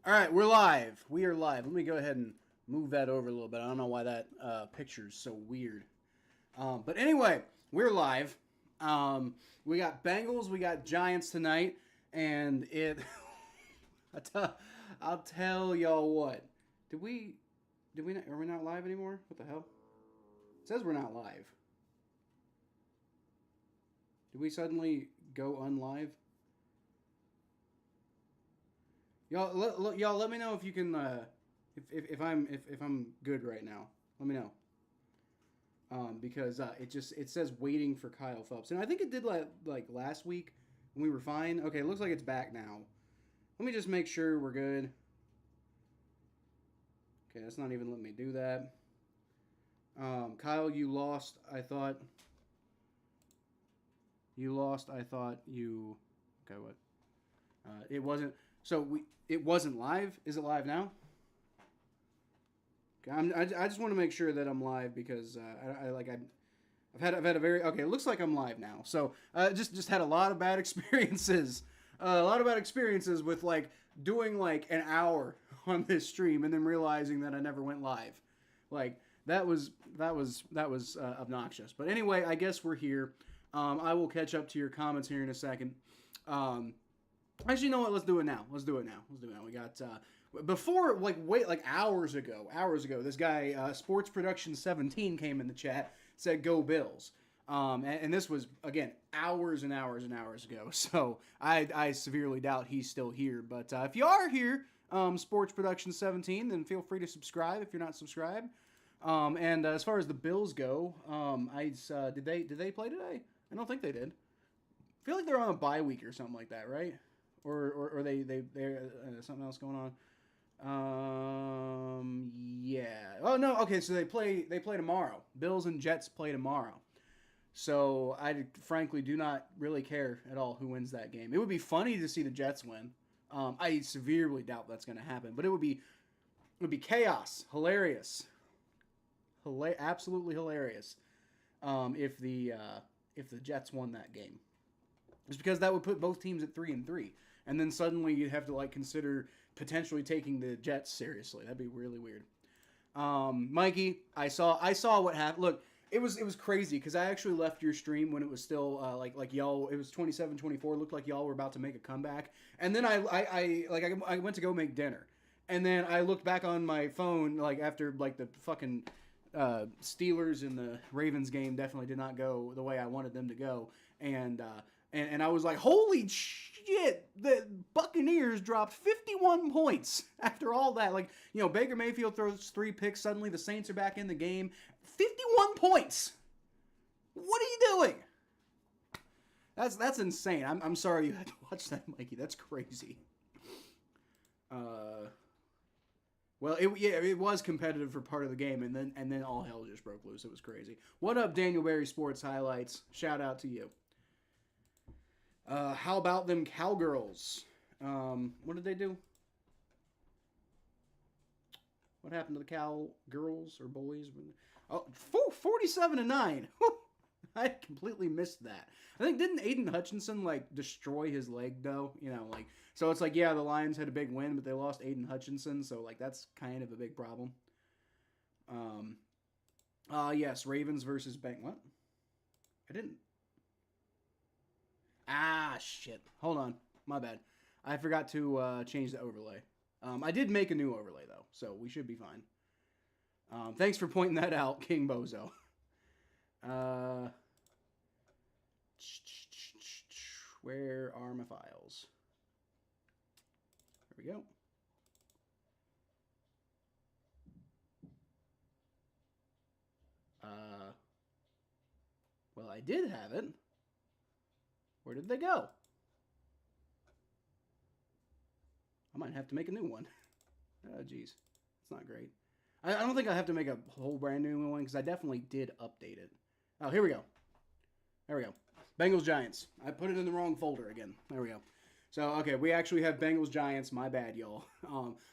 All right, we're live. We are live. Let me go ahead and move that over a little bit. I don't know why that picture's so weird. But anyway, we're live. We got Bengals, we got Giants tonight, and it. I'll tell y'all what. Did we? Did we? Not, are we not live anymore? What the hell? It says we're not live. Did we suddenly go unlive? Y'all, let me know if you can, if I'm good right now. Let me know, because it says waiting for Kyle Phelps, and I think it did like last week when we were fine. Okay, it looks like it's back now. Let me just make sure we're good. Okay, that's not even letting me do that. Kyle, you lost. I thought you lost. I thought you. Okay, what? It wasn't. So it wasn't live. Is it live now? Okay, I just want to make sure that I'm live because I've had a very okay. It looks like I'm live now. So just had a lot of bad experiences. A lot of bad experiences with like doing like an hour on this stream and then realizing that I never went live. Like that was obnoxious. But anyway, I guess we're here. I will catch up to your comments here in a second. Actually, you know what? Let's do it now. Let's do it now. We got before like hours ago. This guy Sports Production 17 came in the chat, said "Go Bills," and this was again hours and hours and hours ago. So I severely doubt he's still here. But if you are here, Sports Production 17, then feel free to subscribe if you're not subscribed. And as far as the Bills go, did they play today? I don't think they did. I feel like they're on a bye week or something like that, right? Or they're something else going on. Yeah. Oh no. Okay, so they play tomorrow. Bills and Jets play tomorrow. So I frankly do not really care at all who wins that game. It would be funny to see the Jets win. I severely doubt that's going to happen, but it would be chaos, hilarious, absolutely hilarious. If the Jets won that game. Just because that would put both teams at 3-3, and then suddenly you'd have to like consider potentially taking the Jets seriously. That'd be really weird. Mikey, I saw what happened. Look, it was crazy because I actually left your stream when it was still like y'all. It was 27-24. Looked like y'all were about to make a comeback, and then I went to go make dinner, and then I looked back on my phone like after like the fucking Steelers and the Ravens game definitely did not go the way I wanted them to go, and I was like, holy shit, the Buccaneers dropped 51 points after all that. Like, you know, Baker Mayfield throws 3 picks. Suddenly the Saints are back in the game. 51 points. What are you doing? That's insane. I'm sorry you had to watch that, Mikey. That's crazy. Well, it was competitive for part of the game, and then all hell just broke loose. It was crazy. What up, Daniel Berry Sports Highlights? Shout out to you. How about them Cowgirls? What did they do? What happened to the Cowgirls or boys? Oh, 47-9. I completely missed that. I think didn't Aiden Hutchinson like destroy his leg though? You know, like so it's like yeah, the Lions had a big win, but they lost Aiden Hutchinson, so like that's kind of a big problem. Yes, Ravens versus Bank. What? I didn't. Ah, shit. Hold on. My bad. I forgot to change the overlay. I did make a new overlay, though, so we should be fine. Thanks for pointing that out, King Bozo. Where are my files? There we go. Well, I did have it. Where did they go? I might have to make a new one. Oh, geez. It's not great. I don't think I have to make a whole brand new one because I definitely did update it. Oh, here we go. There we go. Bengals Giants. I put it in the wrong folder again. There we go. So, okay, we actually have Bengals Giants. My bad, y'all.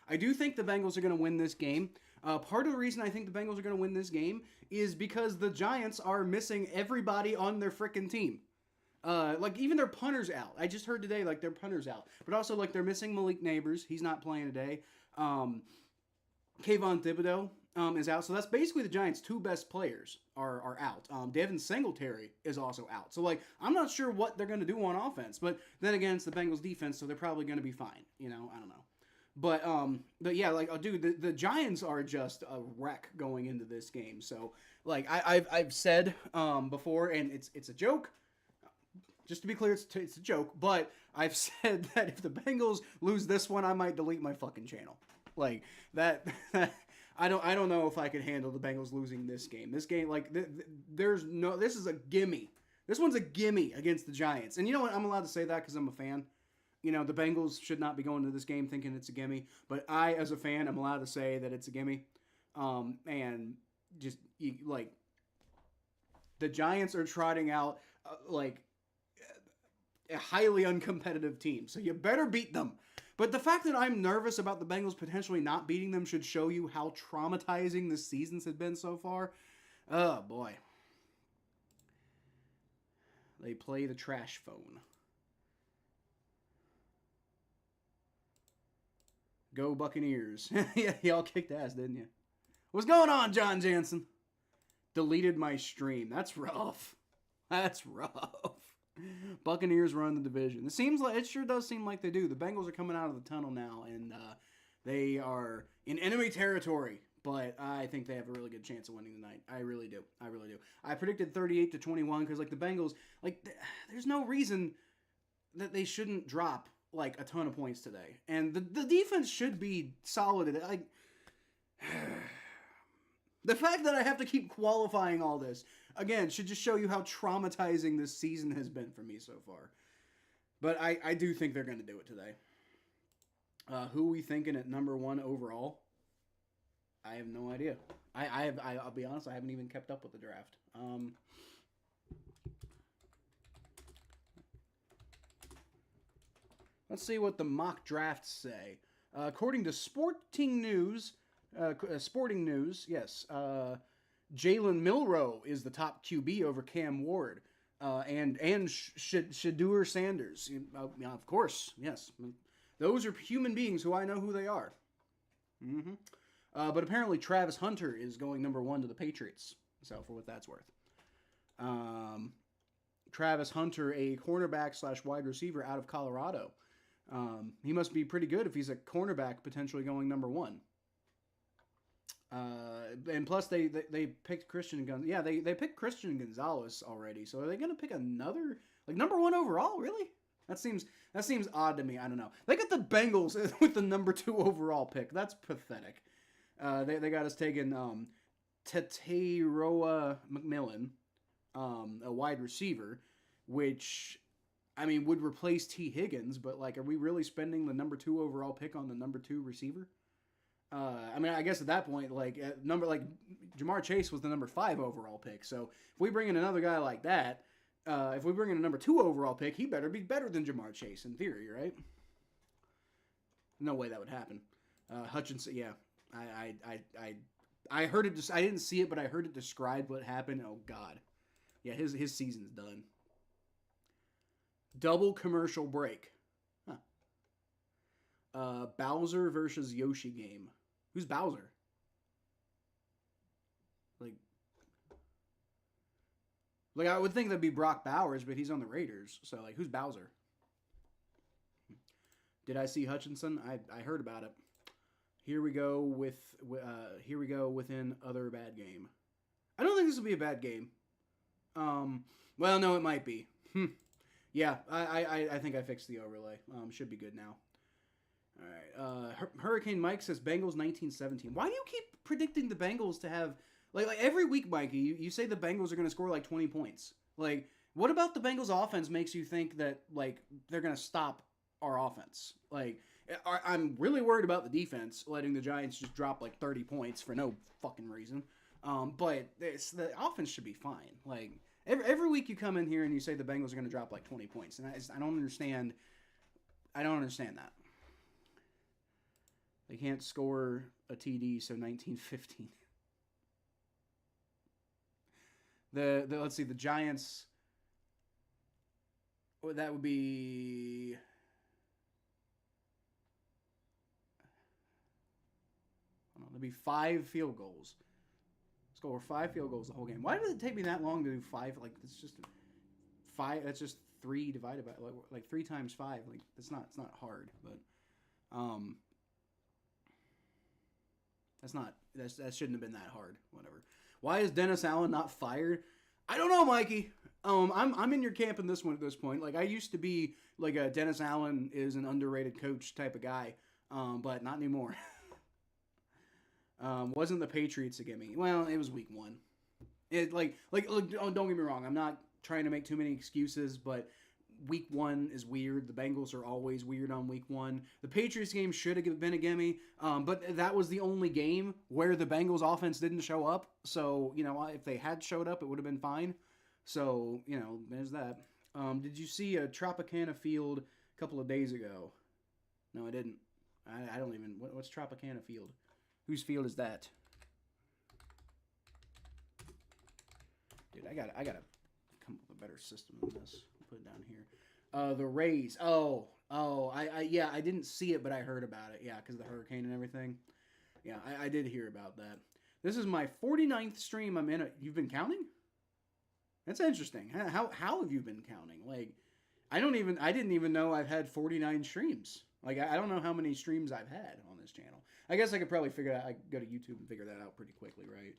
I do think the Bengals are going to win this game. Part of the reason I think the Bengals are going to win this game is because the Giants are missing everybody on their frickin' team. Like even their punter's out. I just heard today like their punter's out, but also like they're missing Malik Neighbors. He's not playing today. Kayvon Thibodeau is out, so that's basically the Giants' two best players are out. Devin Singletary is also out, so like I'm not sure what they're going to do on offense. But then again, it's the Bengals defense, so they're probably going to be fine. You know, I don't know. But yeah, like, oh, dude, the Giants are just a wreck going into this game. So, like, I've said before, and it's a joke. Just to be clear, it's a joke. But I've said that if the Bengals lose this one, I might delete my fucking channel. Like that. I don't know if I could handle the Bengals losing this game. This game, like, there's no. This is a gimme. This one's a gimme against the Giants. And you know what? I'm allowed to say that because I'm a fan. You know, the Bengals should not be going to this game thinking it's a gimme, but I, as a fan, am allowed to say that it's a gimme. And just, like, the Giants are trotting out, like, a highly uncompetitive team, so you better beat them. But the fact that I'm nervous about the Bengals potentially not beating them should show you how traumatizing this season has been so far. Oh, boy. They play the trash phone. Go Buccaneers. Yeah, y'all kicked ass, didn't you? What's going on, John Jansen? Deleted my stream. That's rough. That's rough. Buccaneers run the division. It sure does seem like they do. The Bengals are coming out of the tunnel now, and they are in enemy territory. But I think they have a really good chance of winning tonight. I really do. I really do. I predicted 38-21 because, like, the Bengals, like, there's no reason that they shouldn't drop like a ton of points today, and the defense should be solid. Like the fact that I have to keep qualifying all this again should just show you how traumatizing this season has been for me so far. But I do think they're going to do it today. Who are we thinking at number 1 overall? I have no idea. I'll be honest, I haven't even kept up with the draft. Let's see what the mock drafts say. According to Sporting News, yes, Jalen Milroe is the top QB over Cam Ward, and Shadur Sanders. Of course, yes. Those are human beings who I know who they are. Mm-hmm. But apparently Travis Hunter is going number 1 to the Patriots, so for what that's worth. Travis Hunter, a cornerback / wide receiver out of Colorado. He must be pretty good if he's a cornerback potentially going number 1. And plus they picked Christian Gonzalez. Yeah, they picked Christian Gonzalez already. So are they going to pick another, like, number 1 overall? Really? That seems odd to me. I don't know. They got the Bengals with the number 2 overall pick. That's pathetic. They got us taking Teteroa McMillan, a wide receiver, which, I mean, would replace T. Higgins, but, like, are we really spending the number 2 overall pick on the number 2 receiver? I mean, I guess at that point, like, Jamar Chase was the number 5 overall pick, so if we bring in another guy like that, if we bring in a number 2 overall pick, he better be better than Jamar Chase, in theory, right? No way that would happen. Hutchinson, yeah. I heard it, I didn't see it, but I heard it described what happened. Oh, God. Yeah, his season's done. Double commercial break. Huh. Bowser versus Yoshi game. Who's Bowser? Like I would think that'd be Brock Bowers, but he's on the Raiders. So, like, who's Bowser? Did I see Hutchinson? I heard about it. Here we go within other bad game. I don't think this will be a bad game. Well, no, it might be. Yeah, I think I fixed the overlay. Should be good now. All right. Hurricane Mike says Bengals 19-17. Why do you keep predicting the Bengals to have, like every week, Mikey, you say the Bengals are going to score like 20 points. Like, what about the Bengals offense makes you think that, like, they're going to stop our offense? Like, I'm really worried about the defense letting the Giants just drop like 30 points for no fucking reason. But the offense should be fine. Like, every week you come in here and you say the Bengals are going to drop like 20 points, and I don't understand. I don't understand that. They can't score a TD, so 19-15. Let's see, the Giants. Well, that would be. I don't know, that'd be 5 field goals. Score 5 field goals the whole game. Why does it take me that long to do 5? Like, it's just 5. That's just 3 divided by like 3 times 5. Like, it's not hard, but that shouldn't have been that hard. Whatever. Why is Dennis Allen not fired? I don't know, Mikey. I'm in your camp in this one at this point. Like, I used to be like a Dennis Allen is an underrated coach type of guy, but not anymore. Wasn't the Patriots against me? Well, it was week 1. It look, don't get me wrong. I'm not trying to make too many excuses, but week 1 is weird. The Bengals are always weird on week 1. The Patriots game should have been a gimme, but that was the only game where the Bengals offense didn't show up. So, if they had showed up, it would have been fine. So, there's that. Did you see a Tropicana Field a couple of days ago? No, I didn't. I don't even... What's Tropicana Field? Whose field is that? Dude, I gotta come up with a better system than this. I'll put it down here. The Rays. I didn't see it, but I heard about it. Yeah, because of the hurricane and everything. Yeah, I did hear about that. This is my 49th stream I'm in. You've been counting? That's interesting. How have you been counting? Like, I didn't even know I've had 49 streams. Like, I don't know how many streams I've had on this channel. I guess I could probably figure out. I could go to YouTube and figure that out pretty quickly, right?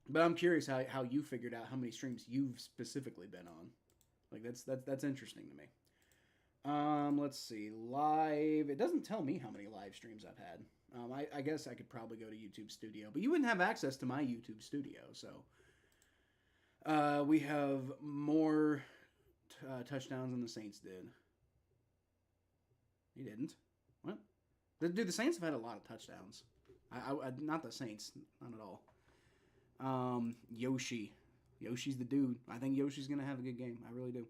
But I'm curious how you figured out how many streams you've specifically been on. Like, that's interesting to me. Let's see. Live. It doesn't tell me how many live streams I've had. I guess I could probably go to YouTube Studio, but you wouldn't have access to my YouTube Studio, so. We have more touchdowns than the Saints did. He didn't. What? Dude, the Saints have had a lot of touchdowns. Not the Saints. Not at all. Yoshi. Yoshi's the dude. I think Yoshi's going to have a good game. I really do.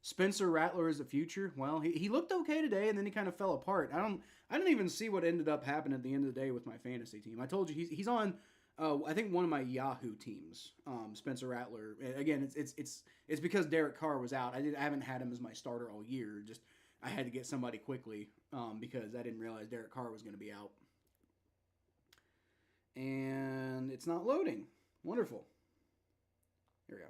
Spencer Rattler is the future. Well, he looked okay today, and then he kind of fell apart. I don't even see what ended up happening at the end of the day with my fantasy team. I told you he's on I think one of my Yahoo teams. Spencer Rattler. Again, it's because Derek Carr was out. I haven't had him as my starter all year. Just I had to get somebody quickly because I didn't realize Derek Carr was going to be out. And it's not loading. Wonderful. Here we go.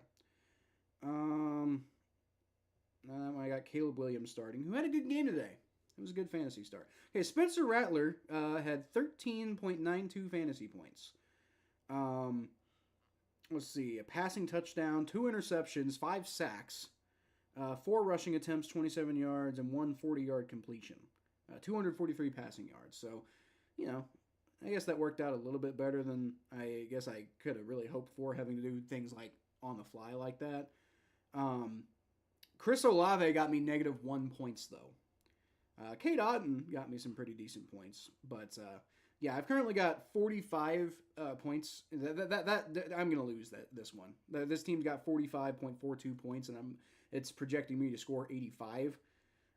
I got Caleb Williams starting, who had a good game today. It was a good fantasy start. Okay, Spencer Rattler had 13.92 fantasy points. Let's see, a passing touchdown, 2 interceptions, 5 sacks, 4 rushing attempts, 27 yards, and 1 40-yard completion. 243 passing yards. So, I guess that worked out a little bit better than I guess I could have really hoped for, having to do things like on the fly like that. Chris Olave got me -1 points, though. Kate Otten got me some pretty decent points. But, yeah, I've currently got 45 points. That I'm going to lose this one. This team's got 45.42 points, and it's projecting me to score 85.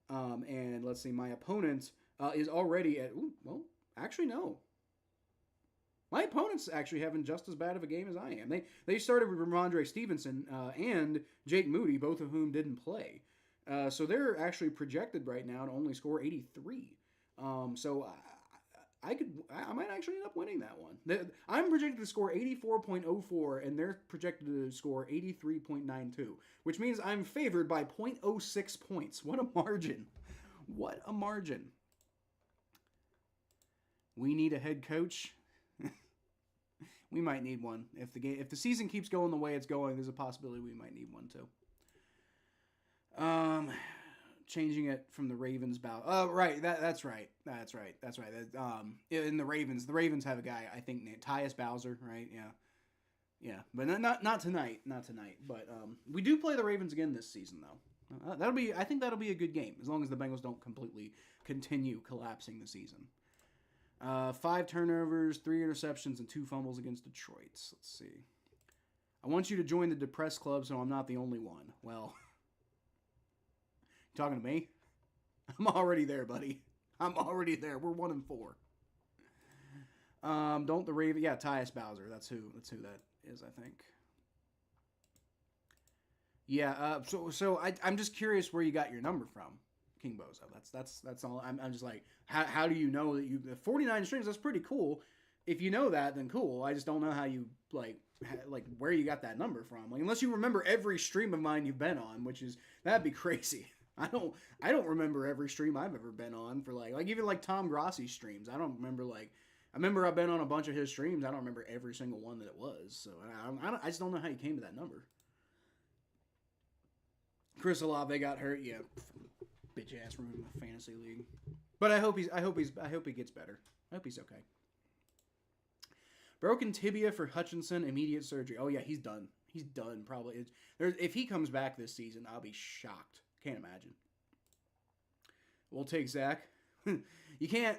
And let's see, my opponent is already at... Ooh, well, actually, no. My opponent's actually having just as bad of a game as I am. They started with Ramondre Stevenson and Jake Moody, both of whom didn't play. So they're actually projected right now to only score 83. So I might actually end up winning that one. I'm projected to score 84.04, and they're projected to score 83.92, which means I'm favored by 0.06 points. What a margin. What a margin. We need a head coach. We might need one. If the season keeps going the way it's going, there's a possibility we might need one too. Changing it from the Ravens bout. Oh, right. That's right. In the Ravens have a guy, I think, named Tyus Bowser, right? Yeah. But not tonight. Not tonight. But we do play the Ravens again this season, though. I think that'll be a good game, as long as the Bengals don't completely continue collapsing the season. 5 turnovers, 3 interceptions, and 2 fumbles against Detroit. Let's see. I want you to join the depressed club so I'm not the only one. Well, you talking to me? I'm already there, buddy. I'm already there. We're 1-4. Don't the Raven? Yeah, Tyus Bowser. That's who that is, I think. Yeah. I'm just curious where you got your number from, King Bozo. That's all. I'm just like, how do you know that you the 49 streams? That's pretty cool. If you know that, then cool. I just don't know how you like where you got that number from. Like, unless you remember every stream of mine you've been on, which is that'd be crazy. I don't remember every stream I've ever been on for like even like Tom Grossi's streams. I don't remember like. I remember I've been on a bunch of his streams. I don't remember every single one that it was. So I just don't know how you came to that number. Chris Olave got hurt. Yeah, bitch ass from the fantasy league. But I hope he gets better. I hope he's okay. Broken tibia for Hutchinson, immediate surgery. Oh yeah, he's done. He's done probably. If he comes back this season, I'll be shocked. Can't imagine. We'll take Zach. You can't.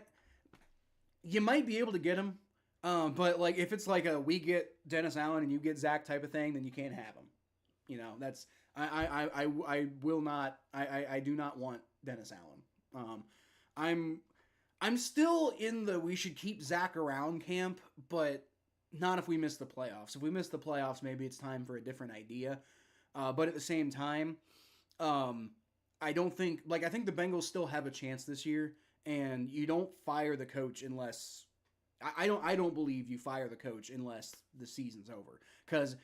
You might be able to get him, but like if it's like we get Dennis Allen and you get Zach type of thing, then you can't have him. You know, that's I will not. I do not want Dennis Allen. I'm still in the we should keep Zach around camp, but not if we miss the playoffs. If we miss the playoffs, maybe it's time for a different idea. But at the same time, I don't think I think the Bengals still have a chance this year. And you don't fire the coach unless I don't believe you fire the coach unless the season's over. Because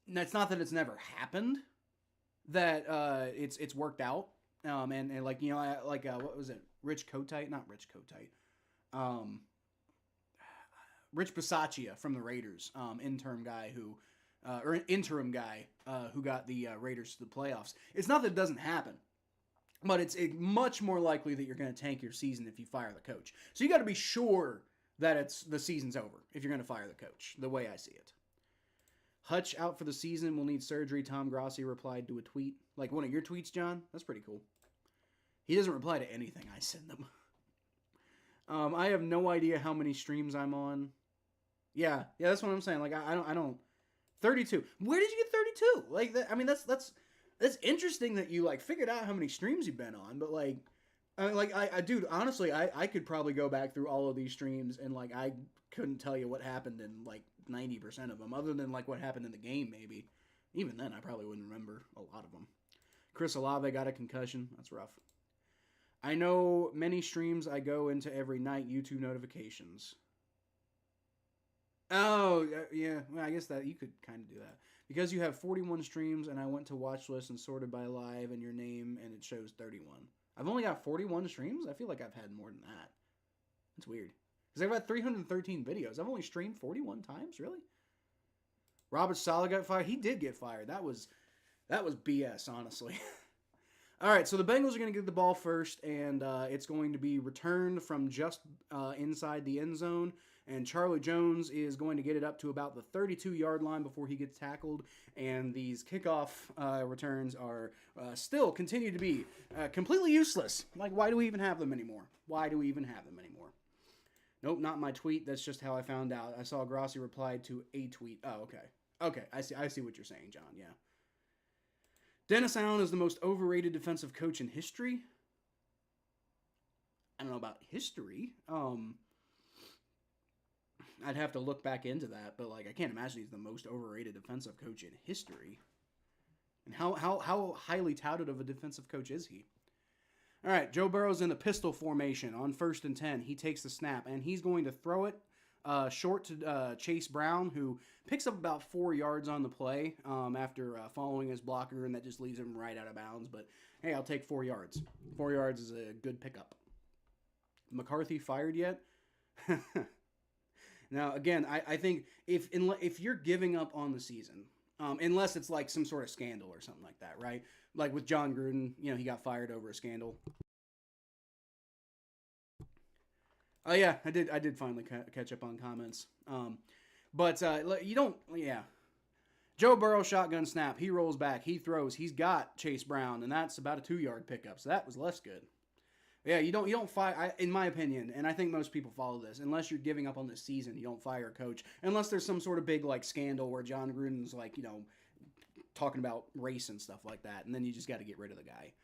it's not that it's never happened that it's worked out. And like what was it? Rich Kotite, not Rich Kotite. Rich Bisaccia from the Raiders, interim guy who got the Raiders to the playoffs. It's not that it doesn't happen. But it's much more likely that you're going to tank your season if you fire the coach. So you got to be sure that the season's over if you're going to fire the coach, the way I see it. Hutch out for the season, will need surgery, Tom Grossi replied to a tweet. Like one of your tweets, John? That's pretty cool. He doesn't reply to anything I send him. I have no idea how many streams I'm on. Yeah, that's what I'm saying. Like, I don't... 32. Where did you get 32? Like, I mean, that's interesting that you figured out how many streams you've been on, but dude, honestly, I could probably go back through all of these streams and I couldn't tell you what happened in 90% of them, other than what happened in the game. Maybe even then, I probably wouldn't remember a lot of them. Chris Olave got a concussion. That's rough. I know many streams I go into every night. YouTube notifications. Oh yeah, well, I guess that you could kind of do that. Because you have 41 streams, and I went to watch list and sorted by live and your name, and it shows 31. I've only got 41 streams? I feel like I've had more than that. That's weird. Because I've had 313 videos. I've only streamed 41 times? Really? Robert Saleh got fired? He did get fired. That was BS, honestly. All right, so the Bengals are going to get the ball first, and it's going to be returned from just inside the end zone. And Charlie Jones is going to get it up to about the 32-yard line before he gets tackled. And these kickoff returns are still continue to be completely useless. Why do we even have them anymore? Nope, not my tweet. That's just how I found out. I saw Grossi replied to a tweet. Oh, okay. Okay, I see what you're saying, John, yeah. Dennis Allen is the most overrated defensive coach in history. I don't know about history. I'd have to look back into that, but I can't imagine he's the most overrated defensive coach in history. And how highly touted of a defensive coach is he? All right, Joe Burrow's in the pistol formation on 1st and 10. He takes the snap, and he's going to throw it short to Chase Brown, who picks up about 4 yards on the play after following his blocker, and that just leaves him right out of bounds. But, hey, I'll take 4 yards. 4 yards is a good pickup. McCarthy fired yet? Now, again, I think if you're giving up on the season, unless it's some sort of scandal or something like that, right? Like with John Gruden, he got fired over a scandal. Oh yeah, I did finally catch up on comments. But you don't, yeah. Joe Burrow shotgun snap. He rolls back. He throws. He's got Chase Brown, and that's about a 2-yard pickup. So that was less good. Yeah, you don't fire, in my opinion, and I think most people follow this, unless you're giving up on the season, you don't fire a coach, unless there's some sort of big, scandal where John Gruden's, talking about race and stuff like that, and then you just got to get rid of the guy.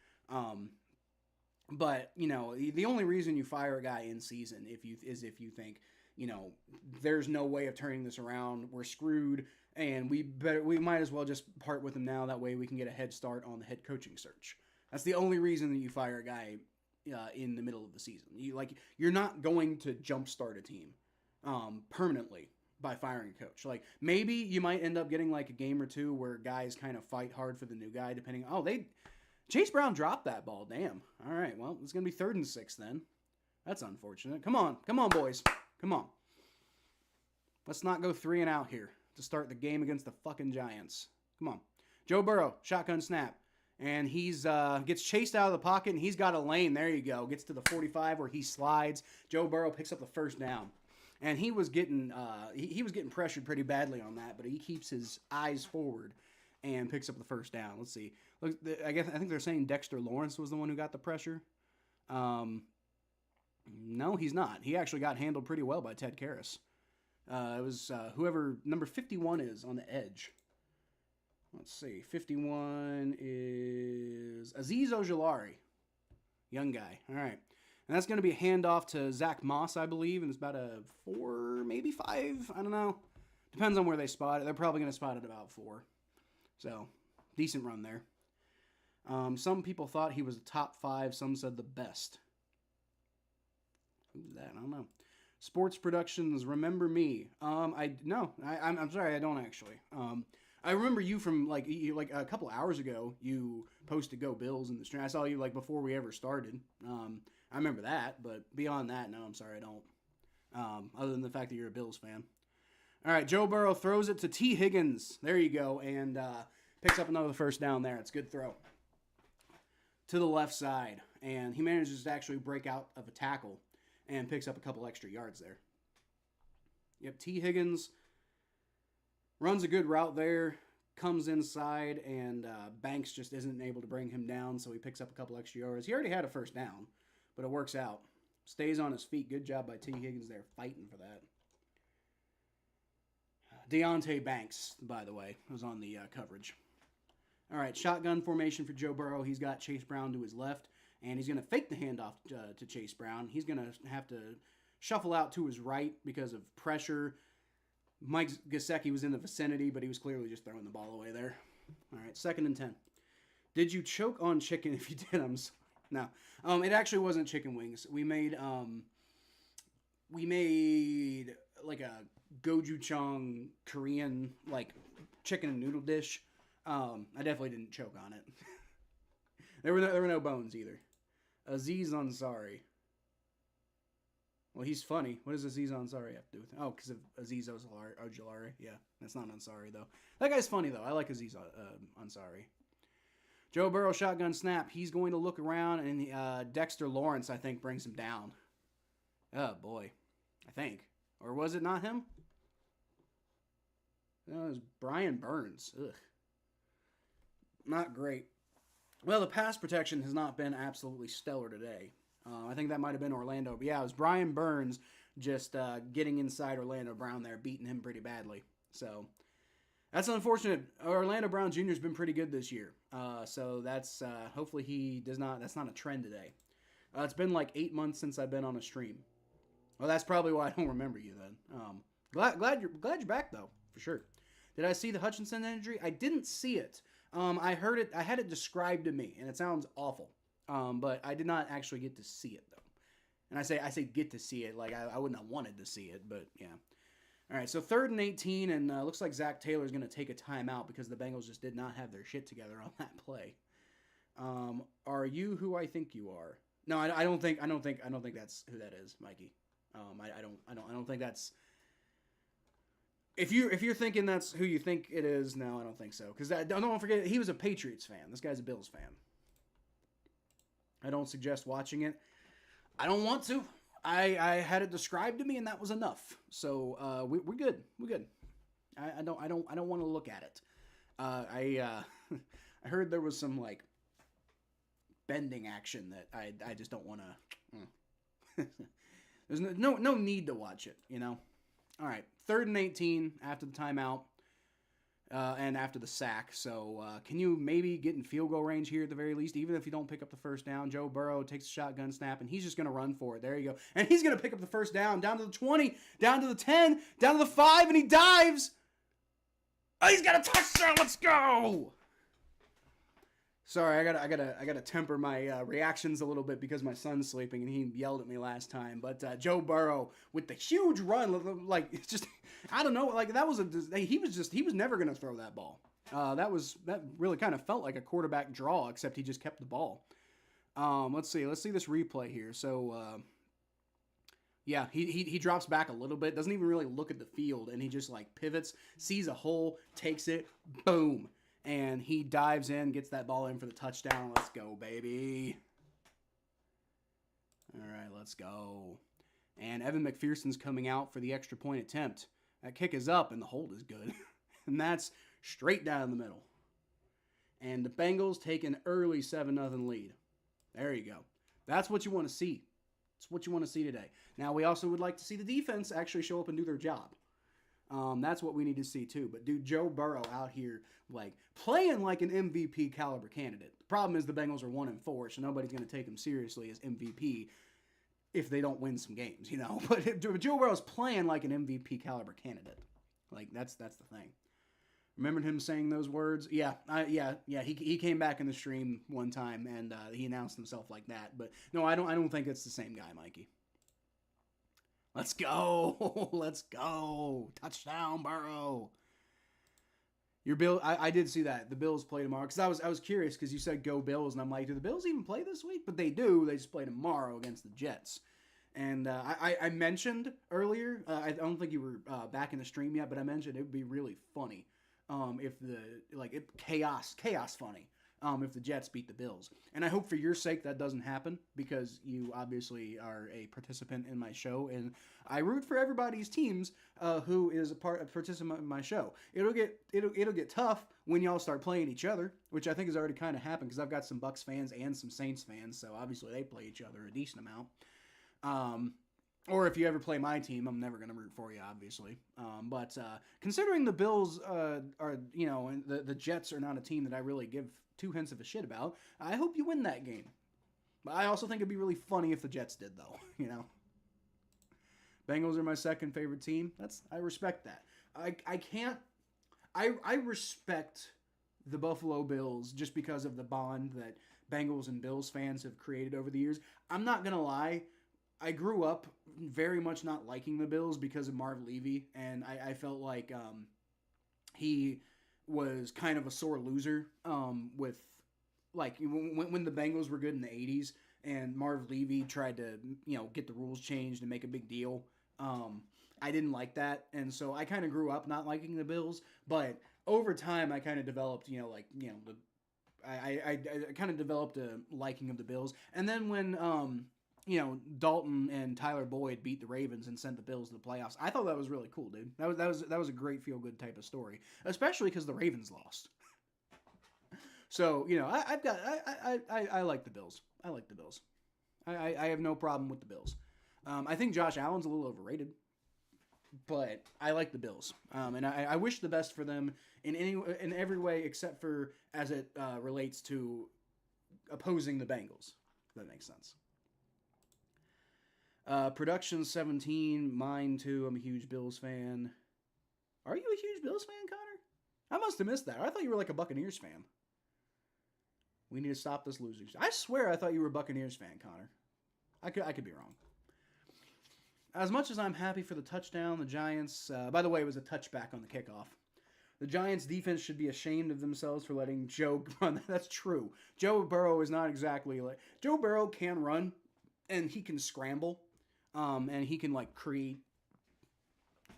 But, the only reason you fire a guy in season is if you think, you know, there's no way of turning this around. We're screwed, and we might as well just part with him now. That way we can get a head start on the head coaching search. That's the only reason that you fire a guy in the middle of the season. You're not going to jumpstart a team permanently by firing a coach. Like, maybe you might end up getting like a game or two where guys kind of fight hard for the new guy, depending. Chase Brown dropped that ball. Damn. All right. Well, it's gonna be 3rd and 6 then. That's unfortunate. Come on, boys. Come on. Let's not go 3 and out here to start the game against the fucking Giants. Come on. Joe Burrow, shotgun snap. And he's gets chased out of the pocket, and he's got a lane. There you go. Gets to the 45 where he slides. Joe Burrow picks up the first down. And he was getting pressured pretty badly on that, but he keeps his eyes forward and picks up the first down. Let's see. Look, I think they're saying Dexter Lawrence was the one who got the pressure. No, he's not. He actually got handled pretty well by Ted Karras. It was whoever number 51 is on the edge. Let's see. 51 is Azeez Ojulari. Young guy. All right. And that's going to be a handoff to Zach Moss, I believe. And it's about a 4, maybe 5. I don't know. Depends on where they spot it. They're probably going to spot it about 4. So, decent run there. Some people thought he was a top 5. Some said the best. Who's that? I don't know. Sports Productions, remember me. I'm sorry, I don't actually. I remember you from like a couple hours ago. You posted "Go Bills" in the stream. I saw you like before we ever started. I remember that, but beyond that, no, I'm sorry, I don't. Other than the fact that you're a Bills fan. All right, Joe Burrow throws it to T. Higgins. There you go, and picks up another first down there. It's a good throw to the left side, and he manages to actually break out of a tackle and picks up a couple extra yards there. Yep, T. Higgins runs a good route there, comes inside, and Banks just isn't able to bring him down, so he picks up a couple extra yards. He already had a first down, but it works out. Stays on his feet. Good job by T. Higgins there, fighting for that. Deontay Banks, by the way, was on the coverage. All right, shotgun formation for Joe Burrow. He's got Chase Brown to his left, and he's going to fake the handoff to Chase Brown. He's going to have to shuffle out to his right because of pressure. Mike Gesicki was in the vicinity, but he was clearly just throwing the ball away there. All right, 2nd and 10. Did you choke on chicken? If you did, I'm sorry. No. It actually wasn't chicken wings. We made like a gochujang Korean like chicken and noodle dish. I definitely didn't choke on it. there were no bones either. Azeez Ansari. Well, he's funny. What does Azeez Ansari have to do with it? Oh, because of Azeez Ojulari. Yeah, that's not Ansari, though. That guy's funny, though. I like Azeez Ansari. Joe Burrow, shotgun snap. He's going to look around, and Dexter Lawrence, I think, brings him down. Oh, boy. I think. Or was it not him? No, it was Brian Burns. Ugh. Not great. Well, the pass protection has not been absolutely stellar today. I think that might have been Orlando. But yeah, it was Brian Burns just getting inside Orlando Brown there, beating him pretty badly. So that's unfortunate. Orlando Brown Jr. has been pretty good this year. So that's hopefully he does not. That's not a trend today. It's been like 8 months since I've been on a stream. Well, that's probably why I don't remember you then. Glad you're back though, for sure. Did I see the Hutchinson injury? I didn't see it. I heard it. I had it described to me, and it sounds awful. But I did not actually get to see it, though. And I say get to see it, like I wouldn't have wanted to see it, but yeah. All right, so 3rd and 18, and looks like Zach Taylor's going to take a timeout because the Bengals just did not have their shit together on that play. Are you who I think you are? No, I don't think that's who that is, Mikey. I don't think that's. If you're thinking that's who you think it is, no, I don't think so. Because don't forget, he was a Patriots fan. This guy's a Bills fan. I don't suggest watching it. I don't want to. I had it described to me, and that was enough. So we're good. We're good. I don't want to look at it. I heard there was some like bending action that I just don't want to. There's no need to watch it, you know. All right, 3rd and 18 after the timeout. and after the sack. So can you maybe get in field goal range here at the very least, even if you don't pick up the first down? Joe Burrow takes a shotgun snap, and he's just going to run for it. There you go. And he's going to pick up the first down to the 20, down to the 10, down to the 5, and he dives. Oh, he's got a touchdown. Let's go. Sorry, I gotta temper my reactions a little bit because my son's sleeping and he yelled at me last time. But Joe Burrow with the huge run, like it's just, I don't know, like that was he was never gonna throw that ball. That really kind of felt like a quarterback draw, except he just kept the ball. Let's see this replay here. So yeah, he drops back a little bit, doesn't even really look at the field, and he just like pivots, sees a hole, takes it, boom. And he dives in, gets that ball in for the touchdown. Let's go, baby. All right, let's go. And Evan McPherson's coming out for the extra point attempt. That kick is up, and the hold is good. And that's straight down the middle. And the Bengals take an early 7-0 lead. There you go. That's what you want to see. That's what you want to see today. Now, we also would like to see the defense actually show up and do their job. That's what we need to see too. But dude, Joe Burrow out here like playing like an MVP caliber candidate. The problem is the Bengals are 1-4, so nobody's going to take him seriously as MVP if they don't win some games, you know. But Joe Burrow's playing like an MVP caliber candidate. Like that's the thing. Remembered him saying those words? Yeah. He came back in the stream one time and he announced himself like that. But no, I don't think it's the same guy, Mikey. Let's go. Let's go. Touchdown, Burrow. Your Bill, I did see that. The Bills play tomorrow. Because I was curious because you said go Bills. And I'm like, do the Bills even play this week? But they do. They just play tomorrow against the Jets. And I mentioned earlier, I don't think you were back in the stream yet, but I mentioned it would be really funny if chaos funny. If the Jets beat the Bills. And I hope for your sake that doesn't happen because you obviously are a participant in my show and I root for everybody's teams who is a participant in my show. It'll get tough when y'all start playing each other, which I think has already kind of happened because I've got some Bucks fans and some Saints fans, so obviously they play each other a decent amount. Or if you ever play my team, I'm never going to root for you, obviously. But considering the Bills are, you know, and the Jets are not a team that I really give 2 hints of a shit about, I hope you win that game. But I also think it'd be really funny if the Jets did, though, you know. Bengals are my second favorite team. I respect that. I respect the Buffalo Bills just because of the bond that Bengals and Bills fans have created over the years. I'm not going to lie. I grew up very much not liking the Bills because of Marv Levy, and I felt like he was kind of a sore loser with, like, when the Bengals were good in the 80s and Marv Levy tried to, you know, get the rules changed and make a big deal. I didn't like that, and so I kind of grew up not liking the Bills, but over time I kind of developed, you know, like, you know, I kind of developed a liking of the Bills, and then when you know, Dalton and Tyler Boyd beat the Ravens and sent the Bills to the playoffs. I thought that was really cool, dude. That was a great feel-good type of story, especially because the Ravens lost. So, you know, I like the Bills. I like the Bills. I have no problem with the Bills. I think Josh Allen's a little overrated, but I like the Bills. And I wish the best for them in every way except for as it relates to opposing the Bengals. If that makes sense. Production 17, mine too. I'm a huge Bills fan. Are you a huge Bills fan, Connor? I must have missed that. I thought you were like a Buccaneers fan. We need to stop this losers. I swear I thought you were a Buccaneers fan, Connor. I could be wrong. As much as I'm happy for the touchdown, the Giants... by the way, it was a touchback on the kickoff. The Giants' defense should be ashamed of themselves for letting Joe run. That's true. Joe Burrow is not exactly like... Joe Burrow can run, and he can scramble. And he can, like, create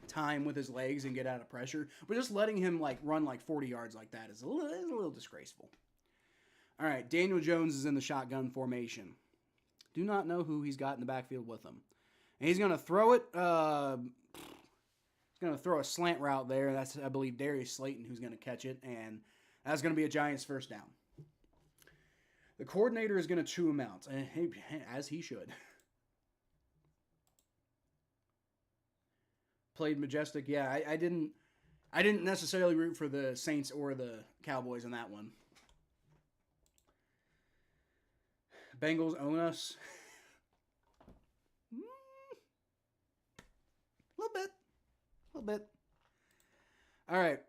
time with his legs and get out of pressure. But just letting him, like, run, like, 40 yards like that is a little disgraceful. All right, Daniel Jones is in the shotgun formation. Do not know who he's got in the backfield with him. And he's going to throw it. He's going to throw a slant route there. That's, I believe, Darius Slayton who's going to catch it. And that's going to be a Giants first down. The coordinator is going to chew him out, as he should. Played majestic. Yeah, I didn't I didn't necessarily root for the Saints or the Cowboys in that one. Bengals own us. A little bit. A little bit. All right.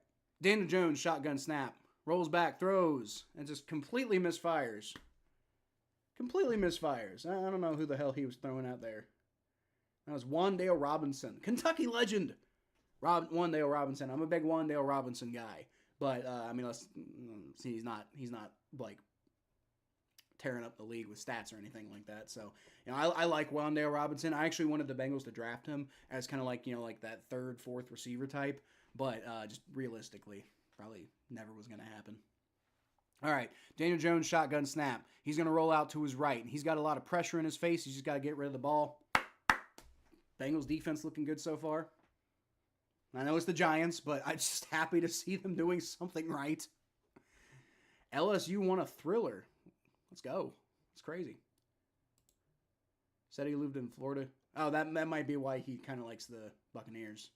Daniel Jones, shotgun snap. Rolls back, throws, and just completely misfires. Completely misfires. I don't know who the hell he was throwing out there. That was Wan'Dale Robinson. Kentucky legend. Wan'Dale Robinson. I'm a big Wan'Dale Robinson guy. But, I mean, let's see, he's not like, tearing up the league with stats or anything like that. So, you know, I like Wan'Dale Robinson. I actually wanted the Bengals to draft him as kind of like, you know, like that third, fourth receiver type. But just realistically, probably never was going to happen. All right, Daniel Jones, shotgun snap. He's going to roll out to his right. He's got a lot of pressure in his face. He's just got to get rid of the ball. Bengals defense looking good so far. I know it's the Giants, but I'm just happy to see them doing something right. LSU won a thriller. Let's go. It's crazy. Said he lived in Florida. Oh, that might be why he kind of likes the Buccaneers.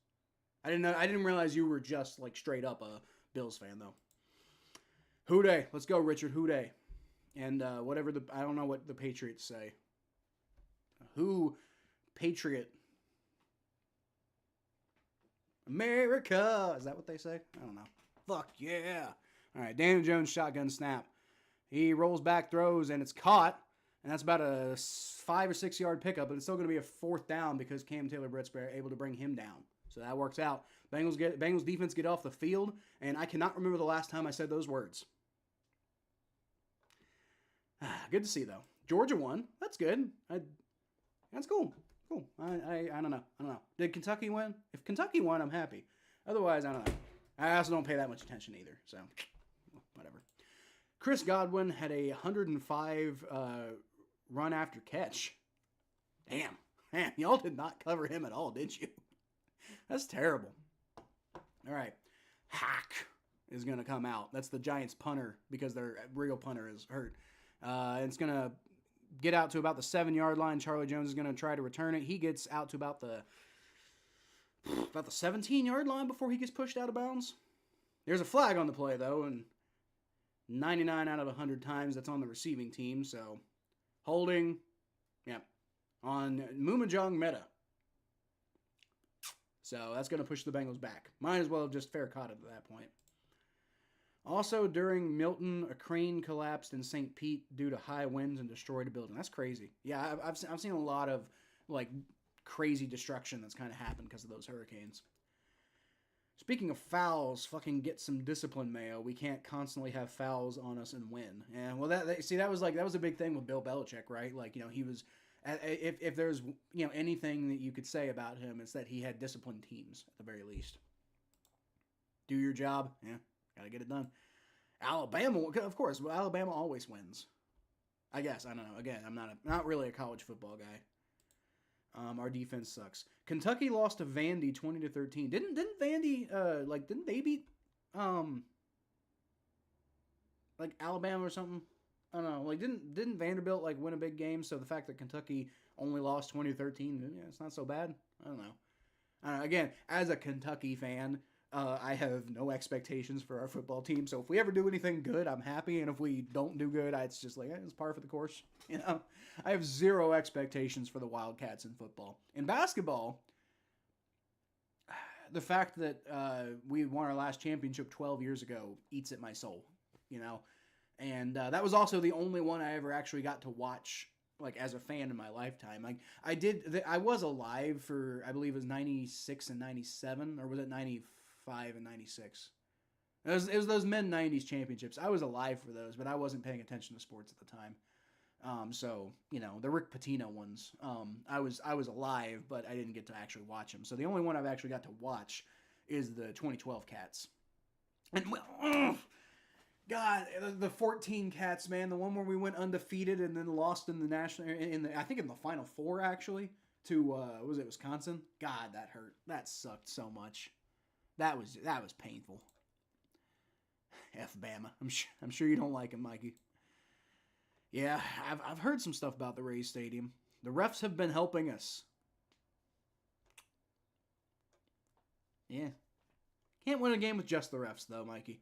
I didn't realize you were just like straight up a Bills fan though. Houday. Let's go, Richard. Houday. And whatever I don't know what the Patriots say. Who Patriot? America. Is that what they say? I don't know. Fuck yeah. All right, Daniel Jones, shotgun snap. He rolls back, throws, and it's caught. And that's about a 5 or 6 yard pickup, but it's still going to be a fourth down because Cam Taylor-Britt's able to bring him down. So that works out. Bengals defense get off the field, and I cannot remember the last time I said those words. Good to see, though. Georgia won. That's good. That's cool. Cool. I don't know. Did Kentucky win? If Kentucky won, I'm happy. Otherwise, I don't know. I also don't pay that much attention either. So, whatever. Chris Godwin had a 105 run after catch. Damn. Man, y'all did not cover him at all, did you? That's terrible. All right. Hack is going to come out. That's the Giants punter because their real punter is hurt. It's going to get out to about the 7 yard line. Charlie Jones is going to try to return it. He gets out to about the 17 yard line before he gets pushed out of bounds. There's a flag on the play, though, and 99 out of 100 times that's on the receiving team. So, holding, on Mumajong Meta. So, that's going to push the Bengals back. Might as well have just fair caught it at that point. Also, during Milton, a crane collapsed in St. Pete due to high winds and destroyed a building. That's crazy. Yeah, I've seen a lot of, like, crazy destruction that's kind of happened because of those hurricanes. Speaking of fouls, fucking get some discipline, Mayo. We can't constantly have fouls on us and win. And well, that was a big thing with Bill Belichick, right? Like, you know, he was, if there's, you know, anything that you could say about him, it's that he had disciplined teams at the very least. Do your job, gotta get it done. Alabama, of course, Alabama always wins. I guess, I don't know. Again, I'm not really a college football guy. Our defense sucks. Kentucky lost to Vandy 20-13. Didn't Vandy didn't they beat like Alabama or something? I don't know. Like didn't Vanderbilt like win a big game? So the fact that Kentucky only lost 20-13, it's not so bad. I don't know. Again, as a Kentucky fan, I have no expectations for our football team. So if we ever do anything good, I'm happy. And if we don't do good, it's just like, it's par for the course. You know, I have zero expectations for the Wildcats in football. In basketball, the fact that we won our last championship 12 years ago eats at my soul, you know. And that was also the only one I ever actually got to watch, like, as a fan in my lifetime. Like, I was alive for, I believe it was 96 and 97, or was it 95 and 96? It was those mid-90s championships. I was alive for those, but I wasn't paying attention to sports at the time. So, you know, the Rick Pitino ones, I was alive, but I didn't get to actually watch them. So the only one I've actually got to watch is the 2012 Cats. And, God, the 14 Cats, man, the one where we went undefeated and then lost in the national, I think in the Final Four, actually, to, was it Wisconsin? God, that hurt. That sucked so much. That was painful. F Bama. I'm sure you don't like him, Mikey. Yeah, I've heard some stuff about the Rays Stadium. The refs have been helping us. Yeah. Can't win a game with just the refs, though, Mikey.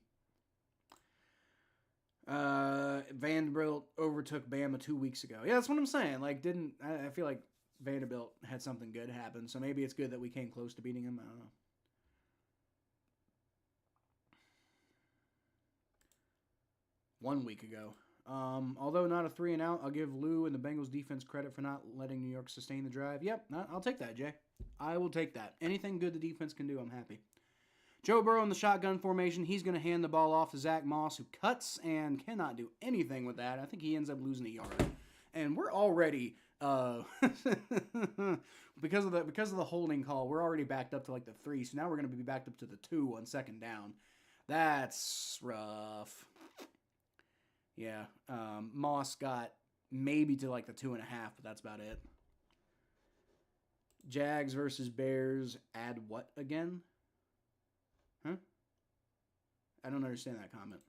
Vanderbilt overtook Bama 2 weeks ago. Yeah, that's what I'm saying. Like, I feel like Vanderbilt had something good happen, so maybe it's good that we came close to beating them. I don't know. One week ago. Although not a 3-and-out, I'll give Lou and the Bengals defense credit for not letting New York sustain the drive. Yep, I'll take that, Jay. I will take that. Anything good the defense can do, I'm happy. Joe Burrow in the shotgun formation. He's going to hand the ball off to Zach Moss, who cuts and cannot do anything with that. I think he ends up losing a yard. And we're already, because of the holding call, we're already backed up to like the 3. So now we're going to be backed up to the 2 on second down. That's rough. Yeah, Moss got maybe to like the 2.5, but that's about it. Jags versus Bears. Add what again? Huh? I don't understand that comment.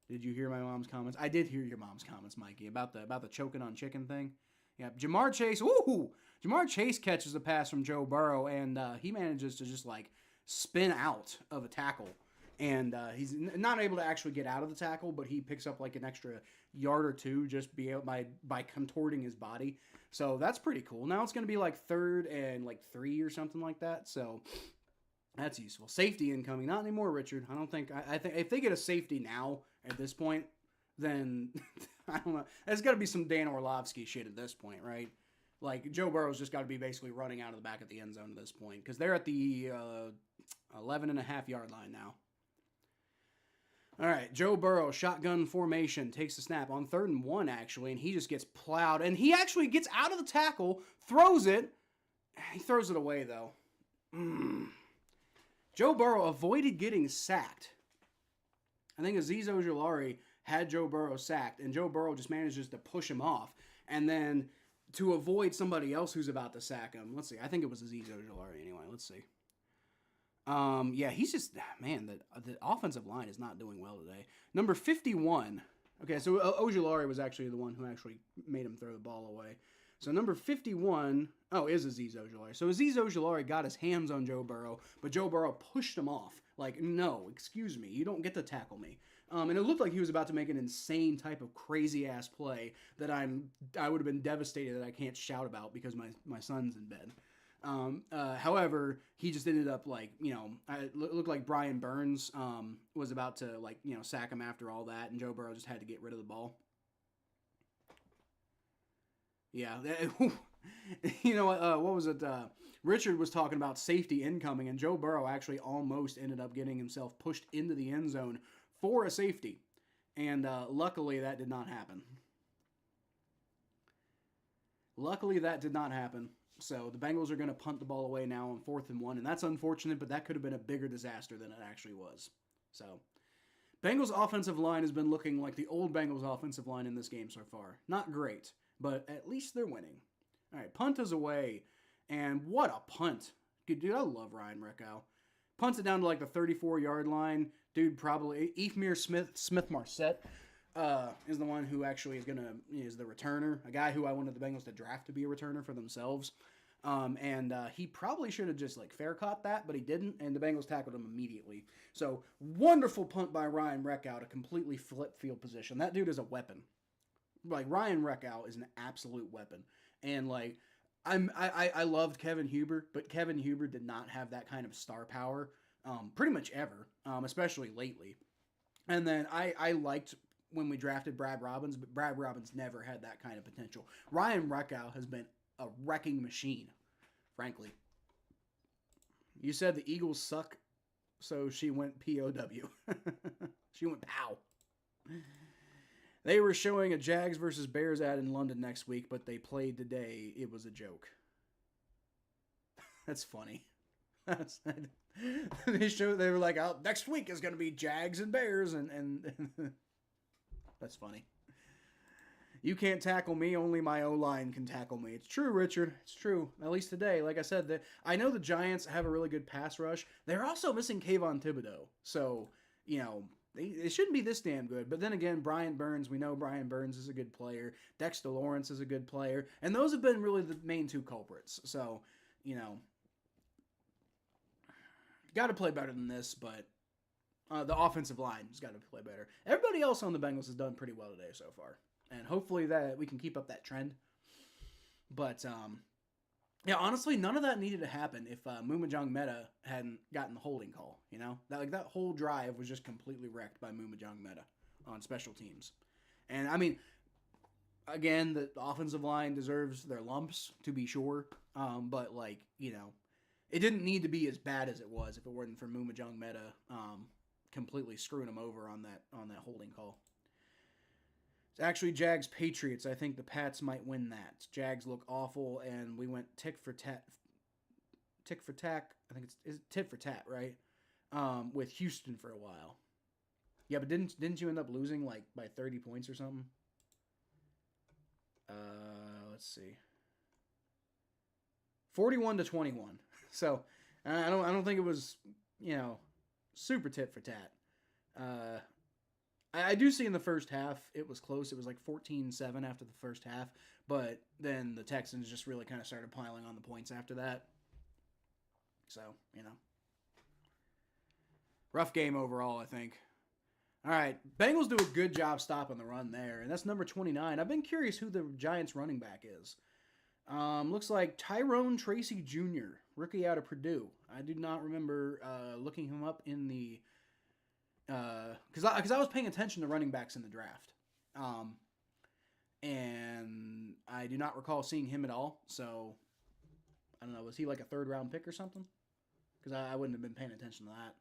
Did you hear my mom's comments? I did hear your mom's comments, Mikey, about the choking on chicken thing. Yeah, Jamar Chase. Ooh, Jamar Chase catches a pass from Joe Burrow, and he manages to just like spin out of a tackle. And he's not able to actually get out of the tackle, but he picks up like an extra yard or 2 just by contorting his body. So that's pretty cool. Now it's going to be like 3rd and like 3 or something like that. So that's useful. Safety incoming. Not anymore, Richard. I don't think. I think if they get a safety now at this point, then I don't know. There's got to be some Dan Orlovsky shit at this point, right? Like Joe Burrow's just got to be basically running out of the back of the end zone at this point because they're at the 11.5-yard line now. All right, Joe Burrow, shotgun formation, takes the snap on 3rd and 1, actually, and he just gets plowed. And he actually gets out of the tackle, throws it. He throws it away, though. Joe Burrow avoided getting sacked. I think Azeez Ojulari had Joe Burrow sacked, and Joe Burrow just manages to push him off. And then to avoid somebody else who's about to sack him, let's see. I think it was Azeez Ojulari anyway. Let's see. Yeah, he's just, man, the offensive line is not doing well today. Number 51. Okay, so Ojulari was actually the one who actually made him throw the ball away. So number 51, is Azeez Ojulari. So Azeez Ojulari got his hands on Joe Burrow, but Joe Burrow pushed him off. Like, no, excuse me, you don't get to tackle me. And it looked like he was about to make an insane type of crazy-ass play that I would have been devastated that I can't shout about because my son's in bed. However, he just ended up it looked like Brian Burns was about to sack him after all that, and Joe Burrow just had to get rid of the ball. Yeah, what was it? Richard was talking about safety incoming, and Joe Burrow actually almost ended up getting himself pushed into the end zone for a safety, and luckily that did not happen. So the Bengals are going to punt the ball away now on 4th and 1, and that's unfortunate, but that could have been a bigger disaster than it actually was. So Bengals offensive line has been looking like the old Bengals offensive line in this game so far. Not great, but at least they're winning. All right, punt is away, and what a punt. Dude, I love Ryan Reckow. Punts it down to like the 34-yard line. Dude, probably Ephemir Smith-Marset is the one who actually is the returner, a guy who I wanted the Bengals to draft to be a returner for themselves. And he probably should have just fair caught that, but he didn't, and the Bengals tackled him immediately. So wonderful punt by Ryan Reckow to completely flip field position. That dude is a weapon. Ryan Reckow is an absolute weapon, and I loved Kevin Huber, but Kevin Huber did not have that kind of star power, pretty much ever, especially lately. And then I liked when we drafted Brad Robbins, but Brad Robbins never had that kind of potential. Ryan Reckow has been a wrecking machine, frankly. You said the Eagles suck, so she went POW. She went POW. They were showing a Jags versus Bears ad in London next week, but they played today. It was a joke. That's funny. They were like, oh, next week is going to be Jags and Bears, and that's funny. You can't tackle me, only my O-line can tackle me. It's true, Richard. It's true. At least today. Like I said, I know the Giants have a really good pass rush. They're also missing Kayvon Thibodeau. So, they shouldn't be this damn good. But then again, Brian Burns, we know Brian Burns is a good player. Dexter Lawrence is a good player. And those have been really the main two culprits. So, got to play better than this, but the offensive line has got to play better. Everybody else on the Bengals has done pretty well today so far, and hopefully that we can keep up that trend. But yeah, honestly, none of that needed to happen if Mumajong Meta hadn't gotten the holding call. You know, that whole drive was just completely wrecked by Mumajong Meta on special teams. And I mean, again, the offensive line deserves their lumps to be sure, but like, you know, it didn't need to be as bad as it was if it weren't for Mumajong Meta completely screwing them over on that holding call. It's actually Jags Patriots. I think the Pats might win that. Jags look awful, and we went tick for tack. I think it's tit for tat, right? With Houston for a while. Yeah, but didn't you end up losing like by 30 points or something? Let's see. 41-21. So I don't think it was, you know, super tit for tat. I do see in the first half it was close. It was like 14-7 after the first half, but then the Texans just really kind of started piling on the points after that. So, you know. Rough game overall, I think. All right, Bengals do a good job stopping the run there, and that's number 29. I've been curious who the Giants running back is. Looks like Tyrone Tracy Jr., rookie out of Purdue. I do not remember looking him up in the... Because I was paying attention to running backs in the draft. And I do not recall seeing him at all, so... I don't know, was he like a third-round pick or something? Because I wouldn't have been paying attention to that.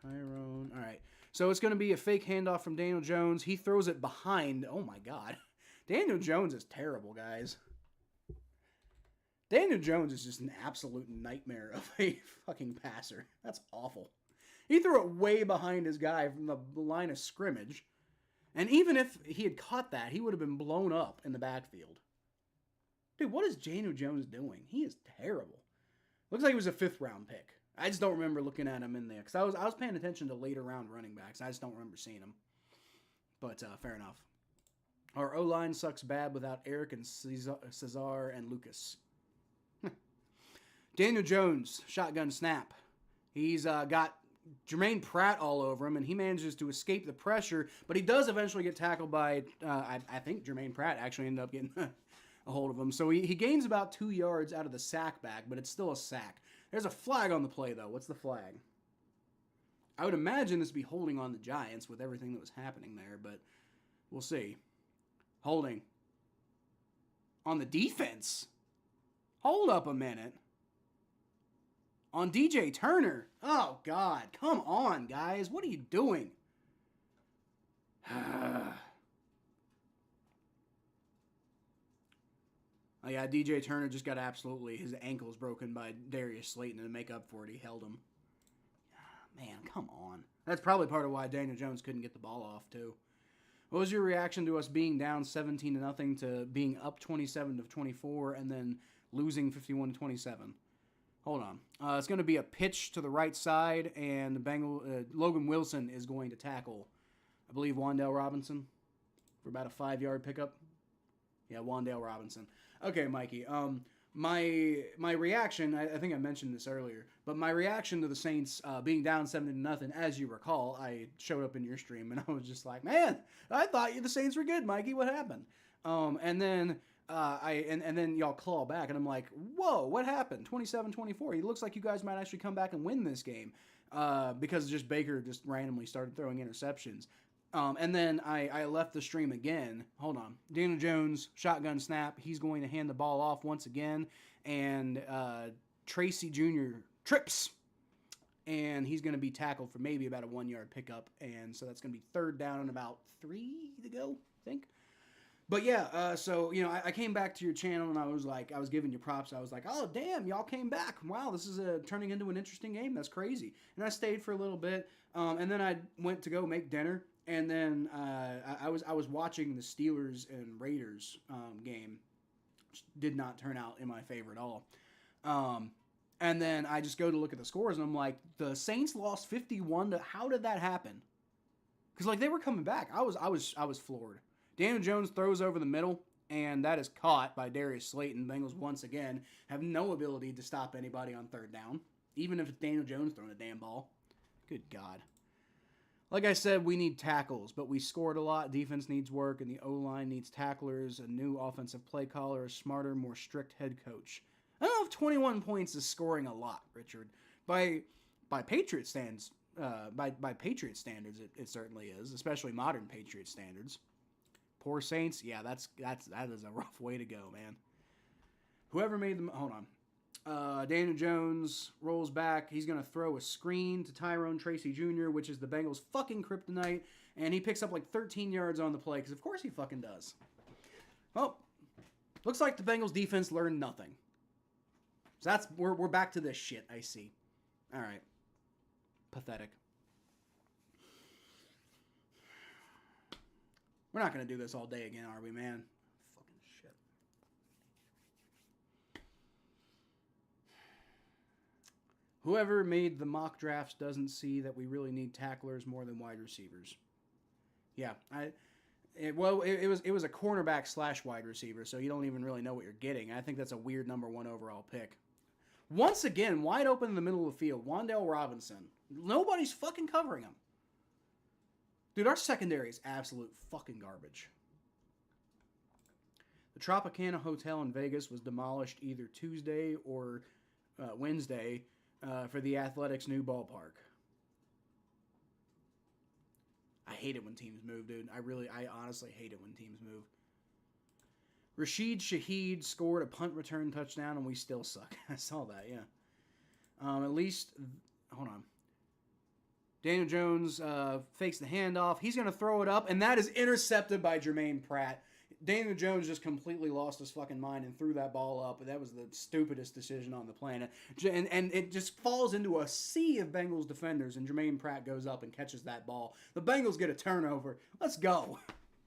Tyrone. All right. So it's going to be a fake handoff from Daniel Jones. He throws it behind. Oh, my God. Daniel Jones is terrible, guys. Daniel Jones is just an absolute nightmare of a fucking passer. That's awful. He threw it way behind his guy from the line of scrimmage. And even if he had caught that, he would have been blown up in the backfield. Dude, what is Daniel Jones doing? He is terrible. Looks like he was a 5th-round pick. I just don't remember looking at him in there. Because I was paying attention to later round running backs. I just don't remember seeing him. But fair enough. Our O-line sucks bad without Eric and Cesar and Lucas. Daniel Jones, shotgun snap. He's got Jermaine Pratt all over him, and he manages to escape the pressure. But he does eventually get tackled by, I think Jermaine Pratt actually ended up getting a hold of him. So he gains about 2 yards out of the sack back, but it's still a sack. There's a flag on the play, though. What's the flag? I would imagine this would be holding on the Giants with everything that was happening there, but we'll see. Holding. On the defense? Hold up a minute. On DJ Turner? Oh, God. Come on, guys. What are you doing? Oh, yeah, DJ Turner just got absolutely his ankles broken by Darius Slayton, and to make up for it, he held him. Man, come on. That's probably part of why Daniel Jones couldn't get the ball off, too. What was your reaction to us being down 17-0 to being up 27-24 and then losing 51-27? Hold on. It's going to be a pitch to the right side, and Logan Wilson is going to tackle, I believe, Wan'Dale Robinson for about a 5-yard pickup. Yeah, Wan'Dale Robinson. Okay, Mikey. My reaction, I think I mentioned this earlier, but my reaction to the Saints being down 7-0, as you recall, I showed up in your stream and I was just like, man, I thought the Saints were good, Mikey. What happened? And then then y'all claw back, and I'm like, whoa, what happened? 27-24. It looks like you guys might actually come back and win this game because just Baker just randomly started throwing interceptions. And then I left the stream again. Hold on. Daniel Jones, shotgun snap. He's going to hand the ball off once again. And Tracy Jr. trips. And he's going to be tackled for maybe about a 1-yard pickup. And so that's going to be 3rd down and about 3 to go, I think. But yeah, so, you know, I came back to your channel and I was giving you props. I was like, oh, damn, y'all came back. Wow, this is turning into an interesting game. That's crazy. And I stayed for a little bit. And then I went to go make dinner. And then I was watching the Steelers and Raiders game, which did not turn out in my favor at all. And then I just go to look at the scores, and I'm like, the Saints lost 51 to. How did that happen? Because like they were coming back. I was floored. Daniel Jones throws over the middle, and that is caught by Darius Slayton. Bengals once again have no ability to stop anybody on 3rd down. even if it's Daniel Jones throwing a damn ball. Good God. Like I said, we need tackles, but we scored a lot. Defense needs work, and the O-line needs tacklers, a new offensive play caller, a smarter, more strict head coach. I don't know if 21 points is scoring a lot, Richard. By Patriot stands, by Patriot standards, it certainly is, especially modern Patriot standards. Poor Saints, yeah, that is a rough way to go, man. Whoever made them, hold on. Daniel Jones rolls back. He's going to throw a screen to Tyrone Tracy Jr., which is the Bengals' fucking kryptonite, and he picks up like 13 yards on the play, because of course he fucking does. Well, looks like the Bengals defense learned nothing. So we're back to this shit, I see. All right. Pathetic. We're not going to do this all day again, are we, man? Fucking shit. Whoever made the mock drafts doesn't see that we really need tacklers more than wide receivers. Yeah, it was a cornerback / wide receiver, so you don't even really know what you're getting. I think that's a weird number 1 overall pick. Once again, wide open in the middle of the field, Wan'Dale Robinson. Nobody's fucking covering him. Dude, our secondary is absolute fucking garbage. The Tropicana Hotel in Vegas was demolished either Tuesday or Wednesday for the Athletics' new ballpark. I hate it when teams move, dude. I honestly hate it when teams move. Rashid Shaheed scored a punt return touchdown, and we still suck. I saw that, yeah. At least, hold on. Daniel Jones fakes the handoff. He's going to throw it up, and that is intercepted by Jermaine Pratt. Daniel Jones just completely lost his fucking mind and threw that ball up. That was the stupidest decision on the planet. And it just falls into a sea of Bengals defenders, and Jermaine Pratt goes up and catches that ball. The Bengals get a turnover. Let's go.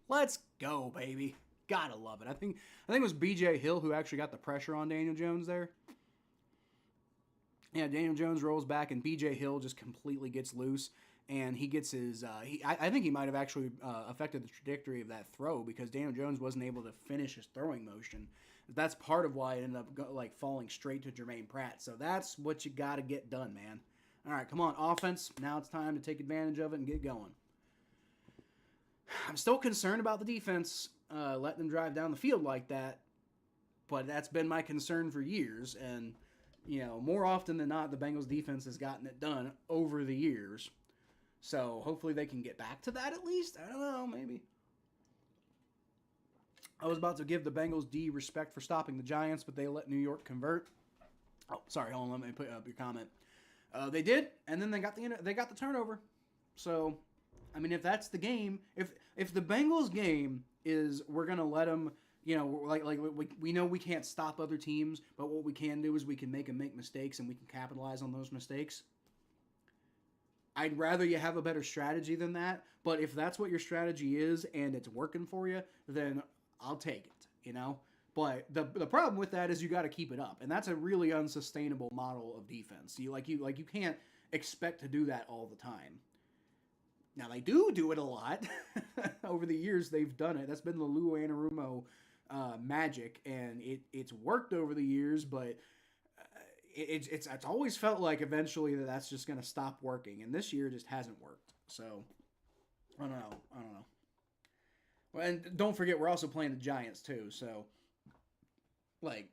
Let's go, baby. Gotta love it. I think it was B.J. Hill who actually got the pressure on Daniel Jones there. Yeah, Daniel Jones rolls back, and B.J. Hill just completely gets loose. And he gets his, I think he might have actually affected the trajectory of that throw because Daniel Jones wasn't able to finish his throwing motion. That's part of why it ended up falling straight to Jermaine Pratt. So that's what you got to get done, man. All right, come on, offense. Now it's time to take advantage of it and get going. I'm still concerned about the defense, letting them drive down the field like that. But that's been my concern for years. And, you know, more often than not, the Bengals defense has gotten it done over the years. So hopefully they can get back to that at least. I don't know, maybe. I was about to give the Bengals D respect for stopping the Giants, but they let New York convert. Oh, sorry, hold on, let me put up your comment. They did, and then they got the turnover. So, I mean, if that's the game, if the Bengals game is we're gonna let them, you know, we know we can't stop other teams, but what we can do is we can make them make mistakes and we can capitalize on those mistakes. I'd rather you have a better strategy than that, but if that's what your strategy is and it's working for you, then I'll take it, you know? But the problem with that is you got to keep it up, and that's a really unsustainable model of defense. You can't expect to do that all the time. Now, they do it a lot. Over the years, they've done it. That's been the Lou Anarumo magic, and it's worked over the years, but it's always felt like eventually that's just going to stop working, and this year just hasn't worked. So, I don't know. Well, and don't forget, we're also playing the Giants too, so, like,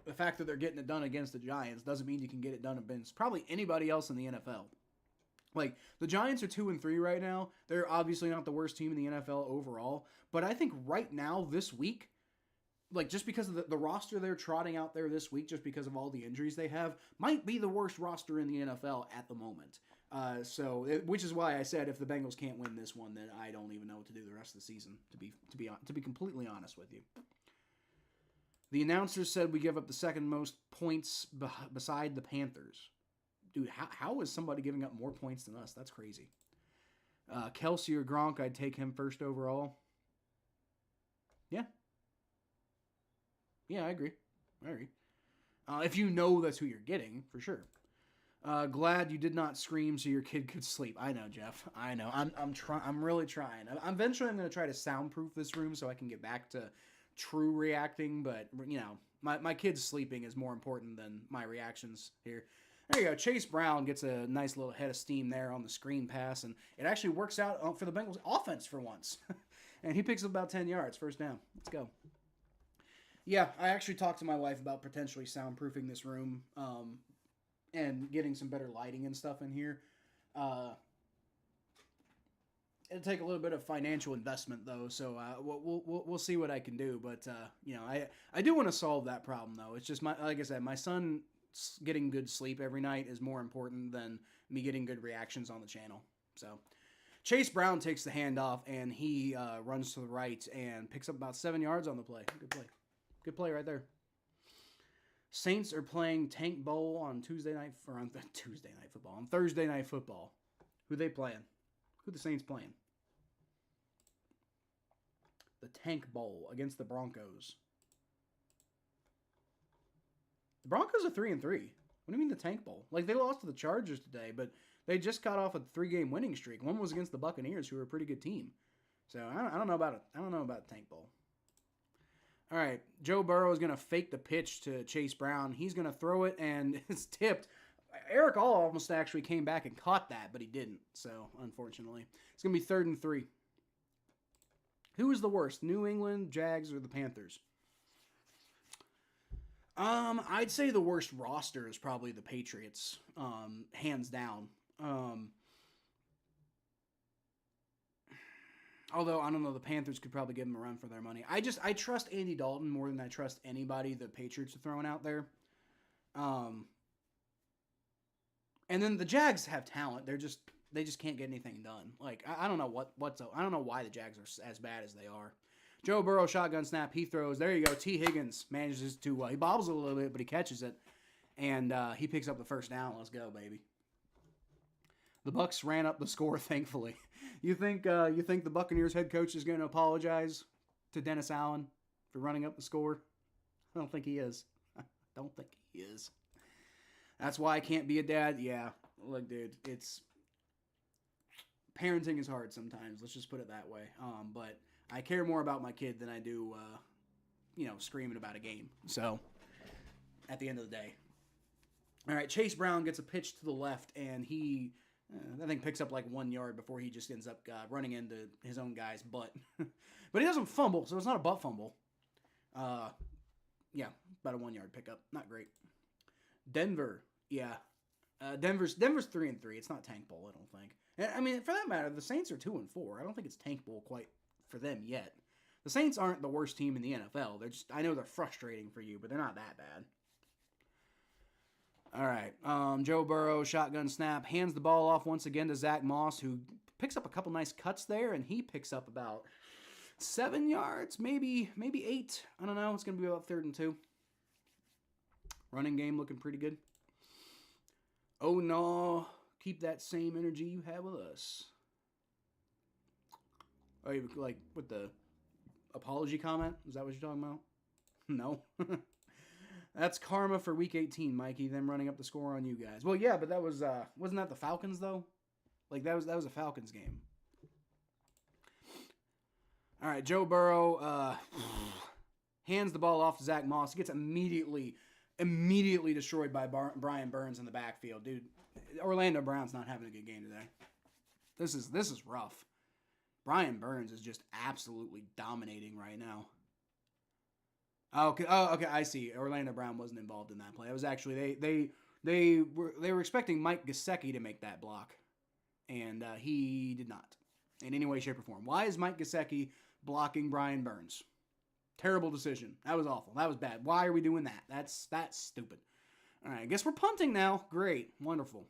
the fact that they're getting it done against the Giants doesn't mean you can get it done against probably anybody else in the NFL. Like, the Giants are 2-3 right now. They're obviously not the worst team in the NFL overall, but I think right now, this week, like, just because of the roster they're trotting out there this week, just because of all the injuries they have, might be the worst roster in the NFL at the moment. Which is why I said if the Bengals can't win this one, then I don't even know what to do the rest of the season, to be completely honest with you. The announcers said we give up the second most points beside the Panthers. Dude, how is somebody giving up more points than us? That's crazy. Kelsey or Gronk, I'd take him first overall. Yeah. Yeah, I agree. If you know that's who you're getting, for sure. Glad you did not scream so your kid could sleep. I know, Jeff. I know. I'm really trying. Eventually, I'm going to try to soundproof this room so I can get back to true reacting. But you know, my kid's sleeping is more important than my reactions here. There you go. Chase Brown gets a nice little head of steam there on the screen pass, and it actually works out for the Bengals offense for once. And he picks up about 10 yards, first down. Let's go. Yeah, I actually talked to my wife about potentially soundproofing this room and getting some better lighting and stuff in here. It'll take a little bit of financial investment though, so we'll see what I can do. But I do want to solve that problem though. It's just like I said, my son getting good sleep every night is more important than me getting good reactions on the channel. So Chase Brown takes the handoff and he runs to the right and picks up about 7 yards on the play. Good play. Good play right there. Saints are playing Tank Bowl on Thursday Night Football. Who they playing? Who the Saints playing? The Tank Bowl against the Broncos. The Broncos are 3-3. What do you mean the Tank Bowl? Like, they lost to the Chargers today, but they just got off a 3-game winning streak. One was against the Buccaneers, who are a pretty good team. So I don't know about it. I don't know about the Tank Bowl. All right, Joe Burrow is going to fake the pitch to Chase Brown. He's going to throw it, and it's tipped. Eric All almost actually came back and caught that, but he didn't. So, unfortunately. It's going to be 3rd and 3. Who is the worst, New England, Jags, or the Panthers? I'd say the worst roster is probably the Patriots, hands down. Although, I don't know, the Panthers could probably give them a run for their money. I trust Andy Dalton more than I trust anybody the Patriots are throwing out there. And then the Jags have talent. They just can't get anything done. Like, I don't know I don't know why the Jags are as bad as they are. Joe Burrow, shotgun snap, he throws. There you go. T. Higgins manages to, he bobbles a little bit, but he catches it. And he picks up the first down. Let's go, baby. The Bucs ran up the score, thankfully. You think the Buccaneers head coach is going to apologize to Dennis Allen for running up the score? I don't think he is. Don't think he is. That's why I can't be a dad. Yeah, look, dude, parenting is hard sometimes. Let's just put it that way. But I care more about my kid than I do, screaming about a game. So, at the end of the day. All right, Chase Brown gets a pitch to the left, and he, I think, picks up like 1 yard before he just ends up running into his own guy's butt. But he doesn't fumble, so it's not a butt fumble. Yeah, about a 1 yard pickup. Not great. Denver, yeah. Denver's 3-3. It's not Tank Bowl, I don't think. I mean, for that matter, the Saints are 2-4. I don't think it's Tank Bowl quite for them yet. The Saints aren't the worst team in the NFL. I know they're frustrating for you, but they're not that bad. All right, Joe Burrow, shotgun snap, hands the ball off once again to Zach Moss, who picks up a couple nice cuts there, and he picks up about 7 yards, maybe 8. I don't know. It's going to be about 3rd and 2. Running game looking pretty good. Oh, no. Keep that same energy you have with us. Oh, you like with the apology comment? Is that what you're talking about? No. That's karma for Week 18, Mikey. Them running up the score on you guys. Well, yeah, but that was wasn't that the Falcons though? Like that was a Falcons game. All right, Joe Burrow hands the ball off to Zach Moss. He gets immediately destroyed by Brian Burns in the backfield. Dude, Orlando Brown's not having a good game today. This is rough. Brian Burns is just absolutely dominating right now. Okay, I see. Orlando Brown wasn't involved in that play. It was actually they were expecting Mike Gesicki to make that block, and he did not in any way, shape, or form. Why is Mike Gesicki blocking Brian Burns? Terrible decision. That was awful. That was bad. Why are we doing that? That's stupid. All right, I guess we're punting now. Great, wonderful.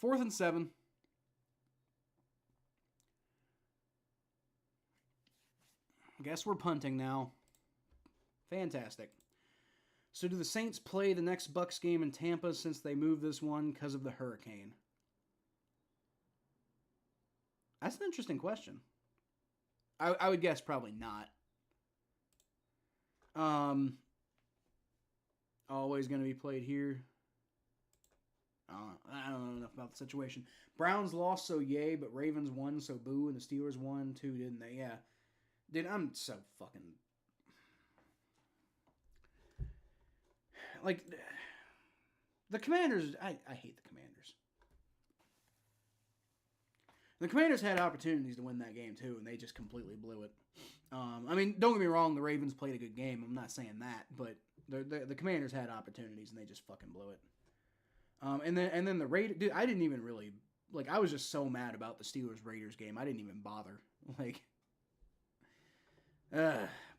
4th and 7. I guess we're punting now. Fantastic. So do the Saints play the next Bucs game in Tampa since they moved this one because of the hurricane? That's an interesting question. I would guess probably not. Always going to be played here. I don't know enough about the situation. Browns lost, so yay, but Ravens won, so boo, and the Steelers won too, didn't they? Yeah. Dude, I'm so fucking... Like, The Commanders, I hate the Commanders. The Commanders had opportunities to win that game too, and they just completely blew it. I mean, don't get me wrong, the Ravens played a good game. I'm not saying that, but the Commanders had opportunities and they just fucking blew it. And then the Raiders, dude, I didn't even really like. I was just so mad about the Steelers Raiders game. I didn't even bother. Like,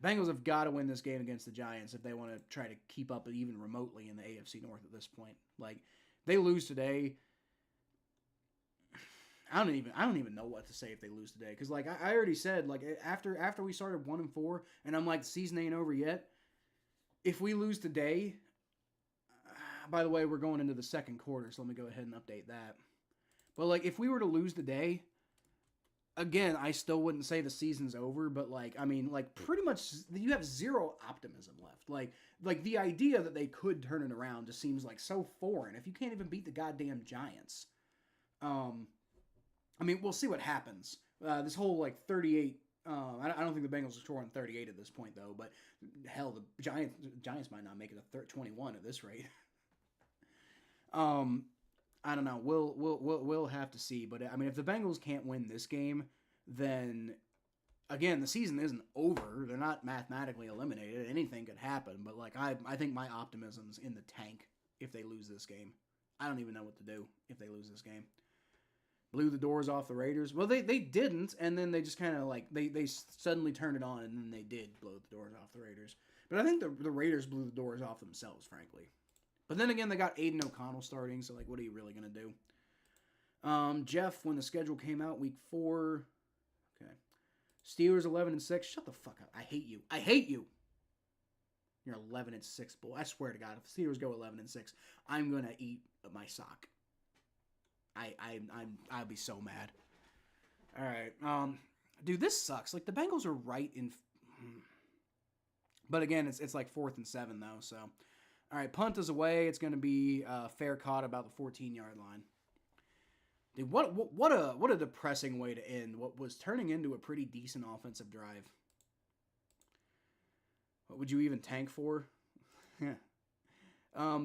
Bengals have got to win this game against the Giants if they want to try to keep up even remotely in the AFC North at this point. Like, they lose today. I don't even know what to say if they lose today, because like I already said, like after we started 1-4, and I'm like, the season ain't over yet. If we lose today, by the way, we're going into the second quarter, so let me go ahead and update that. But like, if we were to lose today, again, I still wouldn't say the season's over, but like, I mean, like pretty much you have zero optimism left. Like the idea that they could turn it around just seems like so foreign. If you can't even beat the goddamn Giants, I mean, we'll see what happens. This whole, like, 38... I don't think the Bengals are scoring 38 at this point, though. But, hell, the Giants might not make it a 21 at this rate. I don't know. We'll have to see. But, I mean, if the Bengals can't win this game, then, again, the season isn't over. They're not mathematically eliminated. Anything could happen. But, like, I think my optimism's in the tank if they lose this game. I don't even know what to do if they lose this game. Blew the doors off the Raiders. Well, they didn't, and then they just kind of like, they suddenly turned it on, and then they did blow the doors off the Raiders. But I think the Raiders blew the doors off themselves, frankly. But then again, they got Aiden O'Connell starting, so like, what are you really going to do? Jeff, when the schedule came out, week 4, okay. Steelers 11-6. Shut the fuck up. I hate you. I hate you. You're 11-6, bull. I swear to God, if the Steelers go 11-6, I'm going to eat my sock. I'd be so mad. All right, dude, this sucks. Like, the Bengals are right in, but again, it's like 4th and 7 though. So, all right, punt is away. It's going to be fair caught about the 14-yard line. Dude, what a depressing way to end what was turning into a pretty decent offensive drive. What would you even tank for? Yeah.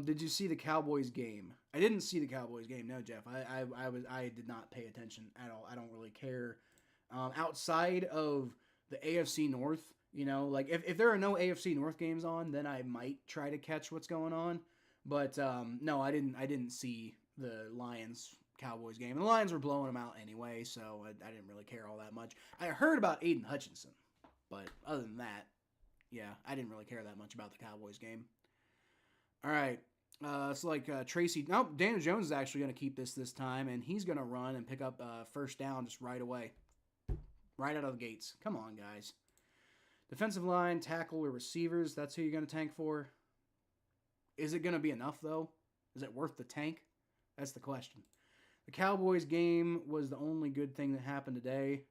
Did you see the Cowboys game? I didn't see the Cowboys game. No, Jeff. I did not pay attention at all. I don't really care. Outside of the AFC North, you know, like if there are no AFC North games on, then I might try to catch what's going on. But no, I didn't see the Lions Cowboys game. And the Lions were blowing them out anyway, so I didn't really care all that much. I heard about Aiden Hutchinson, but other than that, yeah, I didn't really care that much about the Cowboys game. All right, it's like Tracy. Nope, Daniel Jones is actually going to keep this time, and he's going to run and pick up first down just right away. Right out of the gates. Come on, guys. Defensive line, tackle, or receivers, that's who you're going to tank for. Is it going to be enough, though? Is it worth the tank? That's the question. The Cowboys game was the only good thing that happened today.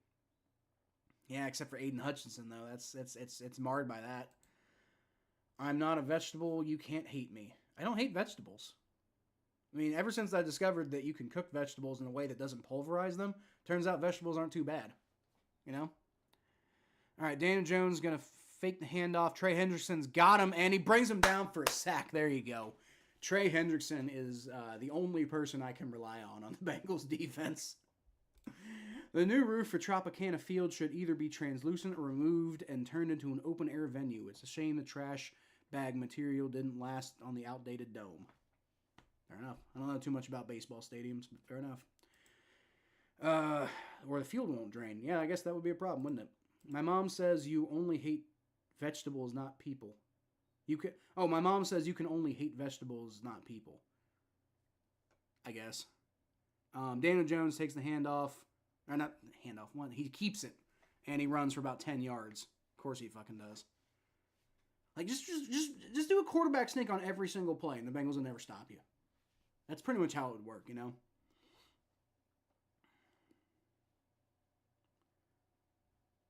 Yeah, except for Aiden Hutchinson, though. It's marred by that. I'm not a vegetable. You can't hate me. I don't hate vegetables. I mean, ever since I discovered that you can cook vegetables in a way that doesn't pulverize them, turns out vegetables aren't too bad. You know? All right, Daniel Jones going to fake the handoff. Trey Hendrickson's got him, and he brings him down for a sack. There you go. Trey Hendrickson is the only person I can rely on the Bengals defense. The new roof for Tropicana Field should either be translucent or removed and turned into an open-air venue. It's a shame the trash bag material didn't last on the outdated dome. Fair enough. I don't know too much about baseball stadiums, but fair enough. Or the field won't drain. Yeah, I guess that would be a problem, wouldn't it? My mom says you only hate vegetables, not people. My mom says you can only hate vegetables, not people. I guess. Daniel Jones takes the handoff. Or not handoff. One. He keeps it. And he runs for about 10 yards. Of course he fucking does. Like, just do a quarterback sneak on every single play, and the Bengals will never stop you. That's pretty much how it would work, you know?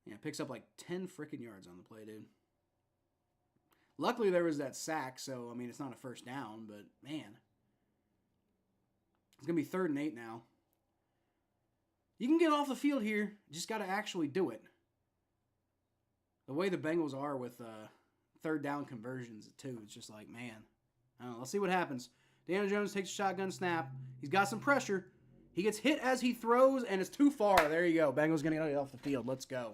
Yeah, picks up like 10 freaking yards on the play, dude. Luckily, there was that sack, so, I mean, it's not a first down, but, man. It's going to be 3rd and 8 now. You can get off the field here. Just got to actually do it. The way the Bengals are with 3rd down conversions, too, it's just like, man. I don't know. Let's see what happens. Daniel Jones takes a shotgun snap. He's got some pressure. He gets hit as he throws, and it's too far. There you go. Bengals going to get off the field. Let's go.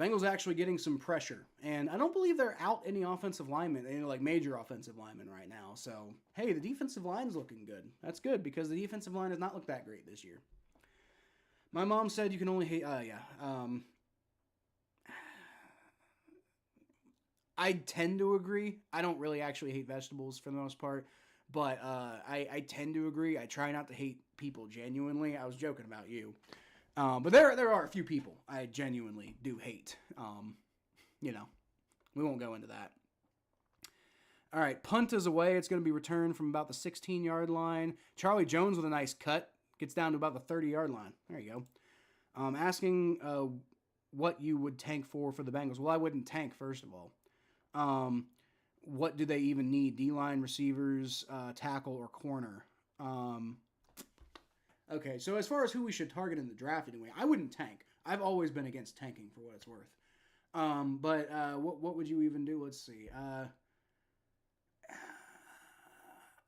Bengals actually getting some pressure. And I don't believe they're out any offensive linemen, like major offensive linemen right now. So, hey, the defensive line is looking good. That's good because the defensive line has not looked that great this year. My mom said you can only hate... I tend to agree. I don't really actually hate vegetables for the most part. But I tend to agree. I try not to hate people genuinely. I was joking about you. But there are a few people I genuinely do hate. We won't go into that. All right, punt is away. It's going to be returned from about the 16-yard line. Charlie Jones with a nice cut. Gets down to about the 30-yard line. There you go. Asking what you would tank for the Bengals. Well, I wouldn't tank, first of all. What do they even need? D-line, receivers, tackle, or corner? Okay, so as far as who we should target in the draft anyway, I wouldn't tank. I've always been against tanking for what it's worth. But what would you even do? Let's see.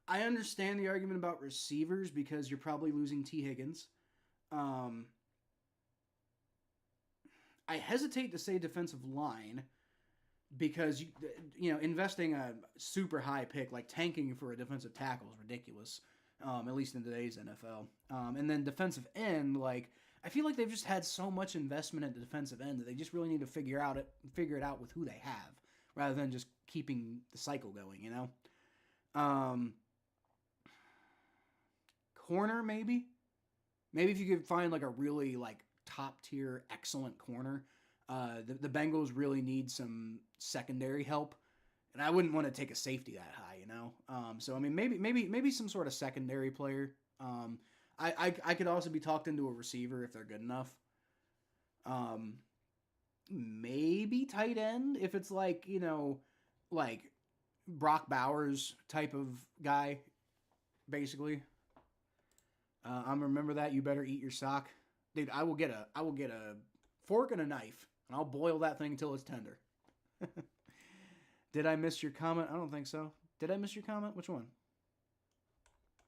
I understand the argument about receivers because you're probably losing T. Higgins. I hesitate to say defensive line because investing a super high pick, like tanking for a defensive tackle, is ridiculous. At least in today's NFL. And then defensive end, like I feel like they've just had so much investment at the defensive end that they just really need to figure it out with who they have, rather than just keeping the cycle going. Corner maybe if you could find like a really like top tier excellent corner. The Bengals really need some secondary help. And I wouldn't want to take a safety that high, So I mean, maybe some sort of secondary player. I could also be talked into a receiver if they're good enough. Maybe tight end if it's like like Brock Bowers type of guy, basically. Remember that. You better eat your sock, dude. I will get a fork and a knife, and I'll boil that thing until it's tender. Did I miss your comment? I don't think so. Did I miss your comment? Which one?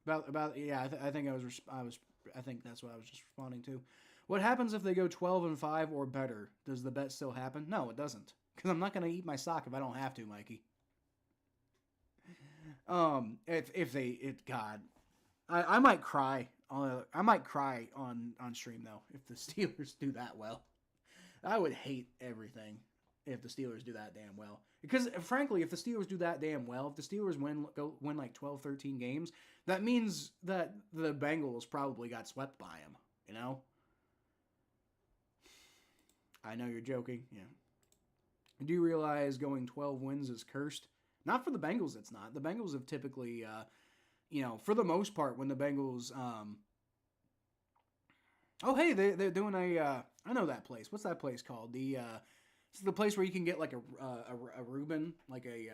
About yeah. I think I think that's what I was just responding to. What happens if they go 12-5 or better? Does the bet still happen? No, it doesn't. Because I'm not gonna eat my sock if I don't have to, Mikey. God, I might cry. I might cry on stream though if the Steelers do that well. I would hate everything if the Steelers do that damn well. Because, frankly, if the Steelers do that damn well, if the Steelers win like 12, 13 games, that means that the Bengals probably got swept by them, I know you're joking, yeah. Do you realize going 12 wins is cursed? Not for the Bengals, it's not. The Bengals have typically, for the most part, when the Bengals... Oh, hey, they're doing I know that place. What's that place called? It's the place where you can get like a Reuben, like a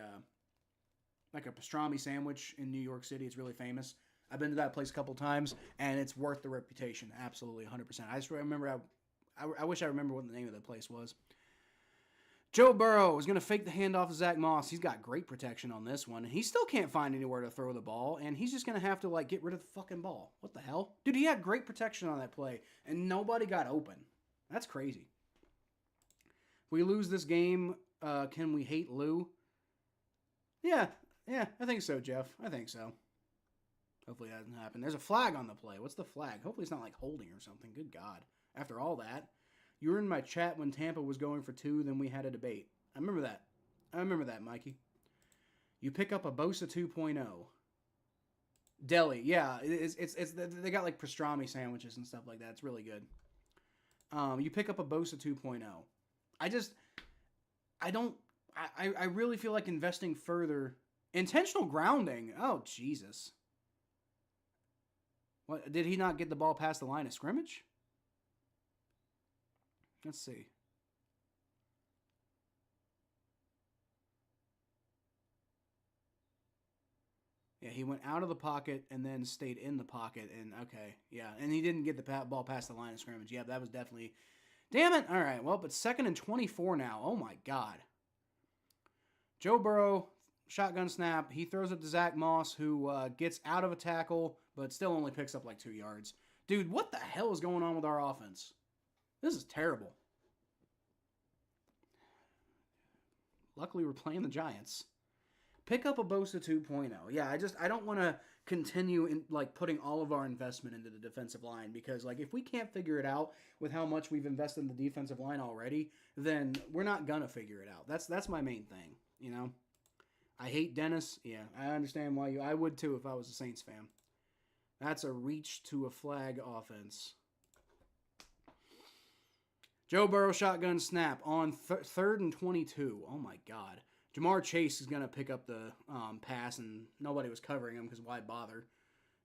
pastrami sandwich in New York City. It's really famous. I've been to that place a couple times, and it's worth the reputation. Absolutely, 100%. I just remember. I wish I remember what the name of the place was. Joe Burrow is going to fake the handoff to Zach Moss. He's got great protection on this one. He still can't find anywhere to throw the ball, and he's just going to have to get rid of the fucking ball. What the hell? Dude, he had great protection on that play, and nobody got open. That's crazy. If we lose this game, can we hate Lou? Yeah, I think so, Jeff. I think so. Hopefully that doesn't happen. There's a flag on the play. What's the flag? Hopefully it's not like holding or something. Good God. After all that. You were in my chat when Tampa was going for 2, then we had a debate. I remember that, Mikey. You pick up a Bosa 2.0. Deli, yeah. It's they got like pastrami sandwiches and stuff like that. It's really good. You pick up a Bosa 2.0. I really feel like investing further. Intentional grounding. Oh, Jesus. What, did he not get the ball past the line of scrimmage? Let's see. Yeah, he went out of the pocket and then stayed in the pocket. And okay, yeah. And he didn't get the ball past the line of scrimmage. Yeah, that was definitely... Damn it. All right, well, but 2nd and 24 now. Oh, my God. Joe Burrow shotgun snap. He throws it to Zach Moss, who gets out of a tackle, but still only picks up like 2 yards. Dude, what the hell is going on with our offense? This is terrible. Luckily, we're playing the Giants. Pick up a Bosa 2.0. Yeah, I don't want to continue in like putting all of our investment into the defensive line, because like if we can't figure it out with how much we've invested in the defensive line already, then we're not gonna figure it out. That's my main thing, you know. I hate Dennis. Yeah, I understand why I would too if I was a Saints fan. That's a reach to a flag offense. Joe Burrow shotgun snap on 3rd and 22. Oh my God. Jamar Chase is going to pick up the pass, and nobody was covering him because why bother?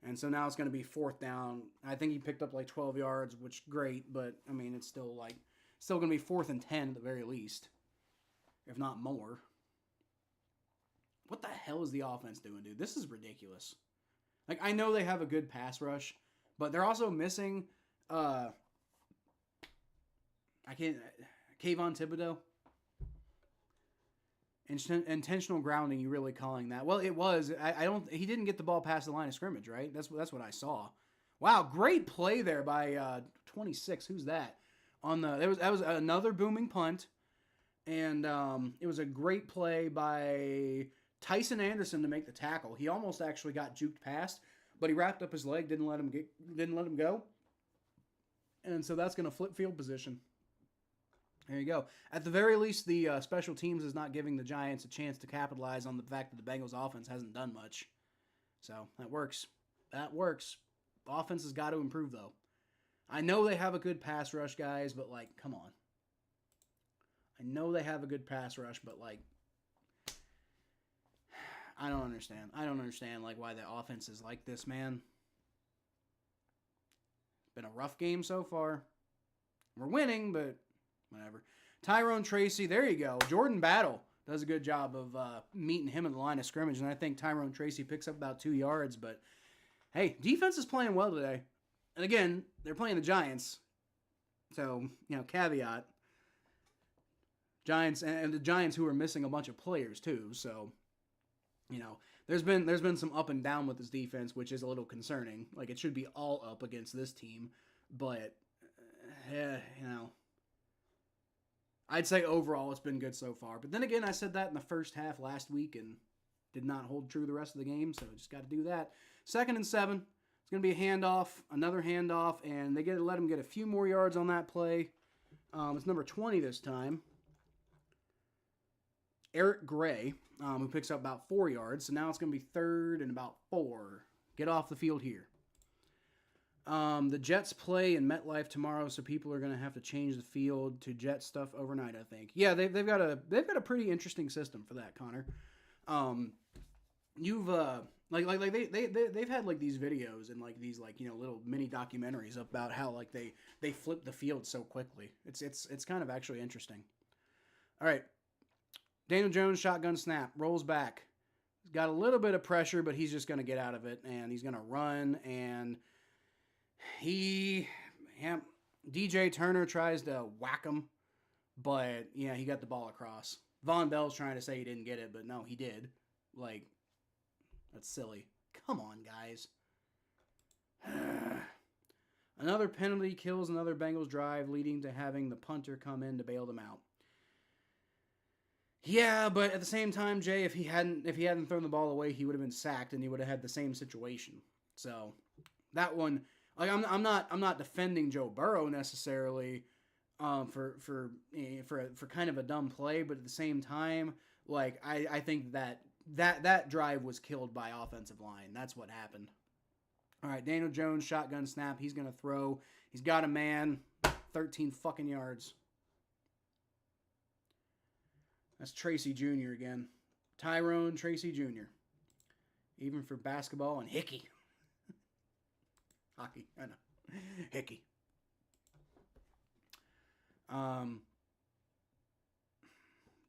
And so now it's going to be 4th down. I think he picked up like 12 yards, which great, but I mean it's still going to be 4th and 10 at the very least, if not more. What the hell is the offense doing, dude? This is ridiculous. Like, I know they have a good pass rush, but they're also missing Kayvon Thibodeau. Intentional grounding, you really calling that? Well, it was. He didn't get the ball past the line of scrimmage, right? That's what I saw. Wow, great play there by 26. Who's that? That was another booming punt, and it was a great play by Tyson Anderson to make the tackle. He almost actually got juked past, but he wrapped up his leg, didn't let him go, and so that's going to flip field position. There you go. At the very least, the special teams is not giving the Giants a chance to capitalize on the fact that the Bengals offense hasn't done much. So that works. That works. Offense has got to improve, though. I know they have a good pass rush, guys, but, like, come on. I know they have a good pass rush, but, like, I don't understand. I don't understand, like, why the offense is like this, man. It's been a rough game so far. We're winning, but whatever. Tyrone Tracy, there you go. Jordan Battle does a good job of meeting him in the line of scrimmage, and I think Tyrone Tracy picks up about 2 yards. But, hey, defense is playing well today. And, again, they're playing the Giants. So, you know, caveat. Giants, and the Giants who are missing a bunch of players, too. So, you know, there's been some up and down with this defense, which is a little concerning. Like, it should be all up against this team. But, you know, I'd say overall it's been good so far. But then again, I said that in the first half last week and did not hold true the rest of the game, so just got to do that. 2nd and 7. It's going to be a handoff, another handoff, and they let him get a few more yards on that play. It's number 20 this time. Eric Gray, who picks up about 4 yards. So now it's going to be 3rd and about 4. Get off the field here. The Jets play in MetLife tomorrow, so people are going to have to change the field to Jet stuff overnight, I think. Yeah, they've got a pretty interesting system for that, Connor. You've they've had like these videos and like these like, you know, little mini documentaries about how like they flip the field so quickly. It's kind of actually interesting. All right. Daniel Jones shotgun snap, rolls back. He's got a little bit of pressure, but he's just going to get out of it, and he's going to run, and DJ Turner tries to whack him, but yeah, he got the ball across. Von Bell's trying to say he didn't get it, but no, he did. Like, that's silly. Come on, guys. Another penalty kills another Bengals drive, leading to having the punter come in to bail them out. Yeah, but at the same time, Jay, if he hadn't thrown the ball away, he would have been sacked, and he would have had the same situation. So that one, like, I'm not defending Joe Burrow necessarily, for kind of a dumb play, but at the same time, like, I think that drive was killed by offensive line. That's what happened. All right, Daniel Jones shotgun snap. He's gonna throw. He's got a man. 13 fucking yards. That's Tracy Jr. again. Tyrone Tracy Jr. Even for basketball and Hickey. Hockey, I know. Hickey.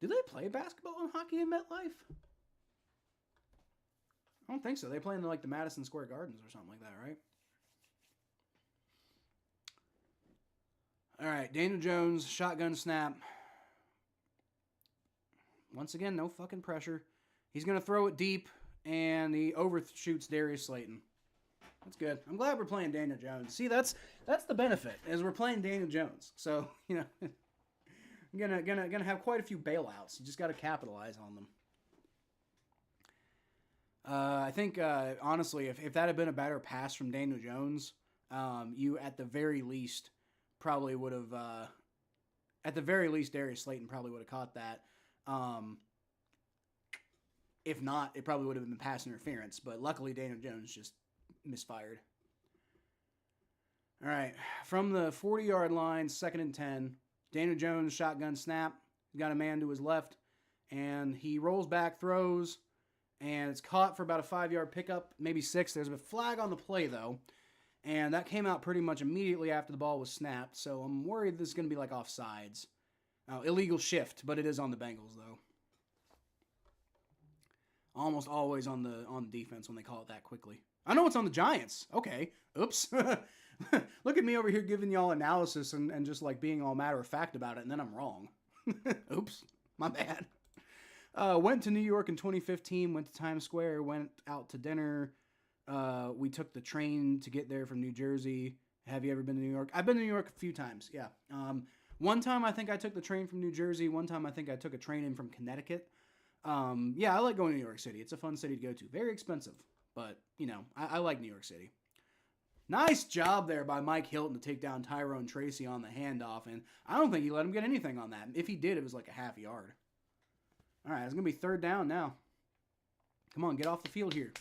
Do they play basketball and hockey in MetLife? I don't think so. They play in like the Madison Square Gardens or something like that, right? All right, Daniel Jones, shotgun snap. Once again, no fucking pressure. He's going to throw it deep, and he overshoots Darius Slayton. That's good. I'm glad we're playing Daniel Jones. See, that's the benefit, is we're playing Daniel Jones. So, I'm gonna have quite a few bailouts. You just got to capitalize on them. I think, honestly, if that had been a better pass from Daniel Jones, you at the very least probably would have, Darius Slayton probably would have caught that. If not, it probably would have been pass interference. But luckily, Daniel Jones just misfired. All right, from the 40-yard line, 2nd and 10, Daniel Jones shotgun snap. Got a man to his left, and he rolls back, throws, and it's caught for about a 5-yard pickup, maybe 6. There's a flag on the play, though, and that came out pretty much immediately after the ball was snapped, so I'm worried this is going to be like offsides. Illegal shift, but it is on the Bengals, though. Almost always on the defense when they call it that quickly. I know it's on the Giants. Okay. Oops. Look at me over here giving y'all analysis and just like being all matter of fact about it, and then I'm wrong. Oops. My bad. Went to New York in 2015, went to Times Square, went out to dinner. We took the train to get there from New Jersey. Have you ever been to New York? I've been to New York a few times, yeah. One time I think I took the train from New Jersey. One time I think I took a train in from Connecticut. Yeah, I like going to New York City. It's a fun city to go to. Very expensive, but, I like New York City. Nice job there by Mike Hilton to take down Tyrone Tracy on the handoff, and I don't think he let him get anything on that. If he did, it was like a half yard. All right, it's going to be 3rd down now. Come on, get off the field here.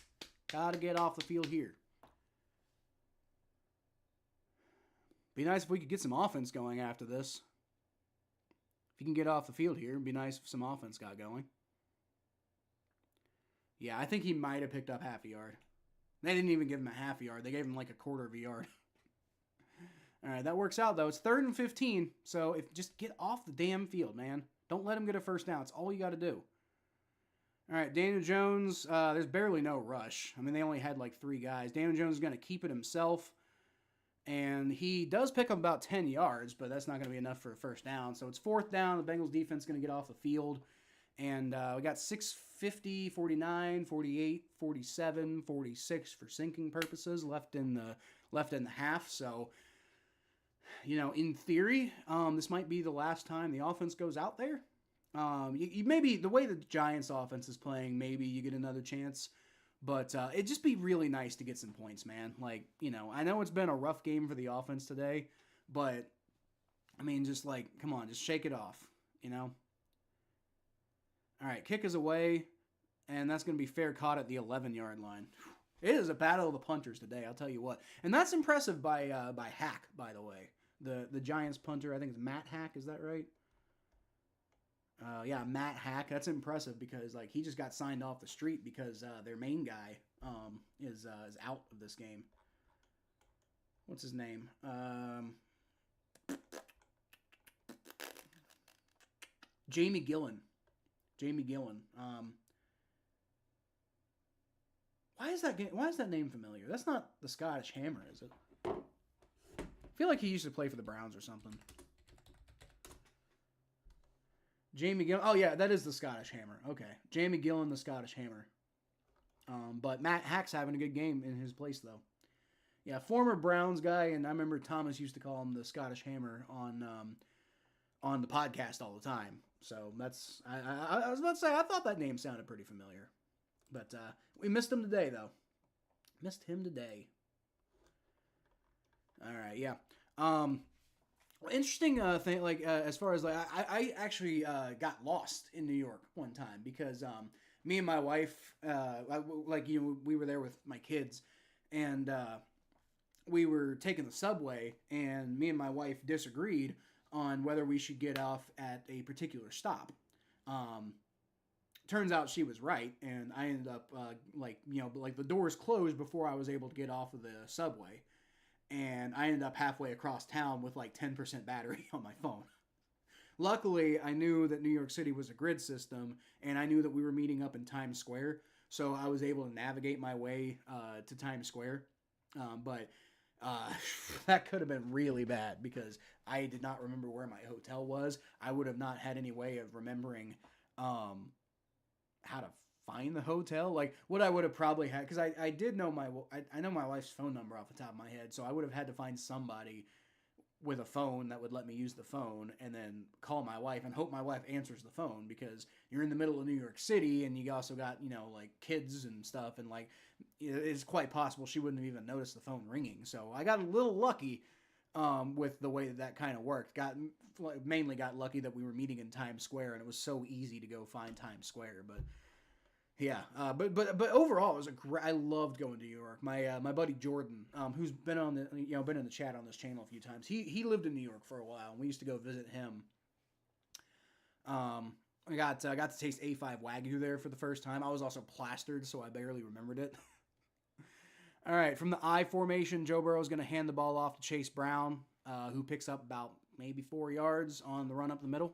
Got to get off the field here. Be nice if we could get some offense going after this. If you can get off the field here, it'd be nice if some offense got going. Yeah, I think he might have picked up half a yard. They didn't even give him a half a yard. They gave him like a quarter of a yard. All right, that works out, though. It's 3rd and 15, so just get off the damn field, man. Don't let him get a first down. It's all you got to do. All right, Daniel Jones, there's barely no rush. I mean, they only had like 3 guys. Daniel Jones is going to keep it himself, and he does pick up about 10 yards, but that's not going to be enough for a first down. So it's 4th down. The Bengals defense is going to get off the field. And we got 6:50, 49, 48, 47, 46 for sinking purposes left in the half. So, in theory, this might be the last time the offense goes out there. You maybe the way the Giants offense is playing, maybe you get another chance. But it'd just be really nice to get some points, man. Like, I know it's been a rough game for the offense today, but I mean, just like, come on, just shake it off, All right, kick is away, and that's going to be fair caught at the 11-yard line. It is a battle of the punters today, I'll tell you what. And that's impressive by Hack, by the way. The Giants punter, I think it's Matt Hack, is that right? Yeah, Matt Hack. That's impressive because like he just got signed off the street because their main guy is out of this game. What's his name? Jamie Gillen. Why is that name familiar? That's not the Scottish Hammer, is it? I feel like he used to play for the Browns or something. Jamie Gillen. Oh, yeah, that is the Scottish Hammer. Okay. Jamie Gillen, the Scottish Hammer. But Matt Hack's having a good game in his place, though. Yeah, former Browns guy, and I remember Thomas used to call him the Scottish Hammer on the podcast all the time. So that's... I was about to say, I thought that name sounded pretty familiar. But we missed him today, though. Missed him today. All right, yeah. Interesting thing, like as far as like I actually got lost in New York one time because me and my wife, we were there with my kids, and we were taking the subway, and me and my wife disagreed on whether we should get off at a particular stop. Turns out she was right, and I ended up the doors closed before I was able to get off of the subway. And I ended up halfway across town with like 10% battery on my phone. Luckily, I knew that New York City was a grid system, and I knew that we were meeting up in Times Square, so I was able to navigate my way to Times Square. But that could have been really bad because I did not remember where my hotel was. I would have not had any way of remembering how to find the hotel. Like what I would have probably had, because I did know I know my wife's phone number off the top of my head, so I would have had to find somebody with a phone that would let me use the phone and then call my wife and hope my wife answers the phone, because you're in the middle of New York City and you also got, like kids and stuff, and like it's quite possible she wouldn't have even noticed the phone ringing. So I got a little lucky with the way that kind of worked. Mainly got lucky that we were meeting in Times Square and it was so easy to go find Times Square. But yeah, but overall, it was I loved going to New York. My buddy Jordan, who's been on the been in the chat on this channel a few times. He lived in New York for a while, and we used to go visit him. I got to taste A5 Wagyu there for the first time. I was also plastered, so I barely remembered it. All right, from the I formation, Joe Burrow is going to hand the ball off to Chase Brown, who picks up about maybe 4 yards on the run up the middle.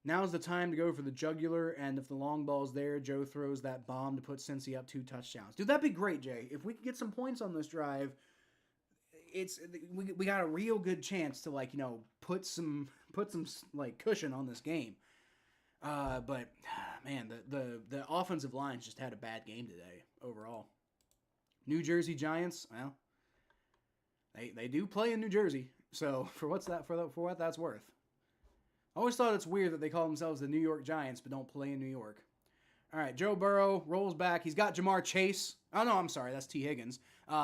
Now's the time to go for the jugular, and if the long ball's there, Joe throws that bomb to put Cincy up 2 touchdowns. Dude, that'd be great, Jay. If we could get some points on this drive, we got a real good chance to put some cushion on this game. But man, the offensive line's just had a bad game today overall. New Jersey Giants, well, they do play in New Jersey, so for what that's worth. I always thought it's weird that they call themselves the New York Giants but don't play in New York. All right, Joe Burrow rolls back. He's got Jamar Chase. Oh, no, I'm sorry. That's T. Higgins,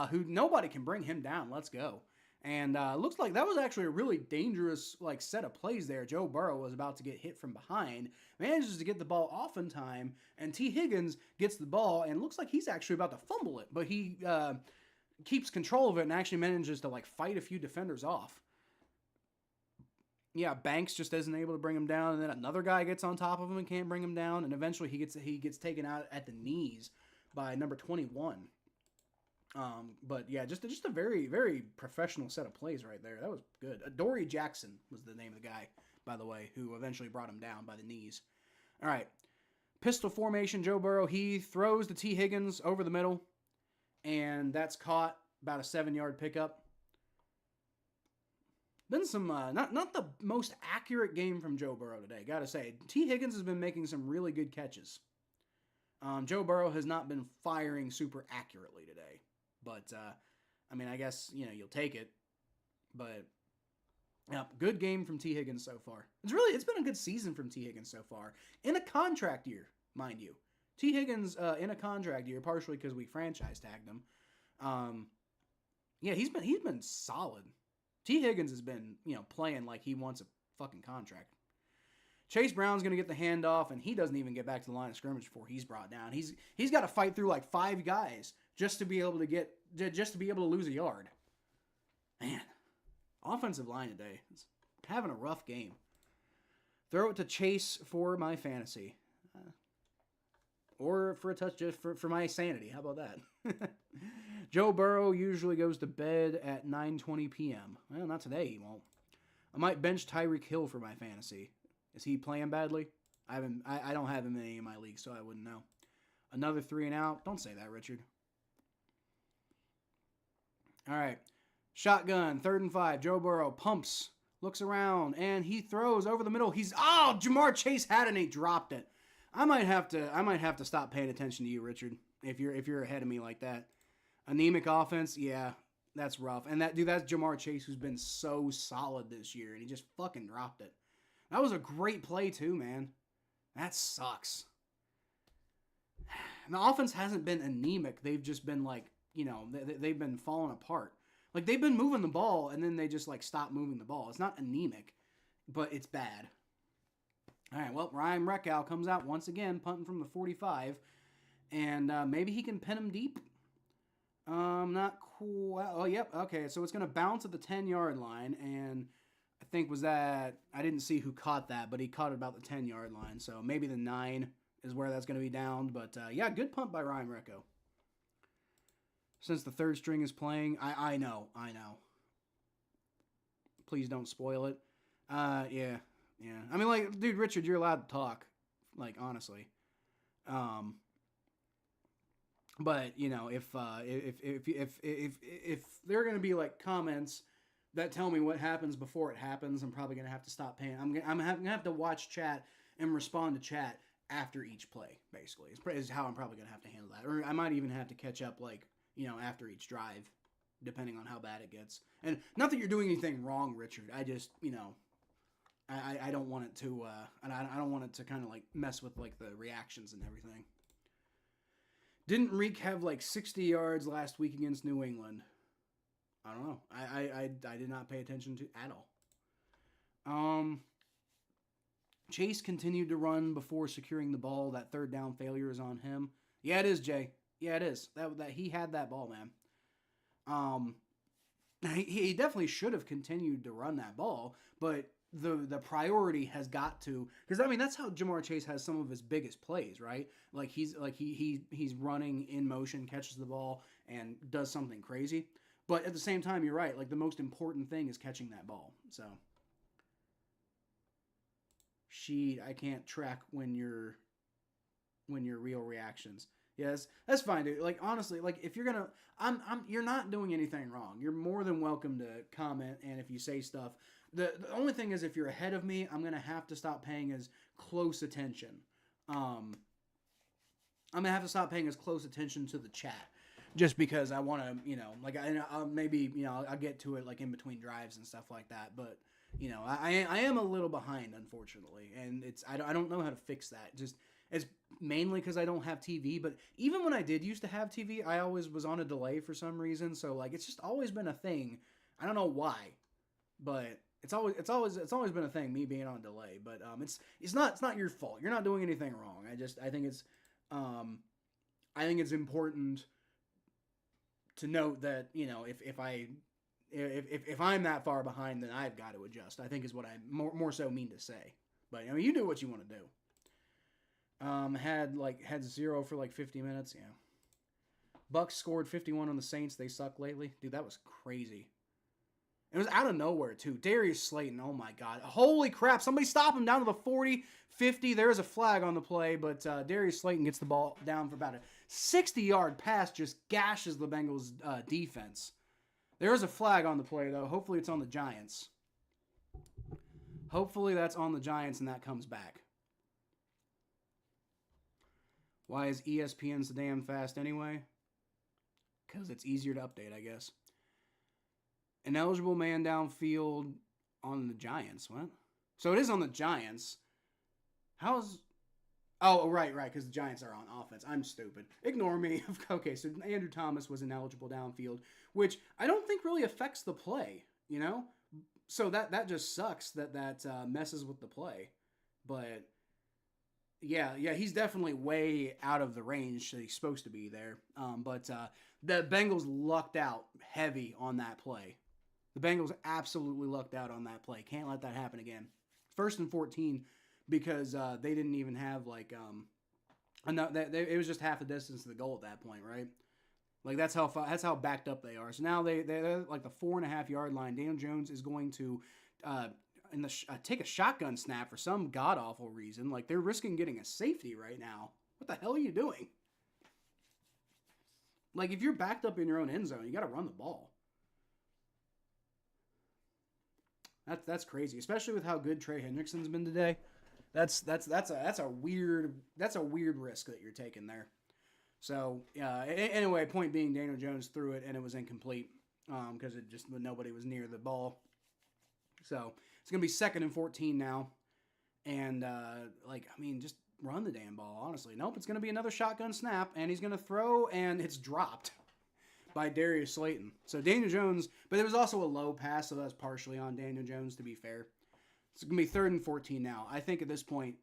who nobody can bring him down. Let's go. And looks like that was actually a really dangerous set of plays there. Joe Burrow was about to get hit from behind, manages to get the ball off in time, and T. Higgins gets the ball and looks like he's actually about to fumble it. But he keeps control of it and actually manages to fight a few defenders off. Yeah, Banks just isn't able to bring him down, and then another guy gets on top of him and can't bring him down, and eventually he gets taken out at the knees by number 21. But yeah, just a very, very professional set of plays right there. That was good. Dory Jackson was the name of the guy, by the way, who eventually brought him down by the knees. All right, pistol formation. Joe Burrow, he throws to T. Higgins over the middle, and that's caught, about a 7-yard pickup. Been some, not the most accurate game from Joe Burrow today, gotta say. T. Higgins has been making some really good catches. Joe Burrow has not been firing super accurately today. But, I mean, I guess, you'll take it. But, yeah, good game from T. Higgins so far. It's been a good season from T. Higgins so far. In a contract year, mind you. T. Higgins, in a contract year, partially because we franchise tagged him. Yeah, he's been solid. T. Higgins has been, playing like he wants a fucking contract. Chase Brown's going to get the handoff, and he doesn't even get back to the line of scrimmage before he's brought down. He's got to fight through 5 guys just to be able to lose a yard. Man, offensive line today is having a rough game. Throw it to Chase for my fantasy. Or for a touch, just for my sanity. How about that? Joe Burrow usually goes to bed at 9:20 p.m. Well, not today, he won't. I might bench Tyreek Hill for my fantasy. Is he playing badly? I don't have him in any of my leagues, so I wouldn't know. Another 3 and out. Don't say that, Richard. All right. Shotgun, 3rd and 5. Joe Burrow pumps, looks around, and he throws over the middle. Jamar Chase had it and he dropped it. I might have to stop paying attention to you, Richard, if you're ahead of me like that. Anemic offense, yeah, that's rough. And that's Jamar Chase, who's been so solid this year, and he just fucking dropped it. That was a great play too, man. That sucks. And the offense hasn't been anemic. They've just been they've been falling apart. They've been moving the ball, and then they just stop moving the ball. It's not anemic, but it's bad. All right, well, Ryan Reckow comes out once again, punting from the 45, and maybe he can pin him deep. Not quite. Oh, yep. Okay, so it's going to bounce at the 10-yard line, and I think I didn't see who caught that, but he caught it about the 10-yard line, so maybe the 9 is where that's going to be downed, but yeah, good punt by Ryan Reckow. Since the 3rd string is playing, I know. Please don't spoil it. Yeah. I mean, dude, Richard, you're allowed to talk, honestly. But if there are gonna be comments that tell me what happens before it happens, I'm probably gonna have to stop paying. I'm gonna have to watch chat and respond to chat after each play, basically. Is how I'm probably going to have to handle that. Or I might even have to catch up, like, after each drive, depending on how bad it gets. And not that you're doing anything wrong, Richard. I just, I don't want it to, I don't want it to kind of, like, mess with, like, the reactions and everything. Didn't Reek have, like, 60 yards last week against New England? I don't know. I did not pay attention to at all. Chase continued to run before securing the ball. That third down failure is on him. Yeah, it is, Jay. Yeah, it is. That he had that ball, man. He definitely should have continued to run that ball, but the priority has got to, because I mean that's how Jamar Chase has some of his biggest plays, right? Like he's running in motion, catches the ball, and does something crazy. But at the same time, you're right. Like the most important thing is catching that ball. So. I can't track when your real reactions. Yes, that's fine, dude. Like honestly, like if you're gonna, you're not doing anything wrong. You're more than welcome to comment, and if you say stuff, the only thing is if you're ahead of me, I'm gonna have to stop paying as close attention. I'm gonna have to stop paying as close attention to the chat, just because I want to, like I'll maybe I'll get to it like in between drives and stuff like that, but. I am a little behind, unfortunately, and I don't know how to fix that. Just it's mainly because I don't have TV. But even when I did used to have TV, I always was on a delay for some reason. So like it's just always been a thing. I don't know why, but it's always been a thing. Me being on delay, but it's not your fault. You're not doing anything wrong. I think it's important to note that if I'm that far behind, then I've got to adjust. I think is what I more so mean to say. But I mean, you do what you want to do. Had 0 for like 50 minutes. Yeah. Bucks scored 51 on the Saints. They suck lately, dude. That was crazy. It was out of nowhere too. Darius Slayton. Oh my God. Holy crap! Somebody stop him down to the 40, 50. There's a flag on the play, but Darius Slayton gets the ball down for about a 60-yard pass. Just gashes the Bengals defense. There is a flag on the play, though. Hopefully it's on the Giants. Hopefully that's on the Giants and that comes back. Why is ESPN so damn fast anyway? Because it's easier to update, I guess. An eligible man downfield on the Giants. What? So it is on the Giants. How's... Oh, right, because the Giants are on offense. I'm stupid. Ignore me. Okay, so Andrew Thomas was ineligible downfield, which I don't think really affects the play, So that just sucks that messes with the play. But, yeah, he's definitely way out of the range that he's supposed to be there. But the Bengals lucked out heavy on that play. The Bengals absolutely lucked out on that play. Can't let that happen again. 1st and 14... because they didn't even have like it was just half the distance to the goal at that point, right? Like that's how backed up they are. So now they're like the 4.5 yard line. Daniel Jones is going to take a shotgun snap for some god awful reason. Like they're risking getting a safety right now. What the hell are you doing? Like if you're backed up in your own end zone, you got to run the ball. That's crazy, especially with how good Trey Hendrickson's been today. That's a weird risk that you're taking there. So anyway, point being, Daniel Jones threw it and it was incomplete because nobody was near the ball. So it's gonna be 2nd and 14 now, and just run the damn ball. Honestly, nope. It's gonna be another shotgun snap, and he's gonna throw, and it's dropped by Darius Slayton. So Daniel Jones, but there was also a low pass, so that's partially on Daniel Jones, to be fair. It's going to be 3rd and 14 now. I think at this point,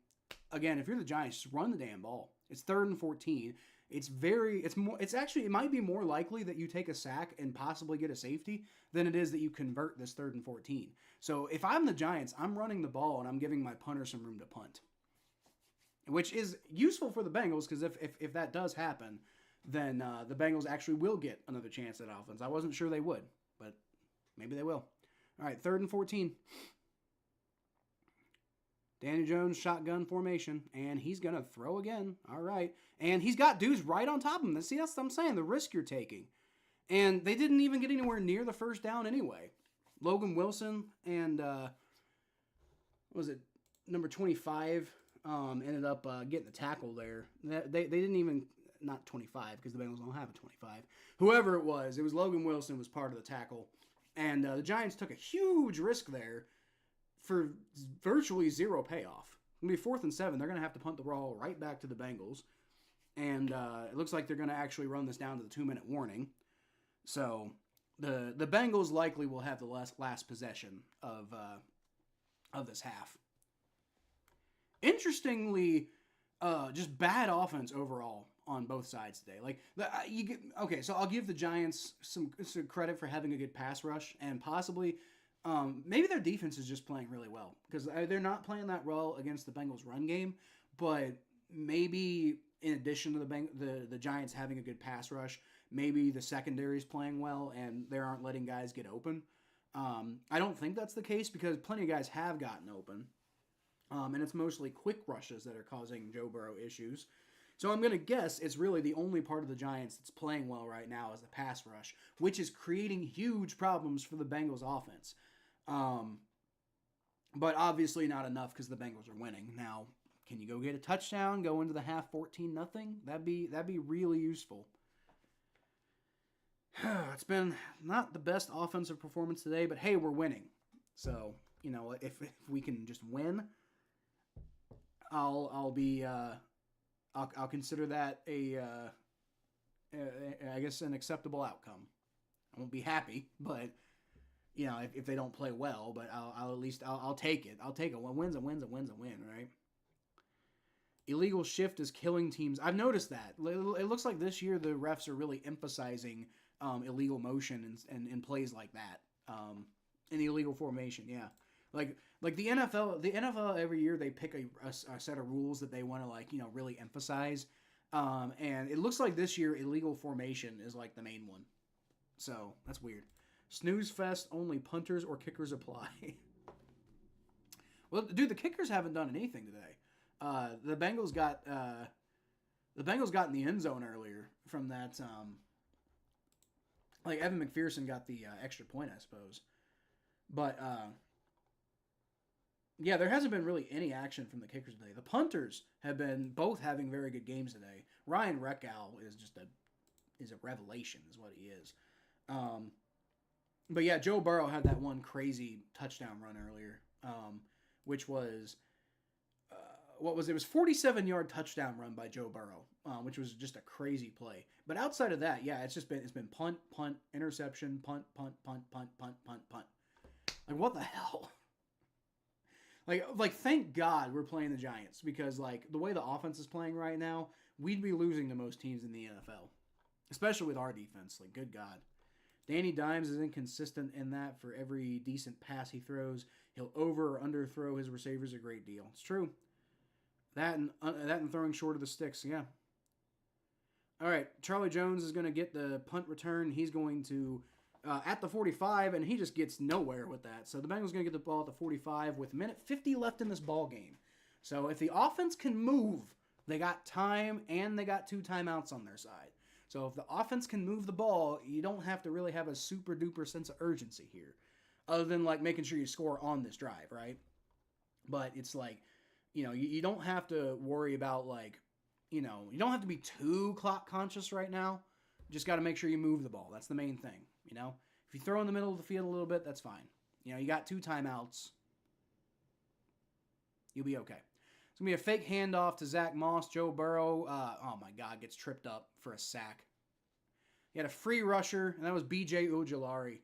again, if you're the Giants, just run the damn ball. It's 3rd and 14. It might be more likely that you take a sack and possibly get a safety than it is that you convert this 3rd and 14. So if I'm the Giants, I'm running the ball and I'm giving my punter some room to punt, which is useful for the Bengals because if that does happen, then the Bengals actually will get another chance at offense. I wasn't sure they would, but maybe they will. All right, 3rd and 14. Daniel Jones, shotgun formation, and he's going to throw again. All right. And he's got dudes right on top of him. See, that's what I'm saying, the risk you're taking. And they didn't even get anywhere near the first down anyway. Logan Wilson and, what was it, number 25, ended up getting the tackle there. They didn't even, not 25 because the Bengals don't have a 25. Whoever it was Logan Wilson was part of the tackle. And the Giants took a huge risk there for virtually zero payoff. It's going to be 4th and 7. They're going to have to punt the ball right back to the Bengals. And it looks like they're going to actually run this down to the 2-minute warning. So the Bengals likely will have the last possession of this half. Interestingly, just bad offense overall on both sides today. So I'll give the Giants some credit for having a good pass rush, and possibly maybe their defense is just playing really well because they're not playing that well against the Bengals run game. But maybe in addition to the Giants having a good pass rush, maybe the secondary is playing well and they aren't letting guys get open. I don't think that's the case because plenty of guys have gotten open. And it's mostly quick rushes that are causing Joe Burrow issues. So I'm going to guess it's really the only part of the Giants that's playing well right now is the pass rush, which is creating huge problems for the Bengals offense. But obviously not enough because the Bengals are winning. Now, can you go get a touchdown, go into the half 14-0? That'd be really useful. It's been not the best offensive performance today, but hey, we're winning. So, if we can just win, I'll consider that I guess an acceptable outcome. I won't be happy, but if they don't play well, but I'll take it. I'll take it. One win's a win, right? Illegal shift is killing teams. I've noticed that. It looks like this year the refs are really emphasizing illegal motion and plays like that. In the illegal formation, yeah. Like the NFL every year they pick a set of rules that they want to really emphasize, and it looks like this year illegal formation is like the main one, so that's weird. Snooze fest, only punters or kickers apply. Well, dude, the kickers haven't done anything today. The Bengals got in the end zone earlier from that. Evan McPherson got the extra point, I suppose, but. Yeah, there hasn't been really any action from the kickers today. The punters have been both having very good games today. Ryan Reckow is a revelation, is what he is. But yeah, Joe Burrow had that one crazy touchdown run earlier, which was it was 47-yard touchdown run by Joe Burrow, which was just a crazy play. But outside of that, yeah, it's been punt, interception, punt. Like what the hell? Like, thank God we're playing the Giants because, the way the offense is playing right now, we'd be losing to most teams in the NFL, especially with our defense. Good God. Danny Dimes is inconsistent in that for every decent pass he throws, he'll over or underthrow his receivers a great deal. It's true. That and throwing short of the sticks, yeah. All right, Charlie Jones is going to get the punt return. He's going to... at the 45, and he just gets nowhere with that. So the Bengals going to get the ball at the 45 with 1:50 left in this ball game. So if the offense can move, they got time, and they got 2 timeouts on their side. So if the offense can move the ball, you don't have to really have a super-duper sense of urgency here, other than, making sure you score on this drive, right? But it's you don't have to worry about, you don't have to be too clock conscious right now. You just got to make sure you move the ball. That's the main thing. If you throw in the middle of the field a little bit, that's fine. You got 2 timeouts. You'll be okay. It's going to be a fake handoff to Zach Moss. Joe Burrow, oh my God, gets tripped up for a sack. He had a free rusher, and that was B.J. Ojulari.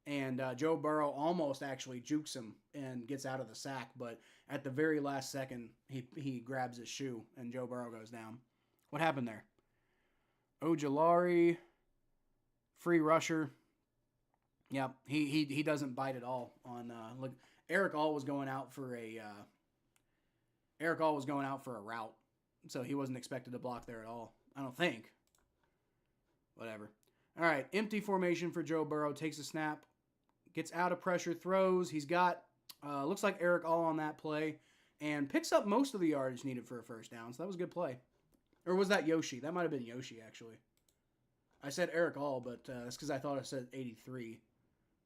And Joe Burrow almost actually jukes him and gets out of the sack, but at the very last second, he grabs his shoe, and Joe Burrow goes down. What happened there? Ojulari, free rusher. Yeah, he doesn't bite at all on look. Eric All was going out for a route, so he wasn't expected to block there at all. I don't think. Whatever. All right, empty formation for Joe Burrow. Takes a snap, gets out of pressure, throws. He's got looks like Eric All on that play, and picks up most of the yardage needed for a first down. So that was a good play. Or was that Yoshi? That might have been Yoshi actually. I said Eric All, but that's because I thought I said 83.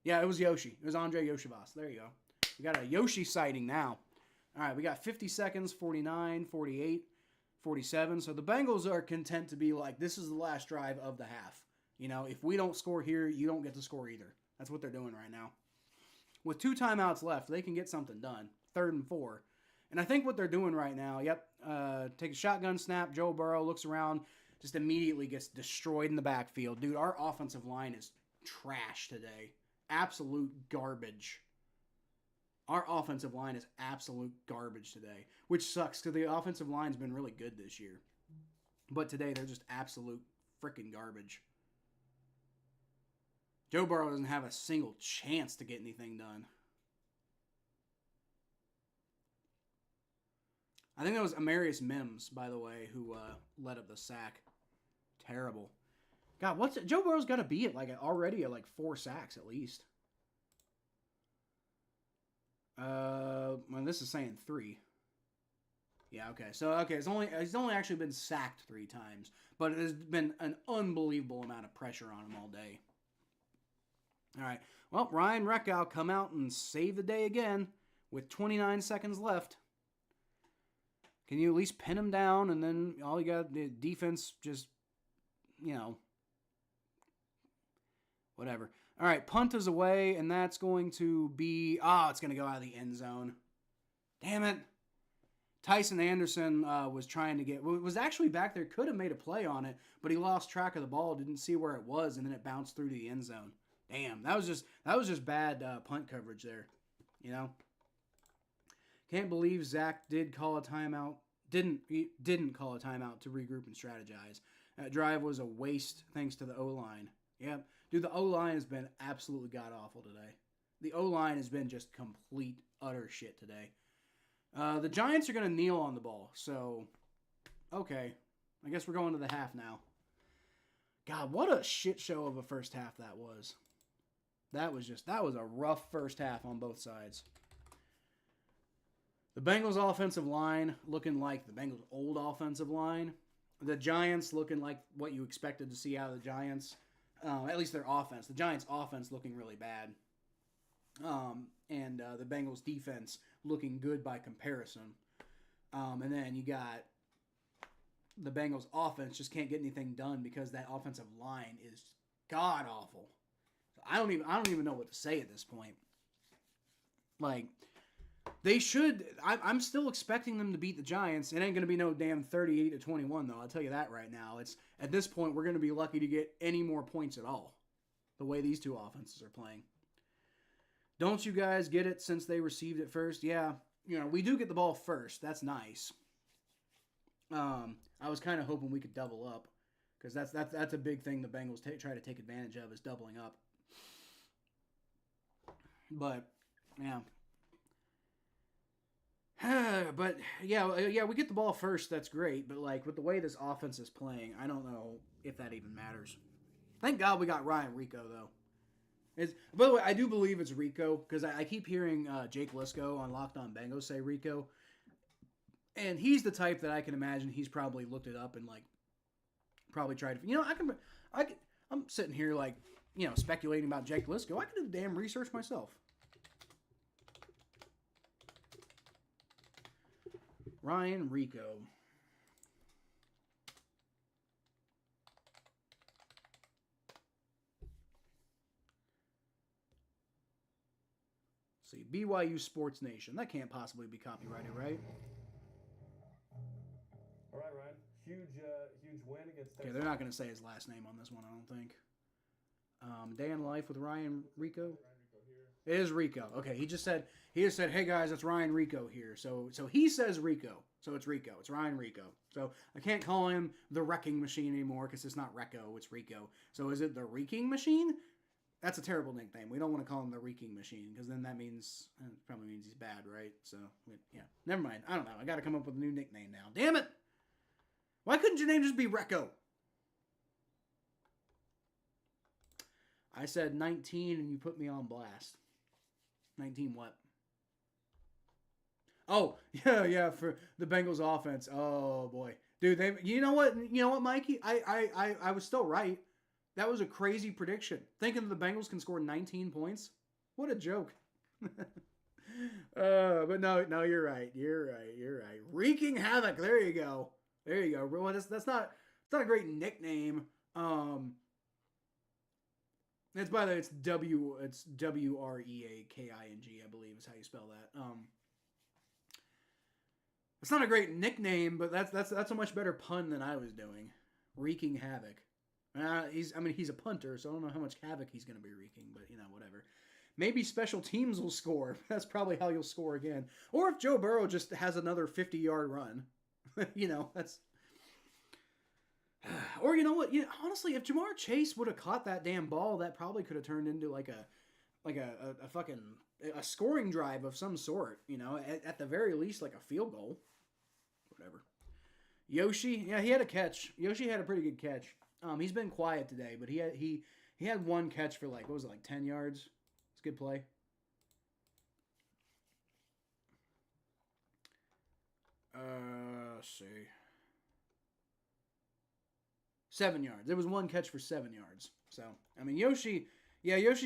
Yeah, it was Yoshi. It was Andre Yoshivas. There you go. We got a Yoshi sighting now. All right, we got 50 seconds, 49, 48, 47. So the Bengals are content to be like, this is the last drive of the half. You know, if we don't score here, you don't get to score either. That's what they're doing right now. With 2 timeouts left, they can get something done. 3rd and 4. And I think what they're doing right now, take a shotgun snap. Joe Burrow looks around, just immediately gets destroyed in the backfield. Dude, our offensive line is trash today. Absolute garbage. Our offensive line is absolute garbage today, which sucks because the offensive line's been really good this year. But today, they're just absolute freaking garbage. Joe Burrow doesn't have a single chance to get anything done. I think that was Amarius Mims, by the way, who led up the sack. Terrible. God, Joe Burrow's got to be already at 4 sacks at least. Well, this is saying 3. Yeah, okay. So he's only actually been sacked 3 times, but it has been an unbelievable amount of pressure on him all day. All right. Well, Ryan Reckow come out and save the day again with 29 seconds left. Can you at least pin him down, and then all you got, the defense just, whatever. All right, punt is away, and that's going to be, it's going to go out of the end zone. Damn it. Tyson Anderson was actually back there, could have made a play on it, but he lost track of the ball, didn't see where it was, and then it bounced through to the end zone. Damn, that was just bad punt coverage there, Can't believe Zach didn't call a timeout to regroup and strategize. That drive was a waste thanks to the O-line. Yep. Dude, the O-line has been absolutely god-awful today. The O-line has been just complete, utter shit today. The Giants are going to kneel on the ball, so, okay. I guess we're going to the half now. God, what a shit show of a first half that was. That was a rough first half on both sides. The Bengals offensive line looking like the Bengals old offensive line. The Giants looking like what you expected to see out of the Giants. At least their offense. The Giants offense looking really bad. And the Bengals defense looking good by comparison. And then you got the Bengals offense just can't get anything done because that offensive line is god awful. I don't even know what to say at this point. They should. I'm still expecting them to beat the Giants. It ain't going to be no damn 38-21 though. I'll tell you that right now. It's at this point we're going to be lucky to get any more points at all. The way these two offenses are playing. Don't you guys get it since they received it first? Yeah, we do get the ball first. That's nice. I was kind of hoping we could double up because that's a big thing the Bengals try to take advantage of is doubling up. But yeah. But yeah, we get the ball first. That's great. But with the way this offense is playing, I don't know if that even matters. Thank God we got Ryan Rico though. By the way, I do believe it's Rico because I keep hearing Jake Lisco on Locked On Bengals say Rico, and he's the type that I can imagine he's probably looked it up and probably tried to. I'm sitting here speculating about Jake Lisco. I could do damn research myself. Ryan Rico. Let's see, BYU Sports Nation. That can't possibly be copyrighted, right? All right, Ryan. Huge win against Texas. Okay, they're not going to say his last name on this one, I don't think. Day in Life with Ryan Rico. It is Rico. Okay, he just said, hey guys, it's Ryan Rico here. So he says Rico. So it's Rico. It's Ryan Rico. So I can't call him the Wrecking Machine anymore because it's not Recco, it's Rico. So is it the Wrecking Machine? That's a terrible nickname. We don't want to call him the Wrecking Machine because then that means, it probably means he's bad, right? So, yeah. Never mind. I don't know. I got to come up with a new nickname now. Damn it! Why couldn't your name just be Recco? I said 19 and you put me on blast. 19 what? Oh, yeah, for the Bengals offense. Oh boy. Dude, you know what, Mikey? I was still right. That was a crazy prediction. Thinking the Bengals can score 19 points? What a joke. But no, you're right. You're right. Wreaking havoc. There you go. Well, that's not a great nickname. It's by the way, it's WREAKING, I believe is how you spell that. It's not a great nickname, but that's a much better pun than I was doing. Wreaking havoc. He's a punter, so I don't know how much havoc he's going to be wreaking, but whatever. Maybe special teams will score. That's probably how you'll score again. Or if Joe Burrow just has another 50-yard run, that's. Or you know what? Honestly, if Jamar Chase would have caught that damn ball, that probably could have turned into like a fucking scoring drive of some sort. At the very least, like a field goal. Whatever. Yoshi, yeah, he had a catch. Yoshi had a pretty good catch. He's been quiet today, but he had one catch for like 10 yards. It's a good play. Let's see. 7 yards. There was one catch for 7 yards. So, Yoshi's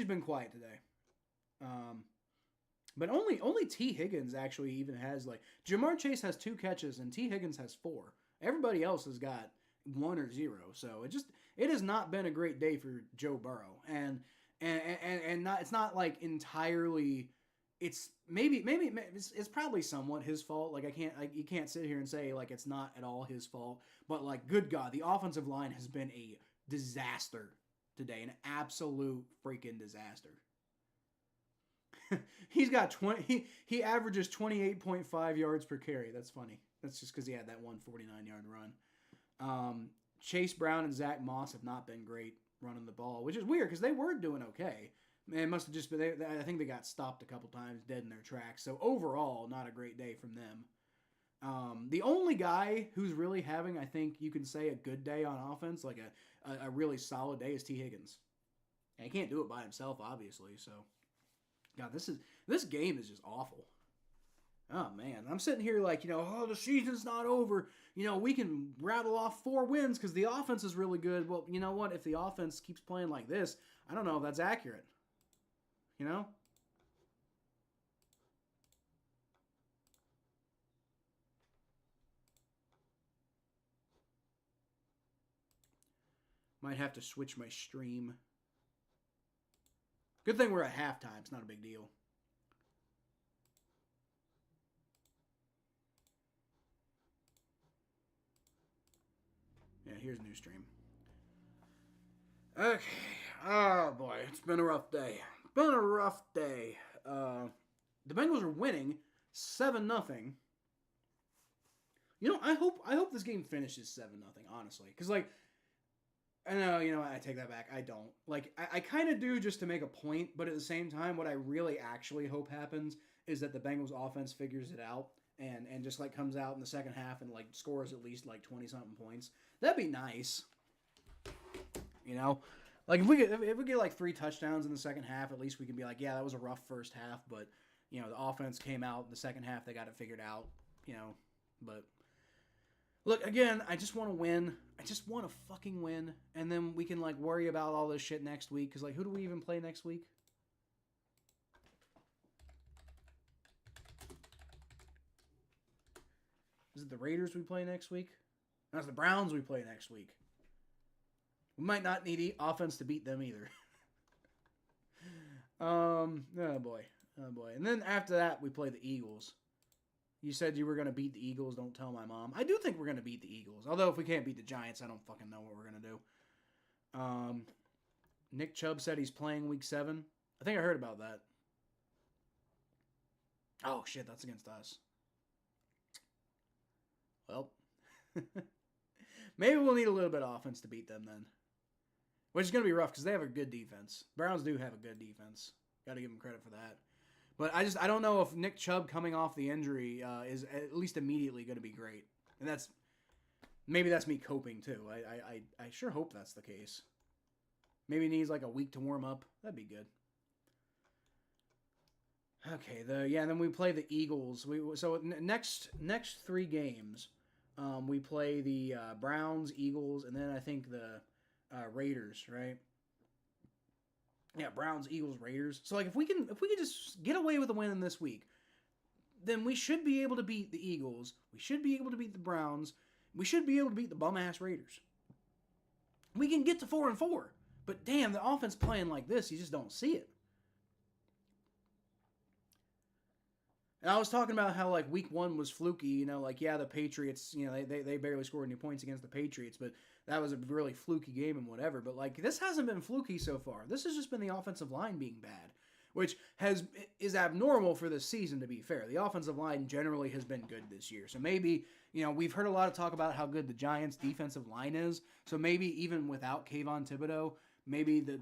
been quiet today. But only T. Higgins actually even has Jamar Chase has 2 catches and T. Higgins has 4. Everybody else has got 1 or 0. So it has not been a great day for Joe Burrow. And it's not like entirely. It's maybe it's probably somewhat his fault. You can't sit here and say it's not at all his fault. But good God, the offensive line has been a disaster today, an absolute freaking disaster. He's got 20. He averages 28.5 yards per carry. That's funny. That's just because he had that 149-yard run. Chase Brown and Zach Moss have not been great running the ball, which is weird because they were doing okay. It must have just been. I think they got stopped a couple times, dead in their tracks. So overall, not a great day from them. The only guy who's really having, I think you can say, a good day on offense, like a really solid day, is T. Higgins. And he can't do it by himself, obviously. So, God, this game is just awful. Oh man, I'm sitting here the season's not over. We can rattle off 4 wins because the offense is really good. Well, you know what? If the offense keeps playing like this, I don't know if that's accurate. Might have to switch my stream. Good thing we're at halftime. It's not a big deal. Yeah, here's a new stream. Okay. Oh, boy. It's been a rough day. The Bengals are winning 7-0. I hope this game finishes 7-0, honestly. Because, I know, I take that back. I don't. I kind of do just to make a point, but at the same time, what I really actually hope happens is that the Bengals offense figures it out and just, comes out in the second half and, scores at least, 20-something points. That'd be nice. If we get 3 touchdowns in the second half, at least we can be yeah, that was a rough first half, but, the offense came out in the second half. They got it figured out, but... Look, again, I just want to win. I just want to fucking win. And then we can, worry about all this shit next week. Because, who do we even play next week? Is it the Raiders we play next week? No, it's the Browns we play next week. We might not need offense to beat them either. Oh, boy. And then after that, we play the Eagles. You said you were going to beat the Eagles. Don't tell my mom. I do think we're going to beat the Eagles. Although if we can't beat the Giants, I don't fucking know what we're going to do. Nick Chubb said he's playing week 7. I think I heard about that. Oh, shit. That's against us. Well. Maybe we'll need a little bit of offense to beat them then. Which is going to be rough because they have a good defense. Browns do have a good defense. Got to give them credit for that. But I don't know if Nick Chubb coming off the injury is at least immediately going to be great. And maybe that's me coping too. I sure hope that's the case. Maybe he needs a week to warm up. That'd be good. Okay, then we play the Eagles. So next 3 games, we play the Browns, Eagles, and then I think the Raiders, right? Yeah, Browns, Eagles, Raiders. So if we can just get away with a win in this week, then we should be able to beat the Eagles. We should be able to beat the Browns. We should be able to beat the bum-ass Raiders. We can get to 4-4. But damn, the offense playing like this, you just don't see it. And I was talking about how, like, week 1 was fluky, you know, like, yeah, the Patriots, you know, they barely scored any points against the Patriots, but that was a really fluky game and whatever. But, like, this hasn't been fluky so far. This has just been the offensive line being bad, which is abnormal for this season, to be fair. The offensive line generally has been good this year. So maybe, you know, we've heard a lot of talk about how good the Giants' defensive line is. So maybe even without Kayvon Thibodeau, maybe the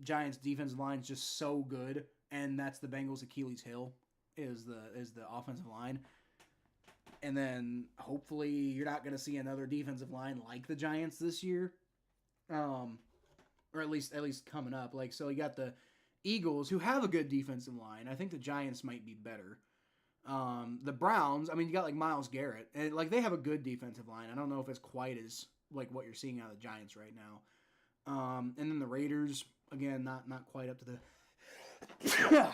Giants' defensive line is just so good, and that's the Bengals' Achilles heel. Is the offensive line, and then hopefully you're not going to see another defensive line like the Giants this year, or at least coming up. Like, so you got the Eagles, who have a good defensive line. I think the Giants might be better. The Browns, I mean, you got like Myles Garrett, and like they have a good defensive line. I don't know if it's quite as like what you're seeing out of the Giants right now. And then the Raiders, again, not quite up to the.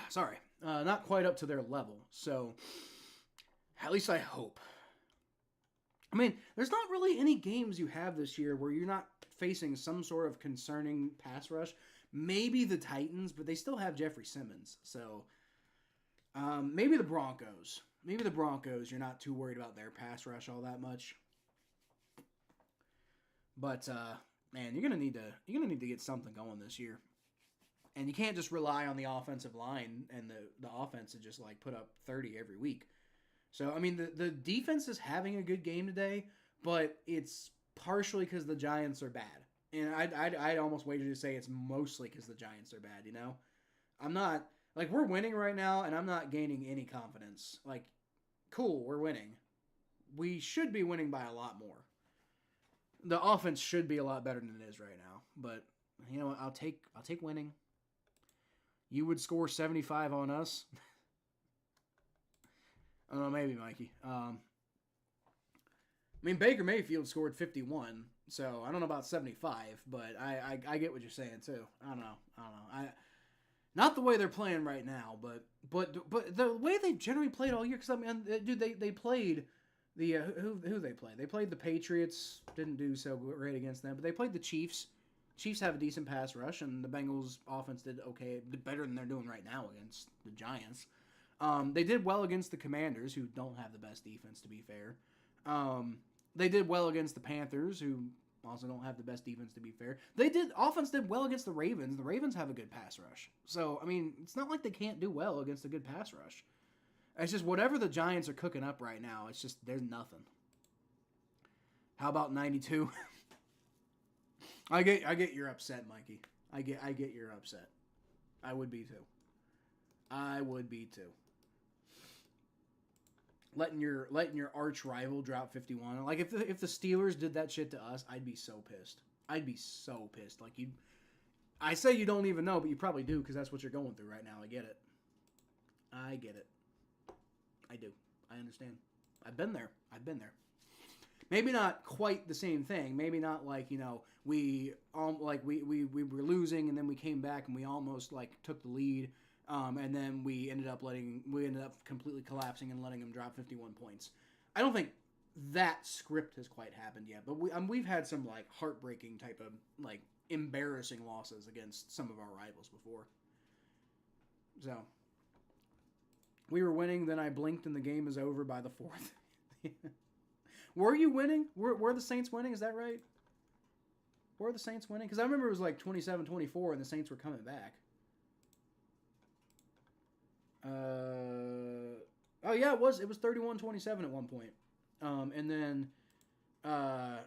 Sorry, not quite up to their level. So, at least I hope. I mean, there's not really any games you have this year where you're not facing some sort of concerning pass rush. Maybe the Titans, but they still have Jeffrey Simmons. So, maybe the Broncos. Maybe the Broncos, you're not too worried about their pass rush all that much. But, man, you're gonna need to get something going this year. And you can't just rely on the offensive line and the offense to just, like, put up 30 every week. So, I mean, the defense is having a good game today, but it's partially because the Giants are bad. And I'd almost wager to say it's mostly because the Giants are bad, you know? I'm not, like, we're winning right now, and I'm not gaining any confidence. Like, cool, we're winning. We should be winning by a lot more. The offense should be a lot better than it is right now. But, you know what, I'll take winning. You would score 75 on us. I don't know, maybe, Mikey. I mean, Baker Mayfield scored 51, so I don't know about 75, but I get what you're saying, too. I don't know. Not the way they're playing right now, but the way they've generally played all year, because, I mean, dude, they played the, who they played? They played the Patriots, didn't do so great against them, but they played the Chiefs. Chiefs have a decent pass rush, and the Bengals offense did okay, better than they're doing right now against the Giants. They did well against the Commanders, who don't have the best defense, to be fair. They did well against the Panthers, who also don't have the best defense, to be fair. Offense did well against the Ravens. The Ravens have a good pass rush. So, I mean, it's not like they can't do well against a good pass rush. It's just whatever the Giants are cooking up right now, it's just, there's nothing. How about 92? I get you're upset, Mikey. I get you're upset. I would be too. Letting your arch rival drop 51. Like if the Steelers did that shit to us, I'd be so pissed. Like I say you don't even know, but you probably do because that's what you're going through right now. I get it. I do. I understand. I've been there. Maybe not quite the same thing. Maybe not like, you know, we were losing and then we came back and we almost like took the lead, and then we ended up completely collapsing and letting them drop 51 points. I don't think that script has quite happened yet, but we've had some like heartbreaking type of like embarrassing losses against some of our rivals before. So we were winning, then I blinked and the game is over by the fourth. Were you winning? Were the Saints winning? Is that right? Were the Saints winning? Because I remember it was like 27-24 and the Saints were coming back. Oh yeah, it was 31-27 at one point. And then yeah,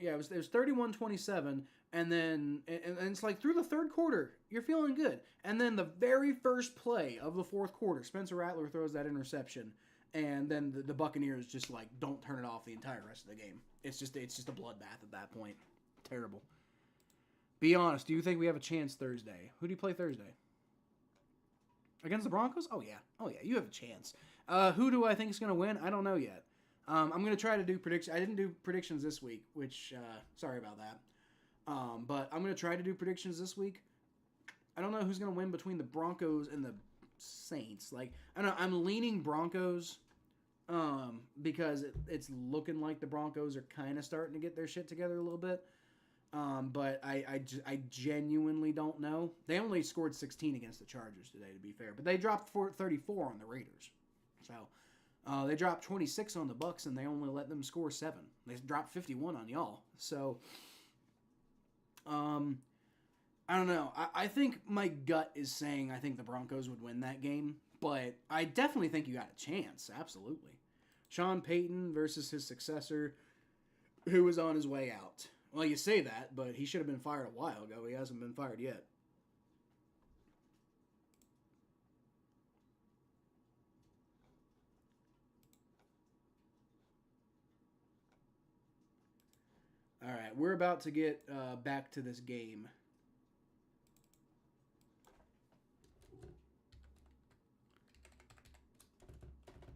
it was 31-27, and then and it's like through the third quarter, you're feeling good. And then the very first play of the fourth quarter, Spencer Rattler throws that interception. And then the Buccaneers just like don't turn it off the entire rest of the game. It's just a bloodbath at that point. Terrible. Be honest. Do you think we have a chance Thursday? Who do you play Thursday? Against the Broncos? Oh yeah. You have a chance. Who do I think is going to win? I don't know yet. I'm going to try to do predictions. I didn't do predictions this week, which sorry about that. But I'm going to try to do predictions this week. I don't know who's going to win between the Broncos and the Saints. Like, I don't know, I'm leaning Broncos because it's looking like the Broncos are kind of starting to get their shit together a little bit. But I genuinely don't know. They only scored 16 against the Chargers today, to be fair. But they dropped 34 on the Raiders. So they dropped 26 on the Bucks, and they only let them score 7. They dropped 51 on y'all. So I don't know. I think my gut is saying I think the Broncos would win that game. But I definitely think you got a chance. Absolutely. Sean Payton versus his successor, who was on his way out. Well, you say that, but he should have been fired a while ago. He hasn't been fired yet. All right, we're about to get back to this game.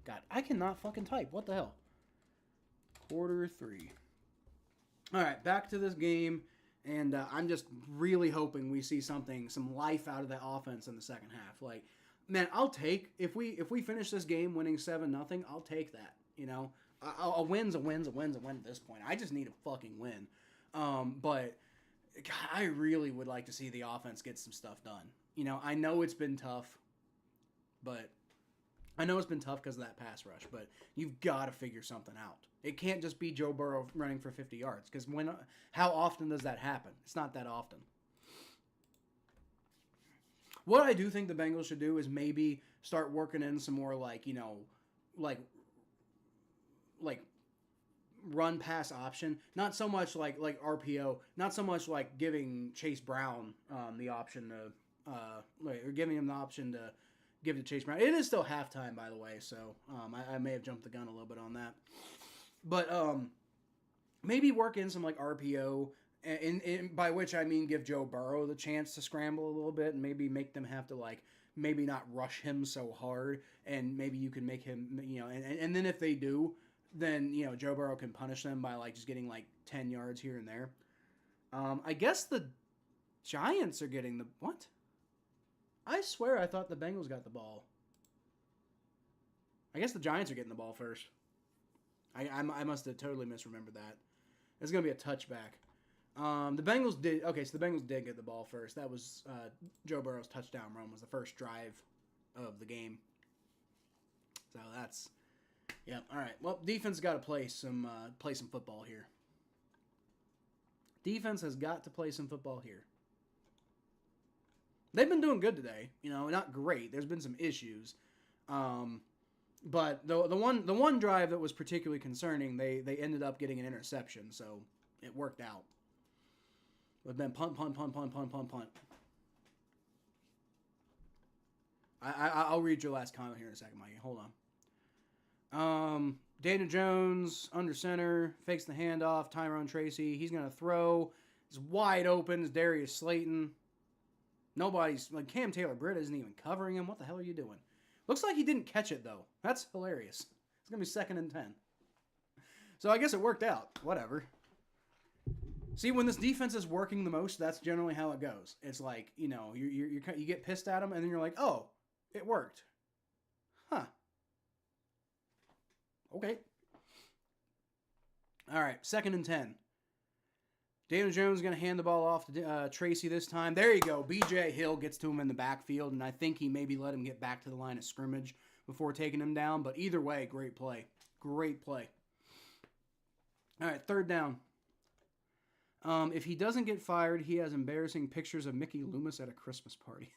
God, I cannot fucking type. What the hell? Quarter 3. All right, back to this game, and I'm just really hoping we see some life out of that offense in the second half. Like, man, I'll take if we finish this game winning 7-0, I'll take that. You know, a win's a win at this point. I just need a fucking win. But God, I really would like to see the offense get some stuff done. You know, I know it's been tough, but because of that pass rush, but you've got to figure something out. It can't just be Joe Burrow running for 50 yards, because how often does that happen? It's not that often. What I do think the Bengals should do is maybe start working in some more like run pass option. Not so much like RPO. Not so much like giving Chase Brown the option to or giving him the option to give it to Chase Brown. It is still halftime, by the way, so I may have jumped the gun a little bit on that. But maybe work in some like RPO, and by which I mean give Joe Burrow the chance to scramble a little bit, and maybe make them have to like maybe not rush him so hard, and maybe you can make him, you know, and then if they do, then, you know, Joe Burrow can punish them by like just getting like 10 yards here and there. I guess the Giants are getting the what? I swear I thought the Bengals got the ball. I guess the Giants are getting the ball first. I must have totally misremembered that. It's going to be a touchback. The Bengals did... Okay, so the Bengals did get the ball first. That was Joe Burrow's touchdown run was the first drive of the game. So that's... Yeah, all right. Well, defense got to play some football here. Defense has got to play some football here. They've been doing good today, you know, not great. There's been some issues, but the one drive that was particularly concerning, they ended up getting an interception, so it worked out. But then punt. I'll read your last comment here in a second, Mikey. Hold on. Daniel Jones under center fakes the handoff. Tyrone Tracy, he's gonna throw. It's wide open. It's Darius Slayton. Nobody's, like, Cam Taylor-Britt isn't even covering him. What the hell are you doing? Looks like he didn't catch it, though. That's hilarious. It's going to be 2nd and 10. So I guess it worked out. Whatever. See, when this defense is working the most, that's generally how it goes. It's like, you know, you get pissed at them, and then you're like, oh, it worked. Huh. Okay. All right, 2nd and 10. Daniel Jones is going to hand the ball off to Tracy this time. There you go. B.J. Hill gets to him in the backfield, and I think he maybe let him get back to the line of scrimmage before taking him down. But either way, great play. Great play. All right, 3rd down. If he doesn't get fired, he has embarrassing pictures of Mickey Loomis at a Christmas party.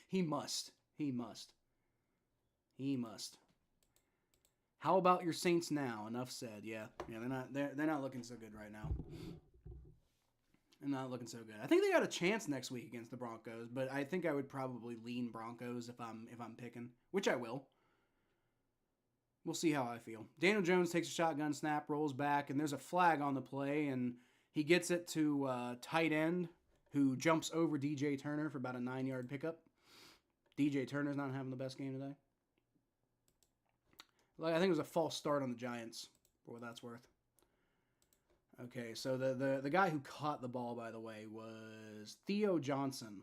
He must. He must. He must. How about your Saints now? Enough said. Yeah, they're not looking so good right now. And not looking so good. I think they got a chance next week against the Broncos, but I think I would probably lean Broncos if I'm picking, which I will. We'll see how I feel. Daniel Jones takes a shotgun snap, rolls back, and there's a flag on the play, and he gets it to tight end, who jumps over DJ Turner for about a 9-yard pickup. DJ Turner's not having the best game today. I think it was a false start on the Giants, for what that's worth. Okay, so the guy who caught the ball, by the way, was Theo Johnson.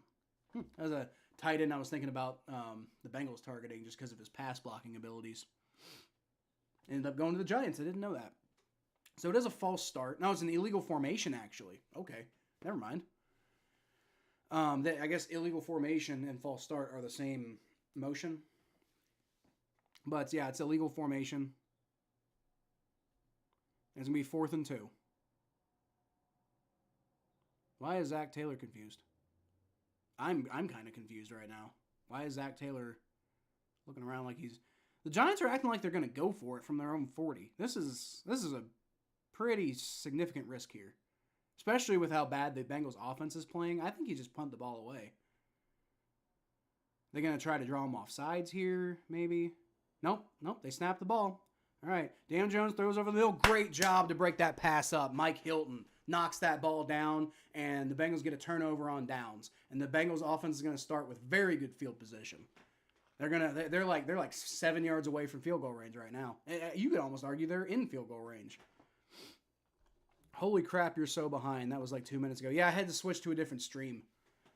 That was a tight end I was thinking about the Bengals targeting just because of his pass blocking abilities. Ended up going to the Giants. I didn't know that. So it is a false start. No, it's an illegal formation, actually. Okay, never mind. I guess illegal formation and false start are the same motion. But yeah, it's illegal formation. It's going to be 4th and 2. Why is Zach Taylor confused? I'm kind of confused right now. Why is Zach Taylor looking around like he's... The Giants are acting like they're going to go for it from their own 40. This is a pretty significant risk here. Especially with how bad the Bengals offense is playing. I think you just punt the ball away. They're going to try to draw him off sides here, maybe. Nope, they snap the ball. All right, Dan Jones throws over the middle. Great job to break that pass up. Mike Hilton knocks that ball down, and the Bengals get a turnover on downs. And the Bengals offense is going to start with very good field position. They're like 7 yards away from field goal range right now. You could almost argue they're in field goal range. Holy crap, you're so behind. That was like 2 minutes ago. Yeah, I had to switch to a different stream.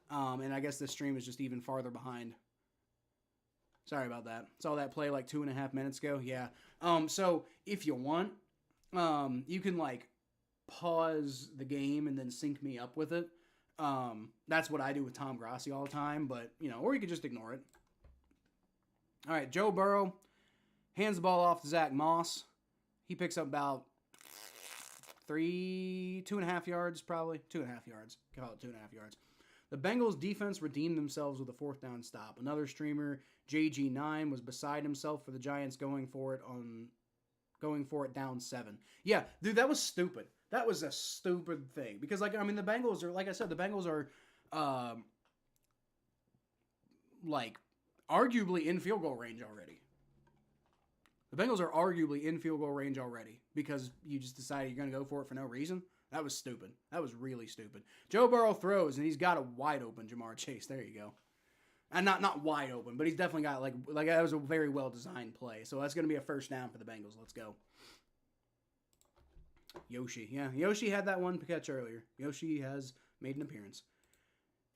And I guess this stream is just even farther behind. Sorry about that. Saw that play like 2.5 minutes ago. Yeah. So if you want, you can like pause the game and then sync me up with it. That's what I do with Tom Grossi all the time, but or you could just ignore it. All right, Joe Burrow hands the ball off to Zach Moss. He picks up about 2.5 yards, probably 2.5 yards. Call it 2.5 yards. The Bengals defense redeemed themselves with a 4th down stop. Another streamer, JG9, was beside himself for the Giants going for it down 7. Yeah, dude, that was stupid. That was a stupid thing because the Bengals are, like I said, the Bengals are like arguably in field goal range already. The Bengals are arguably in field goal range already because you just decided you're going to go for it for no reason. That was stupid. That was really stupid. Joe Burrow throws, and he's got a wide open Jamar Chase. There you go. And not wide open, but he's definitely got, like that was a very well-designed play. So that's going to be a 1st down for the Bengals. Let's go. Yoshi. Yeah, Yoshi had that one catch earlier. Yoshi has made an appearance.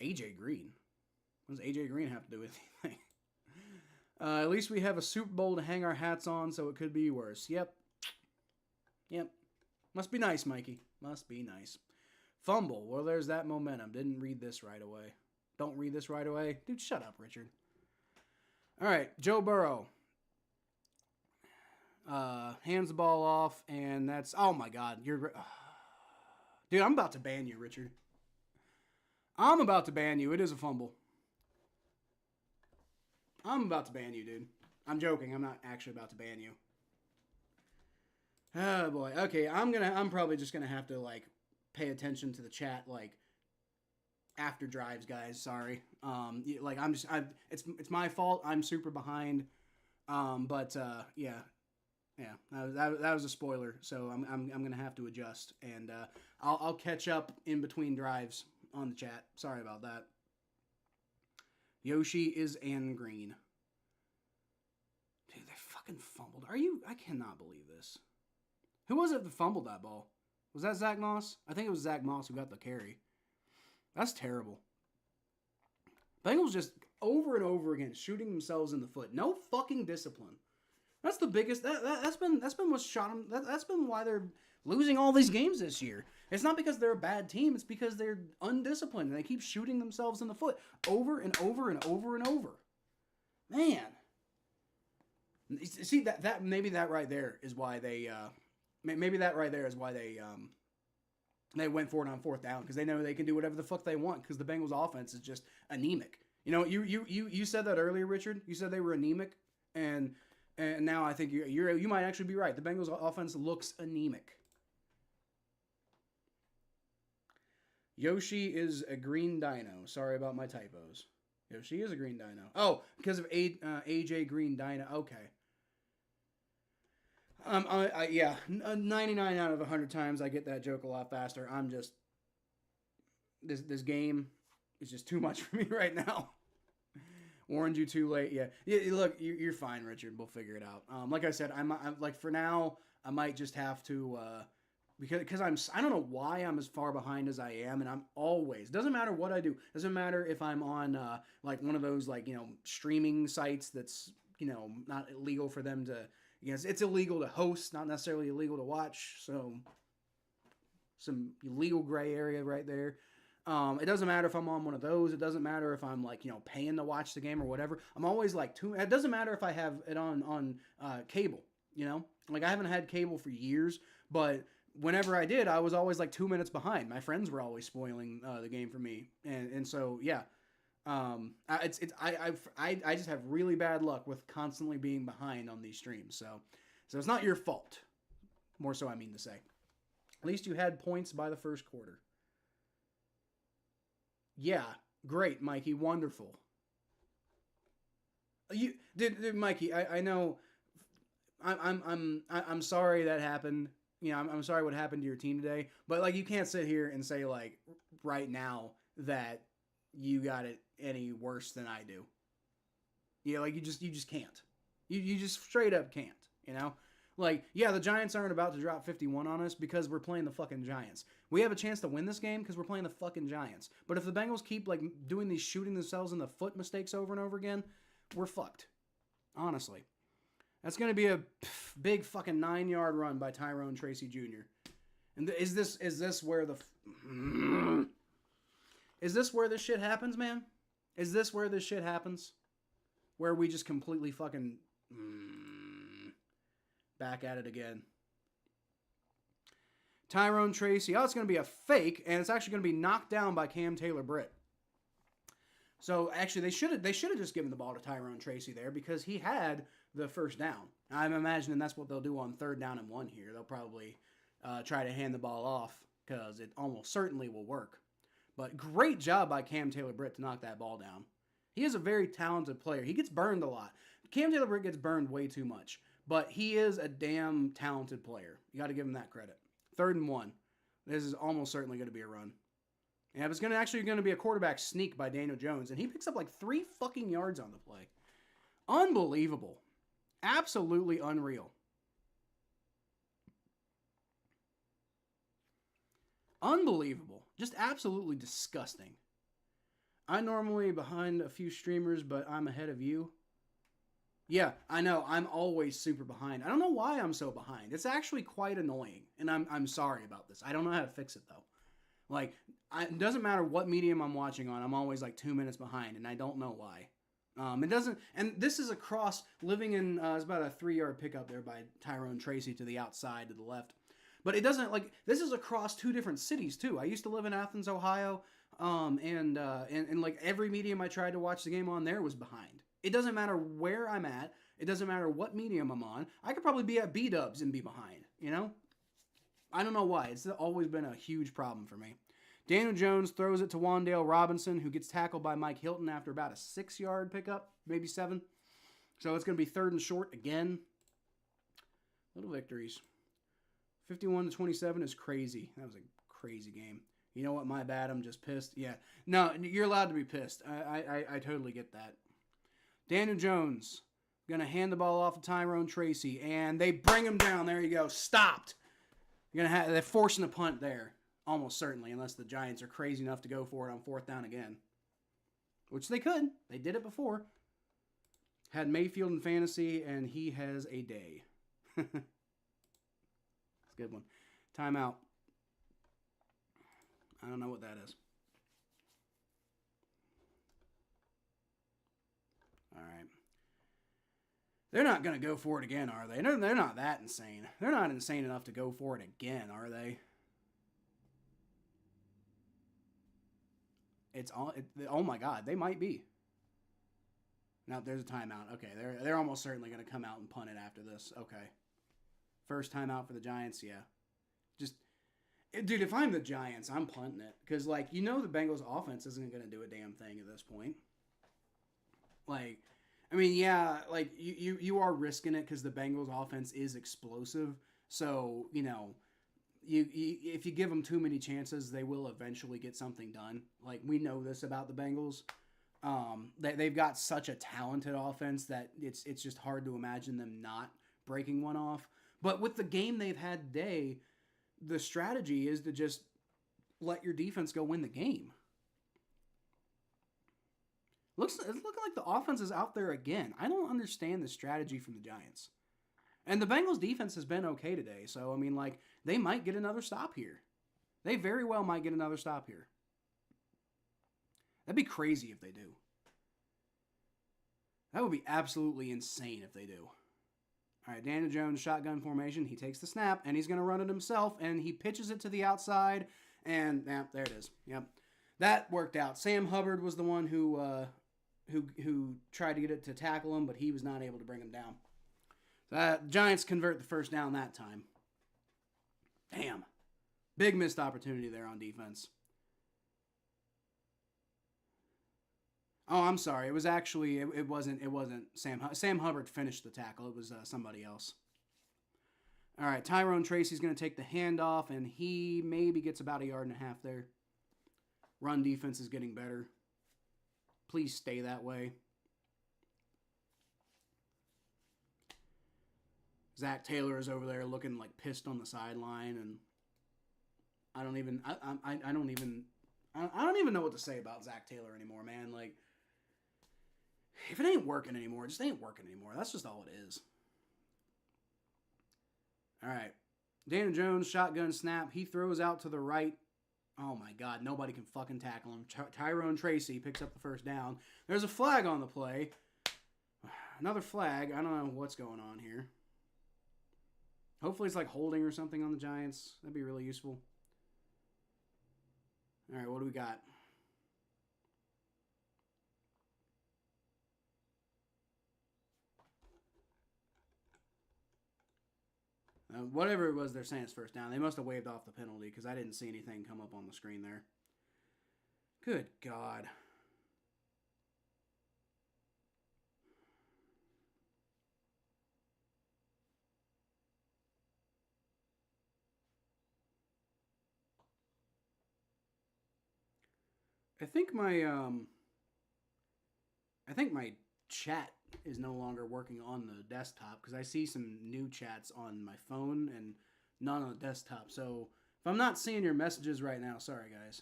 AJ Green. What does AJ Green have to do with anything? At least we have a Super Bowl to hang our hats on, so it could be worse. Yep. Must be nice, Mikey. Must be nice. Fumble. Well, there's that momentum. Didn't read this right away. Don't read this right away. Dude, shut up, Richard. All right, Joe Burrow. Hands the ball off, and that's... Oh, my God. Dude, I'm about to ban you, Richard. I'm about to ban you. It is a fumble. I'm about to ban you, dude. I'm joking. I'm not actually about to ban you. Oh boy. Okay, I'm probably just gonna have to pay attention to the chat after drives, guys. Sorry. It's my fault. I'm super behind. Yeah. That was a spoiler. So I'm gonna have to adjust, and I'll catch up in between drives on the chat. Sorry about that. Yoshi is Ann Green. Dude, they fucking fumbled. I cannot believe this. Who was it that fumbled that ball? Was that Zach Moss? I think it was Zach Moss who got the carry. That's terrible. Bengals just over and over again shooting themselves in the foot. No fucking discipline. That's the biggest. That's been what's shot them. That's been why they're losing all these games this year. It's not because they're a bad team. It's because they're undisciplined and they keep shooting themselves in the foot over and over and over and over. Man, see that maybe that right there is why they they went for it on 4th down because they know they can do whatever the fuck they want because the Bengals offense is just anemic. You said that earlier, Richard. You said they were anemic, and now I think you might actually be right. The Bengals offense looks anemic. Yoshi is a green dino. Sorry about my typos. Yoshi is a green dino. Oh, because of AJ Green Dino. Okay. Yeah, 99 out of 100 times I get that joke a lot faster. I'm just this game is just too much for me right now. Warned you too late. Yeah. Look, you're fine, Richard. We'll figure it out. Like I said, I'm like for now, I might just have to because I don't know why I'm as far behind as I am, and I'm always, doesn't matter what I do, doesn't matter if I'm on like one of those like streaming sites that's not illegal for them to, it's illegal to host, not necessarily illegal to watch, so some legal gray area right there. It doesn't matter if I'm on one of those. It doesn't matter if I'm like paying to watch the game or whatever. I'm always like it doesn't matter if I have it on cable. Like I haven't had cable for years, but whenever I did, I was always like 2 minutes behind. My friends were always spoiling the game for me, and so yeah, I just have really bad luck with constantly being behind on these streams. So it's not your fault. More so, I mean to say. At least you had points by the first quarter. Yeah, great, Mikey, wonderful. You did, Mikey. I know. I'm sorry that happened. I'm sorry what happened to your team today. But like, you can't sit here and say like right now that you got it any worse than I do. Like you just can't. You just straight up can't. Like, yeah, the Giants aren't about to drop 51 on us because we're playing the fucking Giants. We have a chance to win this game because we're playing the fucking Giants. But if the Bengals keep like doing these shooting themselves in the foot mistakes over and over again, we're fucked. Honestly. That's going to be a big fucking 9-yard run by Tyrone Tracy Jr. And is this where is this where this shit happens, man? Is this where this shit happens? Where we just completely fucking back at it again. Tyrone Tracy. Oh, it's going to be a fake, and it's actually going to be knocked down by Cam Taylor-Britt. So actually, they should have just given the ball to Tyrone Tracy there because he had the first down. I'm imagining that's what they'll do on 3rd down and 1 here. They'll probably try to hand the ball off because it almost certainly will work. But great job by Cam Taylor-Britt to knock that ball down. He is a very talented player. He gets burned a lot. Cam Taylor-Britt gets burned way too much. But he is a damn talented player. You got to give him that credit. 3rd and 1. This is almost certainly going to be a run. Yeah, it's actually going to be a quarterback sneak by Daniel Jones. And he picks up like 3 fucking yards on the play. Unbelievable. Absolutely unreal. Unbelievable. Just absolutely disgusting. I'm normally behind a few streamers, but I'm ahead of you. Yeah, I know. I'm always super behind. I don't know why I'm so behind. It's actually quite annoying, and I'm sorry about this. I don't know how to fix it, though. Like, it doesn't matter what medium I'm watching on. I'm always like 2 minutes behind, and I don't know why. It doesn't, and this is across living in. It's about a 3-yard pickup there by Tyrone Tracy to the outside to the left. But it doesn't like this is across 2 different cities too. I used to live in Athens, Ohio, and like every medium I tried to watch the game on there was behind. It doesn't matter where I'm at. It doesn't matter what medium I'm on. I could probably be at B-dubs and be behind, I don't know why. It's always been a huge problem for me. Daniel Jones throws it to Wan'Dale Robinson, who gets tackled by Mike Hilton after about a 6-yard pickup, maybe 7. So it's going to be 3rd and short again. Little victories. 51-27 is crazy. That was a crazy game. You know what? My bad. I'm just pissed. Yeah. No, you're allowed to be pissed. I totally get that. Daniel Jones going to hand the ball off to Tyrone Tracy, and they bring him down. There you go. Stopped. They're forcing a punt there. Almost certainly, unless the Giants are crazy enough to go for it on 4th down again. Which they could. They did it before. Had Mayfield in fantasy, and he has a day. That's a good one. Timeout. I don't know what that is. All right. They're not going to go for it again, are they? They're not that insane. They're not insane enough to go for it again, are they? Oh my God, they might be. Now there's a timeout. Okay, they're almost certainly going to come out and punt it after this. Okay. First timeout for the Giants, yeah. Dude, if I'm the Giants, I'm punting it. Because, the Bengals offense isn't going to do a damn thing at this point. You are risking it because the Bengals offense is explosive. So, if you give them too many chances, they will eventually get something done. We know this about the Bengals. They've got such a talented offense that it's just hard to imagine them not breaking one off. But with the game they've had today, the strategy is to just let your defense go win the game. It's looking like the offense is out there again. I don't understand the strategy from the Giants. And the Bengals defense has been okay today. So, I mean, like, they might get another stop here. They very well might get another stop here. That'd be crazy if they do. That would be absolutely insane if they do. All right, Daniel Jones, shotgun formation. He takes the snap, and he's going to run it himself, and he pitches it to the outside, and there it is. Yep, that worked out. Sam Hubbard was the one who tried to get it to tackle him, but he was not able to bring him down. Giants convert the first down that time. Damn. Big missed opportunity there on defense. Oh, I'm sorry. It was actually, it wasn't Sam Hubbard finished the tackle. It was somebody else. All right, Tyrone Tracy's going to take the handoff, and he maybe gets about 1.5 yards there. Run defense is getting better. Please stay that way. Zach Taylor is over there looking like pissed on the sideline, and I don't even know what to say about Zach Taylor anymore, man. Like, if it ain't working anymore, it just ain't working anymore. That's just all it is. All right. Daniel Jones, shotgun snap. He throws out to the right. Oh, my God. Nobody can fucking tackle him. Tyrone Tracy picks up the first down. There's a flag on the play. Another flag. I don't know what's going on here. Hopefully it's like holding or something on the Giants. That'd be really useful. All right, what do we got? Whatever it was they're saying is first down. They must have waved off the penalty because I didn't see anything come up on the screen there. Good God. I think my chat is no longer working on the desktop because I see some new chats on my phone and none on the desktop. So if I'm not seeing your messages right now, sorry guys.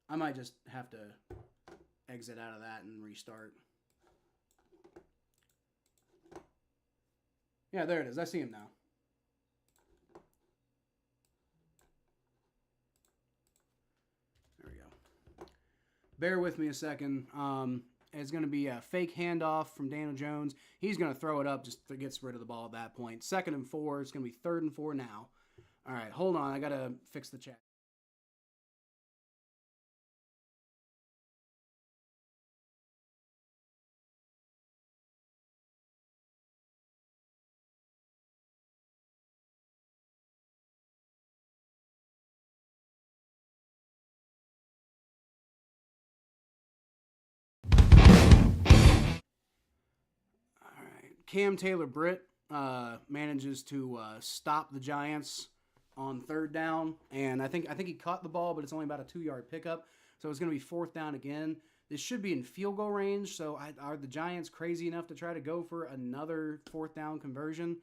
I might just have to exit out of that and restart. Yeah, there it is. I see him now. There we go. Bear with me a second. It's going to be a fake handoff from Daniel Jones. He's going to throw it up, just gets rid of the ball at that point. 2nd and 4. It's going to be 3rd and 4 now. All right, hold on. I got to fix the chat. Cam Taylor-Britt manages to stop the Giants on 3rd down, and I think he caught the ball, but it's only about a 2-yard pickup, so it's going to be 4th down again. This should be in field goal range, so are the Giants crazy enough to try to go for another 4th down conversion?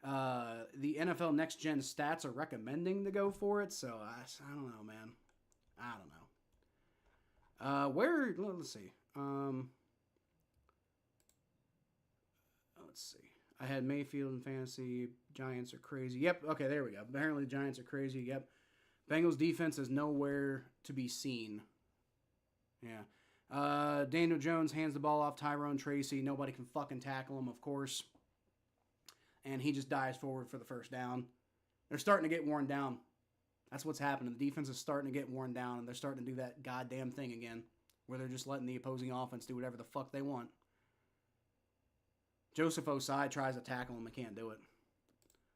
The NFL Next Gen Stats are recommending to go for it, so I don't know, man. I don't know. Let's see. Let's see. I had Mayfield in fantasy. Giants are crazy. Yep. Okay, there we go. Apparently the Giants are crazy. Yep. Bengals defense is nowhere to be seen. Yeah. Daniel Jones hands the ball off Tyrone Tracy. Nobody can fucking tackle him, of course. And he just dives forward for the first down. They're starting to get worn down. That's what's happening. The defense is starting to get worn down, and they're starting to do that goddamn thing again, where they're just letting the opposing offense do whatever the fuck they want. Joseph Osai tries to tackle him. I can't do it.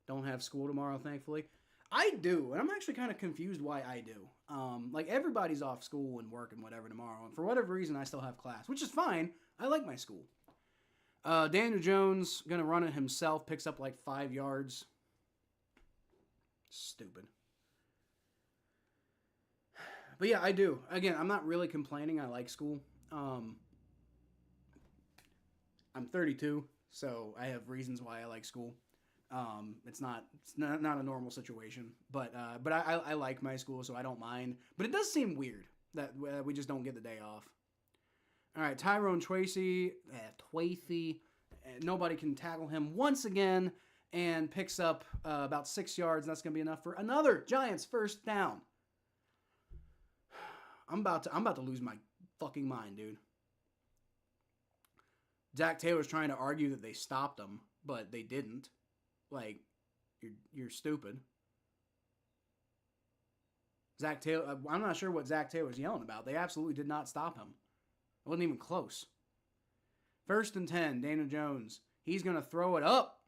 Don't have school tomorrow, thankfully. I do, and I'm actually kind of confused why I do. Like, everybody's off school and work and whatever tomorrow, and for whatever reason, I still have class, which is fine. I like my school. Daniel Jones, going to run it himself, picks up like 5 yards. Stupid. But yeah, I do. Again, I'm not really complaining. I like school. I'm 32. So I have reasons why I like school. It's not a normal situation, but I like my school, so I don't mind. But it does seem weird that we just don't get the day off. All right, Tyrone Tracy, nobody can tackle him once again, and picks up about 6 yards. And that's gonna be enough for another Giants first down. I'm about to lose my fucking mind, dude. Zach Taylor's trying to argue that they stopped him, but they didn't. Like, you're stupid. Zach Taylor, I'm not sure what Zach Taylor's yelling about. They absolutely did not stop him. It wasn't even close. 1st and 10, Daniel Jones. He's going to throw it up.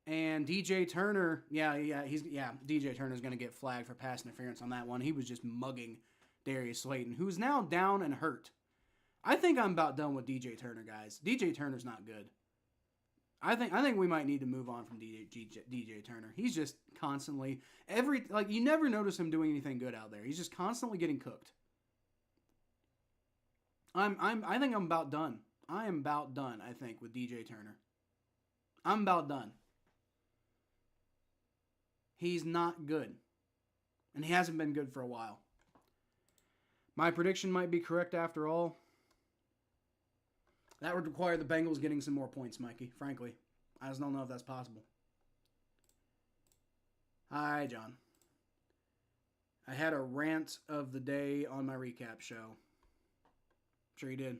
And DJ Turner, DJ Turner's going to get flagged for pass interference on that one. He was just mugging Darius Slayton, who's now down and hurt. I think I'm about done with DJ Turner, guys. DJ Turner's not good. I think we might need to move on from DJ Turner. He's just constantly you never notice him doing anything good out there. He's just constantly getting cooked. I think I'm about done. I am about done, I think, with DJ Turner. I'm about done. He's not good. And he hasn't been good for a while. My prediction might be correct after all. That would require the Bengals getting some more points, Mikey, frankly. I just don't know if that's possible. Hi, John. I had a rant of the day on my recap show. I'm sure you did.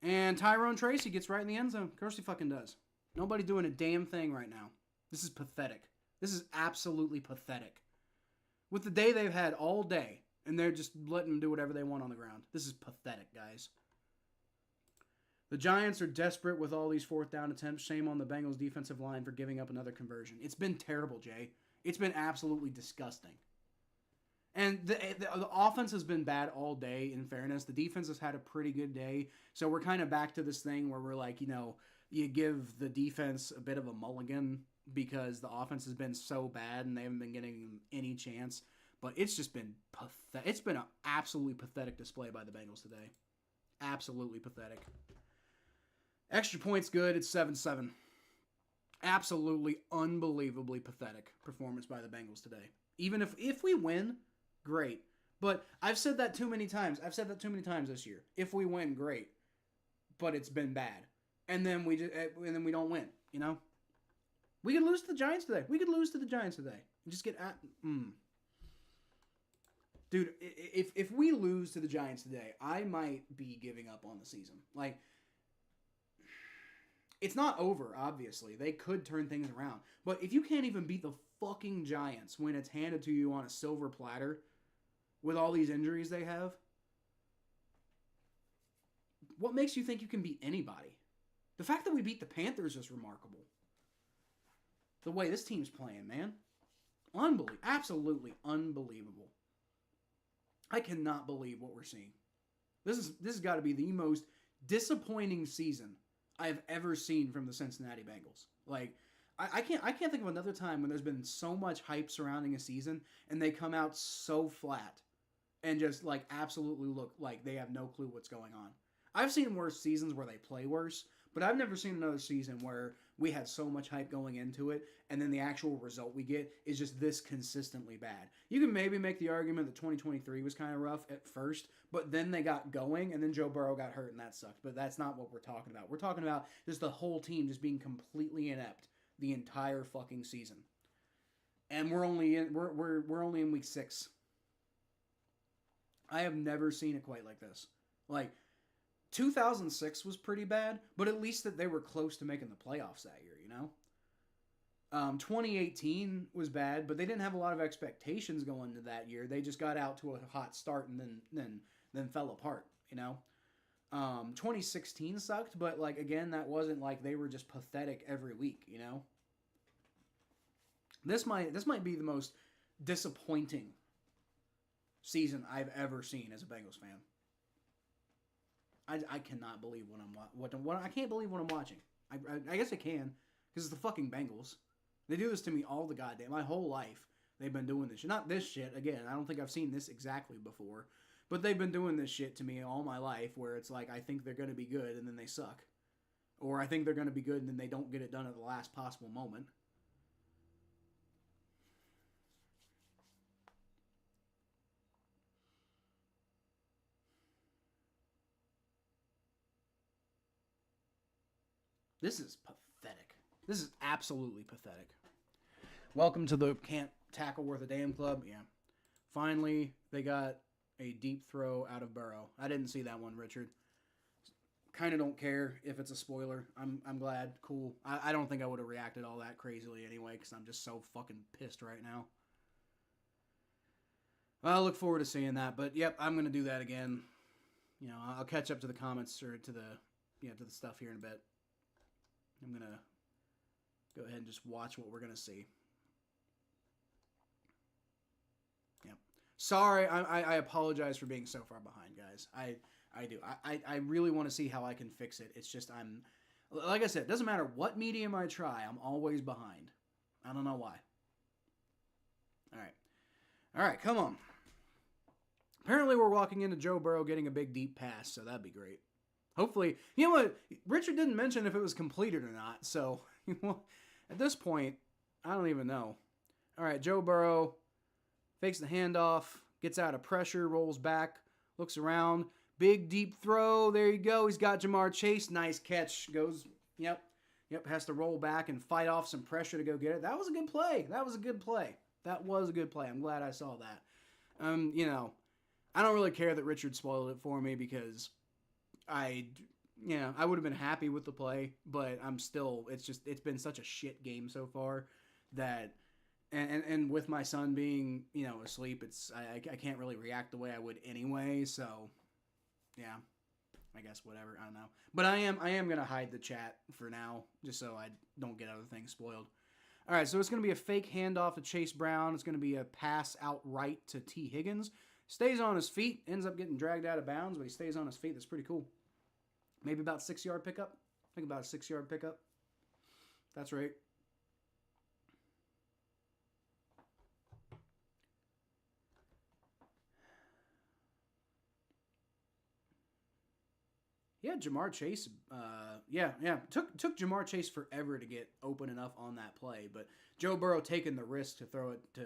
And Tyrone Tracy gets right in the end zone. Of course he fucking does. Nobody doing a damn thing right now. This is pathetic. This is absolutely pathetic. With the day they've had all day, and they're just letting them do whatever they want on the ground. This is pathetic, guys. The Giants are desperate with all these 4th down attempts. Shame on the Bengals defensive line for giving up another conversion. It's been terrible, Jay. It's been absolutely disgusting. And the offense has been bad all day, in fairness. The defense has had a pretty good day. So we're kind of back to this thing where we're like, you give the defense a bit of a mulligan because the offense has been so bad and they haven't been getting any chance. But it's just been pathetic. It's been an absolutely pathetic display by the Bengals today. Absolutely pathetic. Extra points good. It's 7-7. Absolutely unbelievably pathetic performance by the Bengals today. Even if we win, great. But I've said that too many times. I've said that too many times this year. If we win, great. But it's been bad. And then we don't win, We could lose to the Giants today. And just get Dude, if we lose to the Giants today, I might be giving up on the season. Like, it's not over, obviously. They could turn things around. But if you can't even beat the fucking Giants when it's handed to you on a silver platter with all these injuries they have, what makes you think you can beat anybody? The fact that we beat the Panthers is remarkable. The way this team's playing, man. Unbelievable. Absolutely unbelievable. I cannot believe what we're seeing. This has got to be the most disappointing season I've ever seen from the Cincinnati Bengals. Like, I can't think of another time when there's been so much hype surrounding a season and they come out so flat and just like absolutely look like they have no clue what's going on. I've seen worse seasons where they play worse, but I've never seen another season where we had so much hype going into it and then the actual result we get is just this consistently bad. You can maybe make the argument that 2023 was kind of rough at first, but then they got going and then Joe Burrow got hurt and that sucked. But that's not what we're talking about. We're talking about just the whole team just being completely inept the entire fucking season. And we're only in week 6. I have never seen it quite like this. Like, 2006 was pretty bad, but at least that they were close to making the playoffs that year, 2018 was bad, but they didn't have a lot of expectations going into that year. They just got out to a hot start and then fell apart, 2016 sucked, but like again, that wasn't like they were just pathetic every week, This might be the most disappointing season I've ever seen as a Bengals fan. I cannot believe I can't believe what I'm watching. I guess I can because it's the fucking Bengals. They do this to me all the goddamn my whole life. They've been doing this shit. Not this shit again. I don't think I've seen this exactly before, but they've been doing this shit to me all my life. Where it's like I think they're gonna be good and then they suck, or I think they're gonna be good and then they don't get it done at the last possible moment. This is pathetic. This is absolutely pathetic. Welcome to the Can't Tackle Worth a Damn Club. Yeah. Finally, they got a deep throw out of Burrow. I didn't see that one, Richard. Kind of don't care if it's a spoiler. I'm glad. Cool. I don't think I would have reacted all that crazily anyway because I'm just so fucking pissed right now. Well, I look forward to seeing that. But, yep, I'm going to do that again. You know, I'll catch up to the comments or to the stuff here in a bit. I'm going to go ahead and just watch what we're going to see. Yep. Sorry, I apologize for being so far behind, guys. I do. I really want to see how I can fix it. It's just like I said, it doesn't matter what medium I try, I'm always behind. I don't know why. All right, come on. Apparently we're walking into Joe Burrow getting a big deep pass, so that'd be great. Hopefully, you know what? Richard didn't mention if it was completed or not, so at this point, I don't even know. All right, Joe Burrow fakes the handoff, gets out of pressure, rolls back, looks around. Big deep throw. There you go. He's got Jamar Chase. Nice catch. Goes, yep. Has to roll back and fight off some pressure to go get it. That was a good play. I'm glad I saw that. You know, I don't really care that Richard spoiled it for me because I would have been happy with the play, but I'm still, it's been such a shit game so far that, and with my son being, you know, asleep, I can't really react the way I would anyway, so, yeah, I guess whatever, I don't know. But I am going to hide the chat for now, just so I don't get other things spoiled. All right, so it's going to be a fake handoff to Chase Brown. It's going to be a pass out right to T. Higgins. Stays on his feet, ends up getting dragged out of bounds, but he stays on his feet. That's pretty cool. Maybe about 6-yard pickup. I think about a 6-yard pickup. That's right. Yeah, Jamar Chase. Took Jamar Chase forever to get open enough on that play, but Joe Burrow taking the risk to throw it to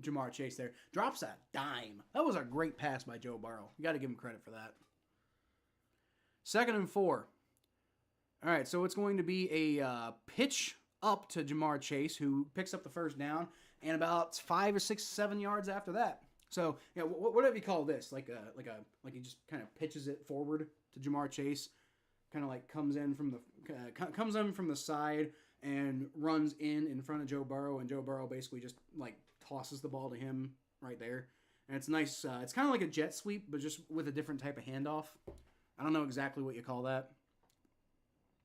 Jamar Chase there. Drops a dime. That was a great pass by Joe Burrow. You got to give him credit for that. 2nd and 4. All right, so it's going to be a pitch up to Jamar Chase, who picks up the first down, and about 5 or 6, 7 yards after that. So, yeah, whatever you call this, like he just kind of pitches it forward to Jamar Chase, kind of like comes in from the side and runs in front of Joe Burrow, and Joe Burrow basically just like tosses the ball to him right there. And it's nice. It's kind of like a jet sweep, but just with a different type of handoff. I don't know exactly what you call that,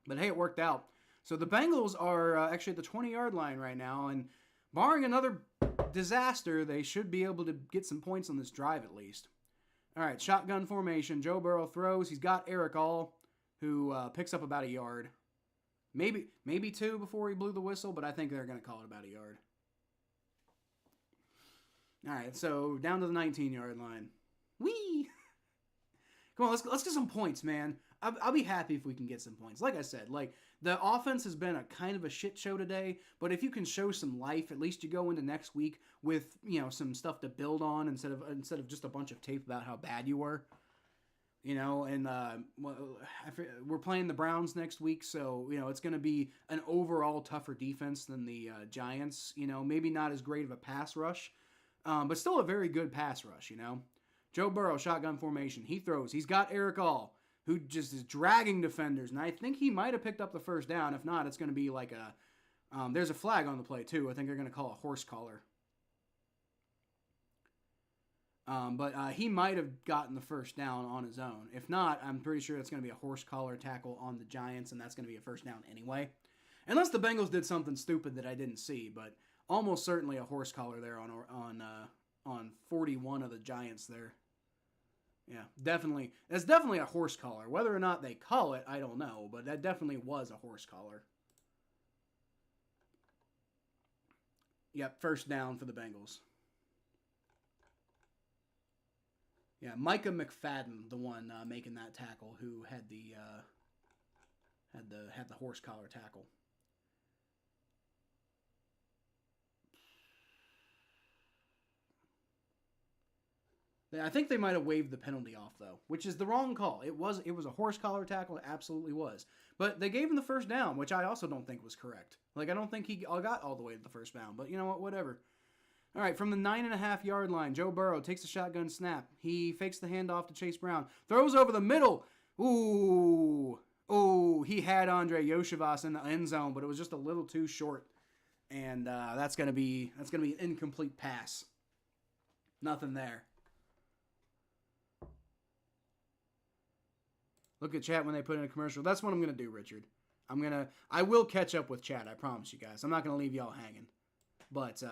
but hey, it worked out. So the Bengals are actually at the 20-yard line right now, and barring another disaster, they should be able to get some points on this drive at least. All right, shotgun formation. Joe Burrow throws. He's got Eric All, who picks up about a yard. Maybe 2 before he blew the whistle, but I think they're going to call it about a yard. All right, so down to the 19-yard line. Whee! Come on, let's get some points, man. I'll be happy if we can get some points. Like I said, like the offense has been a kind of a shit show today, but if you can show some life, at least you go into next week with, you know, some stuff to build on instead of just a bunch of tape about how bad you were. You know, and we're playing the Browns next week, so, you know, it's going to be an overall tougher defense than the Giants. You know, maybe not as great of a pass rush, but still a very good pass rush, you know. Joe Burrow, shotgun formation. He throws. He's got Eric All, who just is dragging defenders, and I think he might have picked up the first down. If not, it's going to be like there's a flag on the play, too. I think they're going to call a horse collar. But he might have gotten the first down on his own. If not, I'm pretty sure it's going to be a horse collar tackle on the Giants, and that's going to be a first down anyway. Unless the Bengals did something stupid that I didn't see, but almost certainly a horse collar there on 41 of the Giants there. Yeah, definitely. That's definitely a horse collar. Whether or not they call it, I don't know, but that definitely was a horse collar. Yep, first down for the Bengals. Yeah, Micah McFadden, the one making that tackle, who had the horse collar tackle. I think they might have waived the penalty off, though, which is the wrong call. It was a horse collar tackle. It absolutely was. But they gave him the first down, which I also don't think was correct. Like, I don't think he got all the way to the first down. But you know what? Whatever. All right, from the 9.5-yard line, Joe Burrow takes a shotgun snap. He fakes the handoff to Chase Brown. Throws over the middle. Ooh. He had Andre Yoshivas in the end zone, but it was just a little too short. And that's gonna be an incomplete pass. Nothing there. Look at chat when they put in a commercial. That's what I'm gonna do, Richard. I will catch up with chat. I promise you guys. I'm not gonna leave y'all hanging. But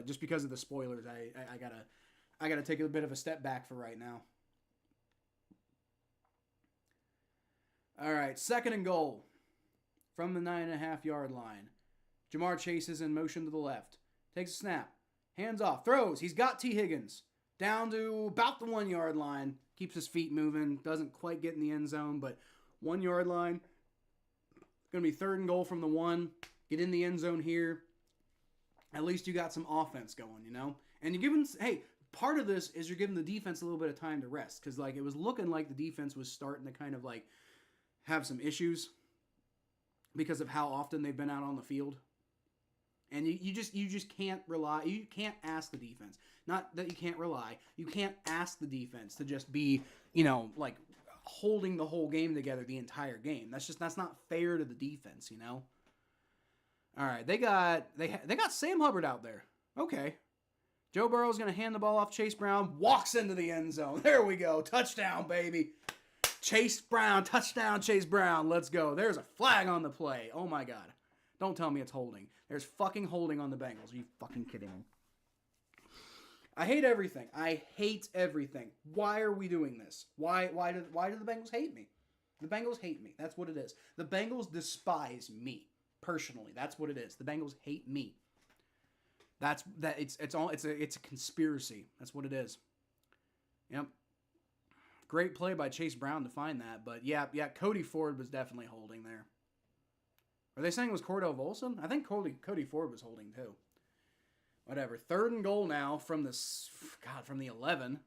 just because of the spoilers, I gotta take a bit of a step back for right now. All right, 2nd and goal from the 9.5-yard line. Jamar Chase is in motion to the left. Takes a snap. Hands off. Throws. He's got T. Higgins. Down to about the 1-yard line. Keeps his feet moving. Doesn't quite get in the end zone, but 1-yard line. Going to be 3rd and goal from the 1. Get in the end zone here. At least you got some offense going, you know? And you're giving, hey, part of this is you're giving the defense a little bit of time to rest. Because, like, it was looking like the defense was starting to kind of, like, have some issues because of how often they've been out on the field. And you just can't rely. You can't ask the defense. Not that you can't rely. You can't ask the defense to just be, you know, like holding the whole game together the entire game. That's not fair to the defense, you know. All right, they got Sam Hubbard out there. Okay. Joe Burrow's going to hand the ball off Chase Brown. Walks into the end zone. There we go. Touchdown, baby. Chase Brown. Touchdown, Chase Brown. Let's go. There's a flag on the play. Oh, my God. Don't tell me it's holding. There's fucking holding on the Bengals. Are you fucking kidding me? I hate everything. I hate everything. Why are we doing this? Why do the Bengals hate me? The Bengals hate me. That's what it is. The Bengals despise me personally. That's what it is. The Bengals hate me. It's a conspiracy. That's what it is. Yep. Great play by Chase Brown to find that, but yeah, Cody Ford was definitely holding there. Are they saying it was Cordell Volson? I think Cody Ford was holding too. Whatever. 3rd and goal now from the 11.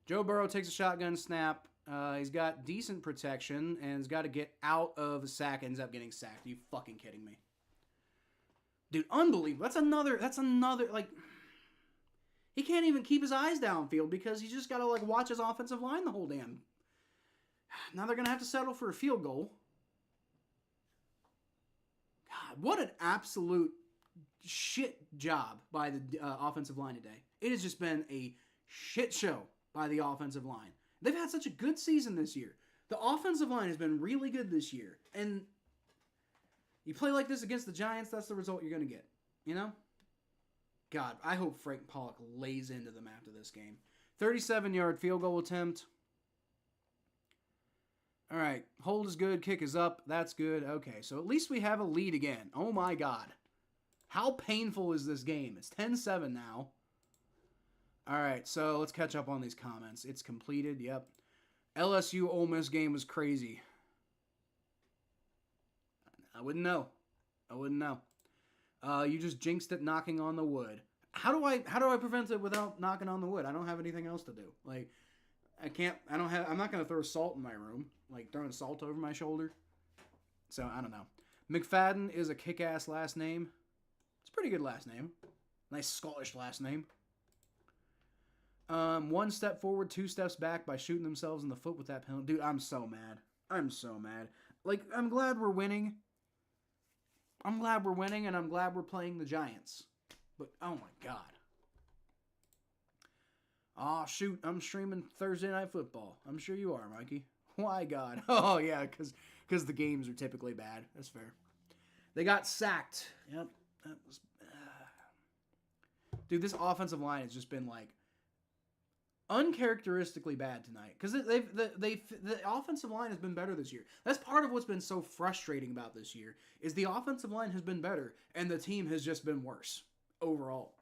Joe Burrow takes a shotgun snap. He's got decent protection and has got to get out of a sack. Ends up getting sacked. Are you fucking kidding me? Dude, unbelievable. That's another, like, he can't even keep his eyes downfield because he's just got to, like, watch his offensive line the whole damn. Now they're going to have to settle for a field goal. God, what an absolute shit job by the offensive line today. It has just been a shit show by the offensive line. They've had such a good season this year. The offensive line has been really good this year. And you play like this against the Giants, that's the result you're going to get. You know? God, I hope Frank Pollock lays into them after this game. 37-yard field goal attempt. All right, hold is good, kick is up. That's good. Okay, so at least we have a lead again. Oh, my God. How painful is this game? It's 10-7 now. All right, so let's catch up on these comments. It's completed, yep. LSU Ole Miss game was crazy. I wouldn't know. You just jinxed it knocking on the wood. How do I prevent it without knocking on the wood? I don't have anything else to do. Like, I'm not going to throw salt in my room. Like, throwing salt over my shoulder. So, I don't know. McFadden is a kick-ass last name. It's a pretty good last name. Nice Scottish last name. 1 step forward, 2 steps back by shooting themselves in the foot with that penalty. Dude, I'm so mad. Like, I'm glad we're winning. And I'm glad we're playing the Giants. But, oh my God. Aw, shoot, I'm streaming Thursday Night Football. I'm sure you are, Mikey. Why, God? Oh, yeah, because the games are typically bad. That's fair. They got sacked. Yep. That was... Dude, this offensive line has just been, like, uncharacteristically bad tonight. Because the offensive line has been better this year. That's part of what's been so frustrating about this year, is the offensive line has been better, and the team has just been worse overall.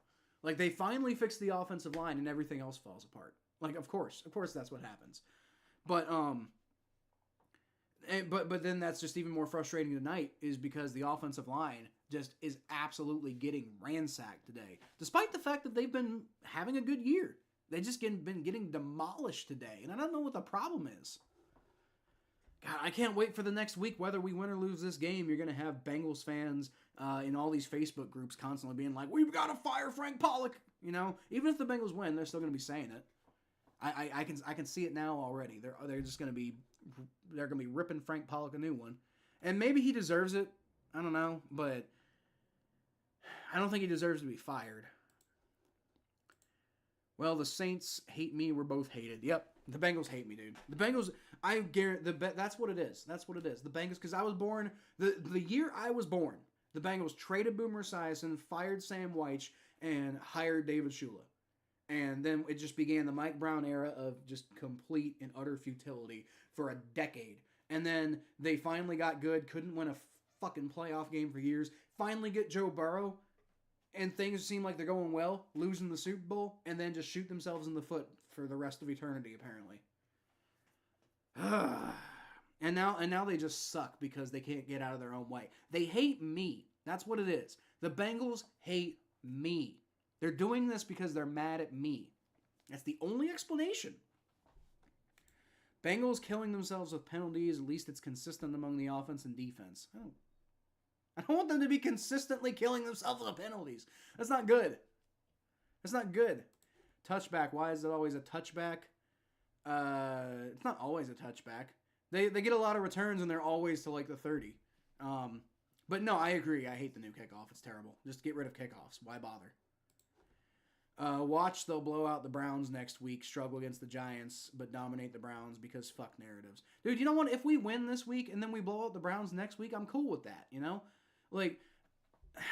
Like, they finally fixed the offensive line, and everything else falls apart. Like, of course that's what happens. But, But then that's just even more frustrating tonight is because the offensive line just is absolutely getting ransacked today, despite the fact that they've been having a good year. They just been getting demolished today, and I don't know what the problem is. God, I can't wait for the next week. Whether we win or lose this game, you're going to have Bengals fans in all these Facebook groups constantly being like, "We've got to fire Frank Pollock." You know, even if the Bengals win, they're still going to be saying it. I can see it now already. They're just going to be ripping Frank Pollock a new one, and maybe he deserves it. I don't know, but I don't think he deserves to be fired. Well, the Saints hate me. We're both hated. Yep, the Bengals hate me, dude. The Bengals, I guarantee, that's what it is. That's what it is. The Bengals, because I was born, the year I was born, the Bengals traded Boomer Esiason, fired Sam Wyche, and hired David Shula. And then it just began the Mike Brown era of just complete and utter futility for a decade. And then they finally got good, couldn't win a fucking playoff game for years, finally get Joe Burrow, and things seem like they're going well, losing the Super Bowl, and then just shoot themselves in the foot for the rest of eternity, apparently. and now they just suck because they can't get out of their own way. They hate me. That's what it is. The Bengals hate me. They're doing this because they're mad at me. That's the only explanation. Bengals killing themselves with penalties. At least it's consistent among the offense and defense. I don't want them to be consistently killing themselves with penalties. That's not good. That's not good. Touchback. Why is it always a touchback? It's not always a touchback. They get a lot of returns and they're always to like the 30. But no, I agree. I hate the new kickoff. It's terrible. Just get rid of kickoffs. Why bother? Watch, they'll blow out the Browns next week, struggle against the Giants, but dominate the Browns because fuck narratives. Dude, you know what? If we win this week and then we blow out the Browns next week, I'm cool with that, you know? Like,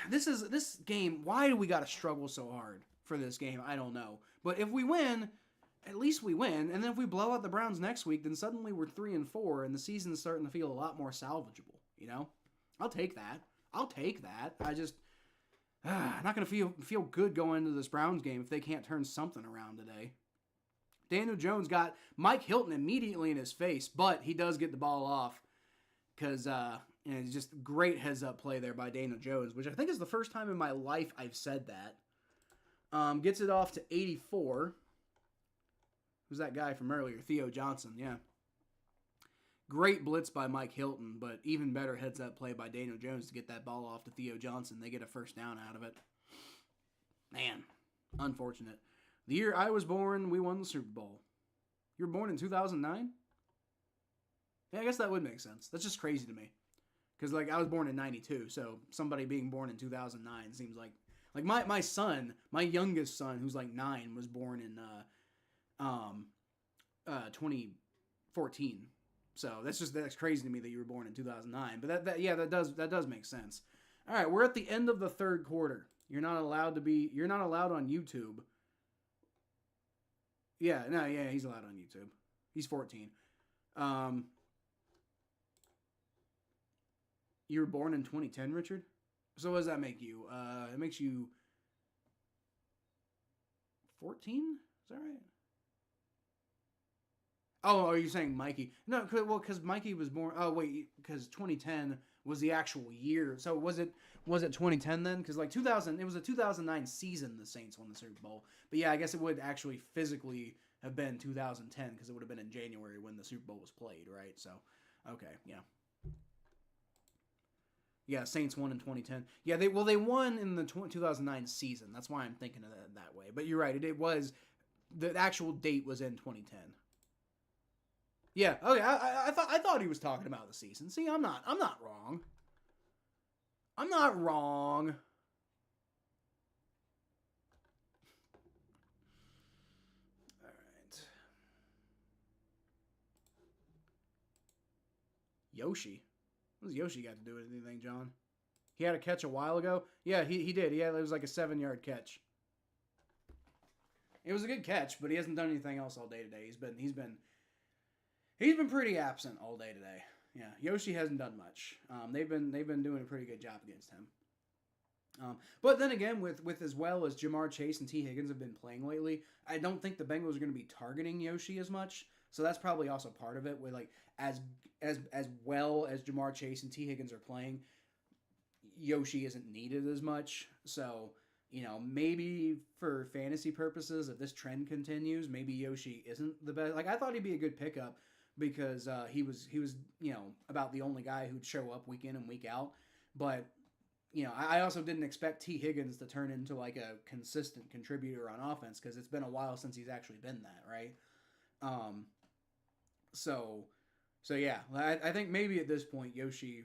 this game, why do we got to struggle so hard for this game? I don't know. But if we win, at least we win. And then if we blow out the Browns next week, then suddenly we're 3-4 and the season's starting to feel a lot more salvageable, you know? I'll take that. I just... I'm not going to feel good going into this Browns game if they can't turn something around today. Daniel Jones got Mike Hilton immediately in his face, but he does get the ball off because it's just great heads-up play there by Daniel Jones, which I think is the first time in my life I've said that. Gets it off to 84. Who's that guy from earlier? Theo Johnson, yeah. Great blitz by Mike Hilton, but even better heads-up play by Daniel Jones to get that ball off to Theo Johnson. They get a first down out of it. Man, unfortunate. The year I was born, we won the Super Bowl. You were born in 2009? Yeah, I guess that would make sense. That's just crazy to me. Because, like, I was born in 92, so somebody being born in 2009 seems like... Like, my son, my youngest son, who's like 9, was born in 2014. So that's crazy to me that you were born in 2009. But that does make sense. All right, we're at the end of the third quarter. You're not allowed on YouTube. Yeah, he's allowed on YouTube. He's 14. You were born in 2010, Richard? So what does that make you? It makes you 14? Is that right? Oh, are you saying Mikey? No, well, because Mikey was born... Oh, wait, because 2010 was the actual year. So was it 2010 then? Because, like, it was a 2009 season the Saints won the Super Bowl. But, yeah, I guess it would actually physically have been 2010 because it would have been in January when the Super Bowl was played, right? So, okay, yeah. Yeah, Saints won in 2010. Yeah, they won in the 2009 season. That's why I'm thinking of it that way. But you're right. It was... The actual date was in 2010. Yeah, okay. I thought he was talking about the season. See, I'm not wrong. I'm not wrong. All right. Yoshi. What does Yoshi got to do with anything, John? He had a catch a while ago. Yeah, he did. It was like a 7-yard catch. It was a good catch, but he hasn't done anything else all day today. He's been pretty absent all day today. Yeah, Yoshi hasn't done much. They've been doing a pretty good job against him. But then again, with as well as Jamar Chase and T. Higgins have been playing lately, I don't think the Bengals are going to be targeting Yoshi as much. So that's probably also part of it. With like as well as Jamar Chase and T Higgins are playing, Yoshi isn't needed as much. So maybe for fantasy purposes, if this trend continues, maybe Yoshi isn't the best. Like I thought he'd be a good pickup because he was about the only guy who'd show up week in and week out. But I also didn't expect T Higgins to turn into like a consistent contributor on offense because it's been a while since he's actually been that, right? So yeah, I think maybe at this point Yoshi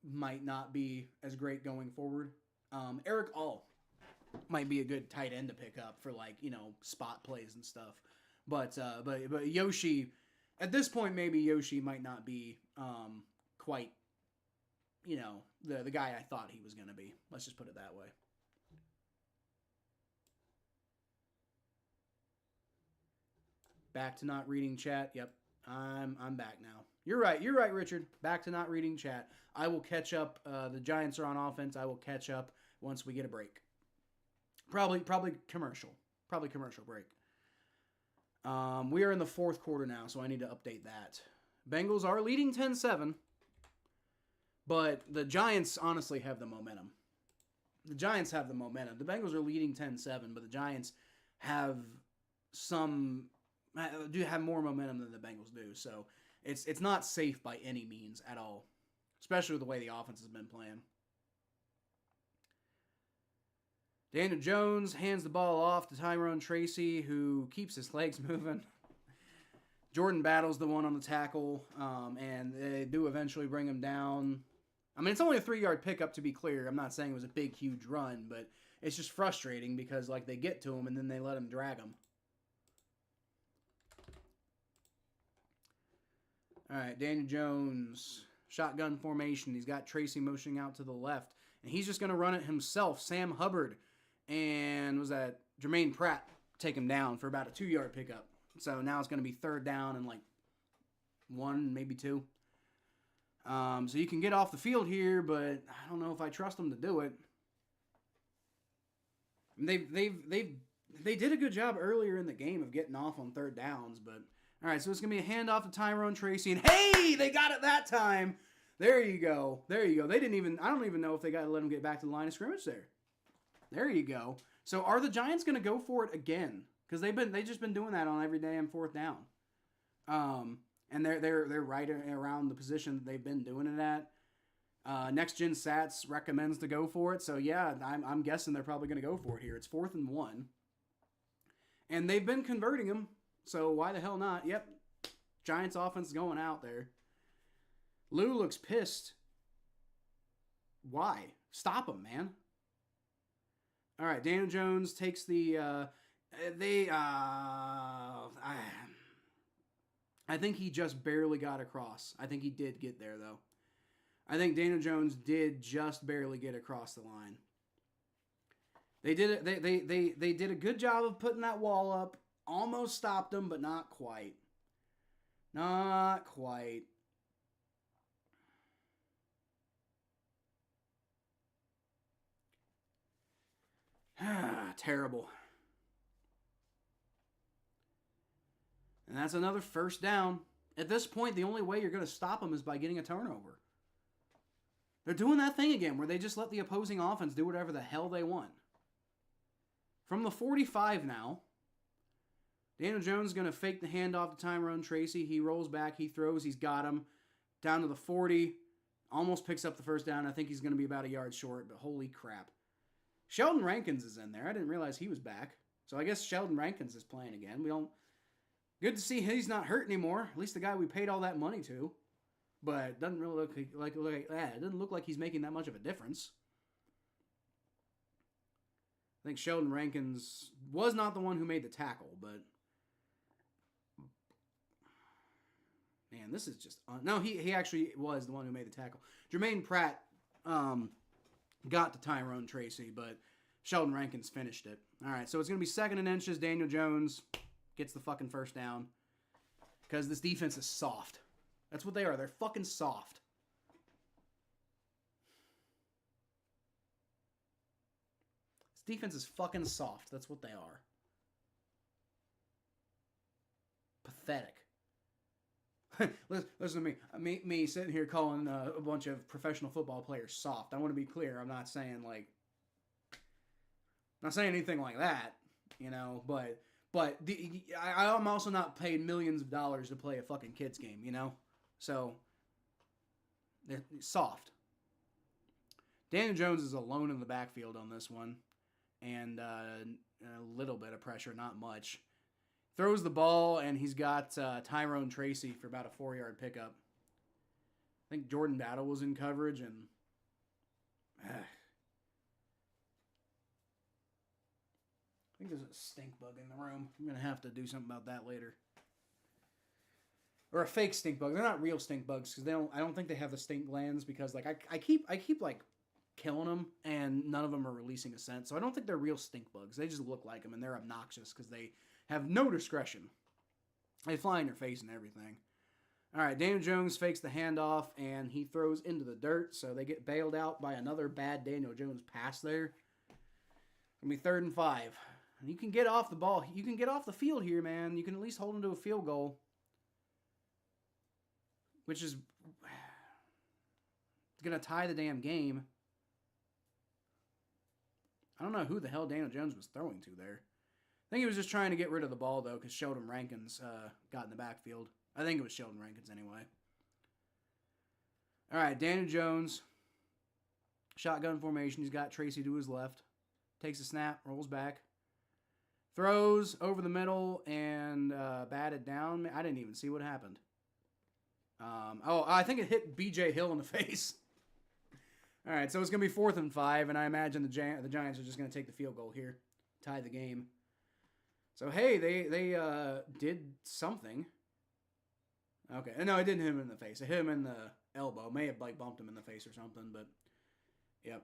might not be as great going forward. Eric All might be a good tight end to pick up for like spot plays and stuff, but Yoshi at this point maybe Yoshi might not be quite the guy I thought he was gonna be. Let's just put it that way. Back to not reading chat. Yep, I'm back now. You're right, Richard. Back to not reading chat. I will catch up. The Giants are on offense. I will catch up once we get a break. Probably commercial. Probably commercial break. We are in the fourth quarter now, so I need to update that. Bengals are leading 10-7, but the Giants honestly have the momentum. The Giants have the momentum. The Bengals are leading 10-7, but the Giants do have more momentum than the Bengals do. So it's not safe by any means at all, especially with the way the offense has been playing. Daniel Jones hands the ball off to Tyrone Tracy, who keeps his legs moving. Jordan Battle's the one on the tackle, and they do eventually bring him down. I mean, it's only a 3-yard pickup, to be clear. I'm not saying it was a big, huge run, but it's just frustrating because like they get to him and then they let him drag him. All right, Daniel Jones, shotgun formation. He's got Tracy motioning out to the left, and he's just going to run it himself. Sam Hubbard and was that Jermaine Pratt take him down for about a 2-yard pickup. So now it's going to be 3rd down and like 1, maybe 2. So you can get off the field here, but I don't know if I trust them to do it. They did a good job earlier in the game of getting off on 3rd downs, but all right, so it's going to be a handoff to Tyrone Tracy, and hey, they got it that time. There you go. They didn't even, I don't even know if they got to let him get back to the line of scrimmage there. There you go. So are the Giants going to go for it again? Because they've just been doing that on every day on 4th down. And they're right around the position that they've been doing it at. Next Gen Stats recommends to go for it. So yeah, I'm guessing they're probably going to go for it here. It's 4th and 1. And they've been converting them. So why the hell not? Yep. Giants offense is going out there. Lou looks pissed. Why? Stop him, man. All right, Daniel Jones takes the I think he just barely got across. I think he did get there though. I think Daniel Jones did just barely get across the line. They did it. They did a good job of putting that wall up. Almost stopped him, but not quite. Not quite. Terrible. And that's another 1st down. At this point, the only way you're going to stop them is by getting a turnover. They're doing that thing again where they just let the opposing offense do whatever the hell they want. From the 45 now, Daniel Jones is going to fake the handoff to Tyrone Tracy. He rolls back. He throws. He's got him. Down to the 40. Almost picks up the 1st down. I think he's going to be about a yard short, but holy crap. Sheldon Rankins is in there. I didn't realize he was back. So I guess Sheldon Rankins is playing again. Good to see he's not hurt anymore. At least the guy we paid all that money to. But it doesn't really look like it doesn't look like he's making that much of a difference. I think Sheldon Rankins was not the one who made the tackle, but man, this is just no. He actually was the one who made the tackle. Jermaine Pratt got to Tyrone Tracy, but Sheldon Rankins finished it. All right, so it's going to be 2nd and inches. Daniel Jones gets the fucking 1st down because this defense is soft. That's what they are. They're fucking soft. This defense is fucking soft. That's what they are. pathetic. Listen to me. Me sitting here calling a bunch of professional football players soft. I want to be clear. I'm not saying anything like that, you know. But I'm also not paid millions of dollars to play a fucking kids game, you know. So they're soft. Daniel Jones is alone in the backfield on this one, and a little bit of pressure, not much. Throws the ball, and he's got Tyrone Tracy for about a 4-yard pickup. I think Jordan Battle was in coverage, and I think there's a stink bug in the room. I'm going to have to do something about that later. Or a fake stink bug. They're not real stink bugs because I don't think they have the stink glands because like I keep like killing them and none of them are releasing a scent. So I don't think they're real stink bugs. They just look like them and they're obnoxious because they have no discretion. They fly in your face and everything. All right, Daniel Jones fakes the handoff and he throws into the dirt. So they get bailed out by another bad Daniel Jones pass there. It'll be 3rd and 5. And you can get off the ball. You can get off the field here, man. You can at least hold them to a field goal. Which is going to tie the damn game. I don't know who the hell Daniel Jones was throwing to there. I think he was just trying to get rid of the ball, though, because Sheldon Rankins got in the backfield. I think it was Sheldon Rankins anyway. All right, Daniel Jones. Shotgun formation. He's got Tracy to his left. Takes a snap, rolls back. Throws over the middle and batted down. I didn't even see what happened. I think it hit B.J. Hill in the face. All right, so it's going to be 4th and 5, and I imagine the Giants are just going to take the field goal here. Tie the game. So, hey, they did something. Okay. No, it didn't hit him in the face. It hit him in the elbow. May have, bumped him in the face or something, but, yep.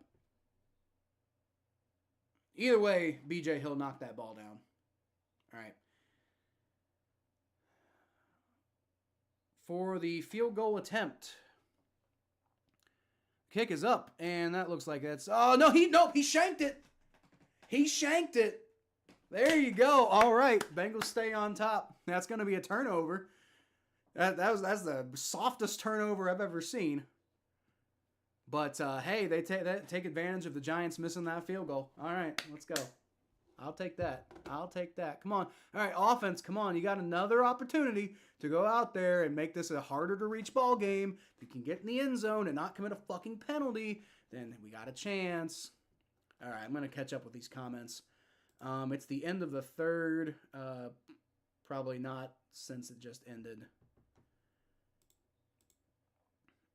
Either way, B.J. Hill knocked that ball down. All right. For the field goal attempt. Kick is up, and that looks like that's... Oh, no, he shanked it. He shanked it. There you go. All right, Bengals stay on top. That's going to be a turnover. That's the softest turnover I've ever seen. But, hey, they take advantage of the Giants missing that field goal. All right, let's go. I'll take that. Come on. All right, offense, come on. You got another opportunity to go out there and make this a harder to reach ball game. If you can get in the end zone and not commit a fucking penalty, then we got a chance. All right, I'm going to catch up with these comments. It's the end of the 3rd. Probably not since it just ended.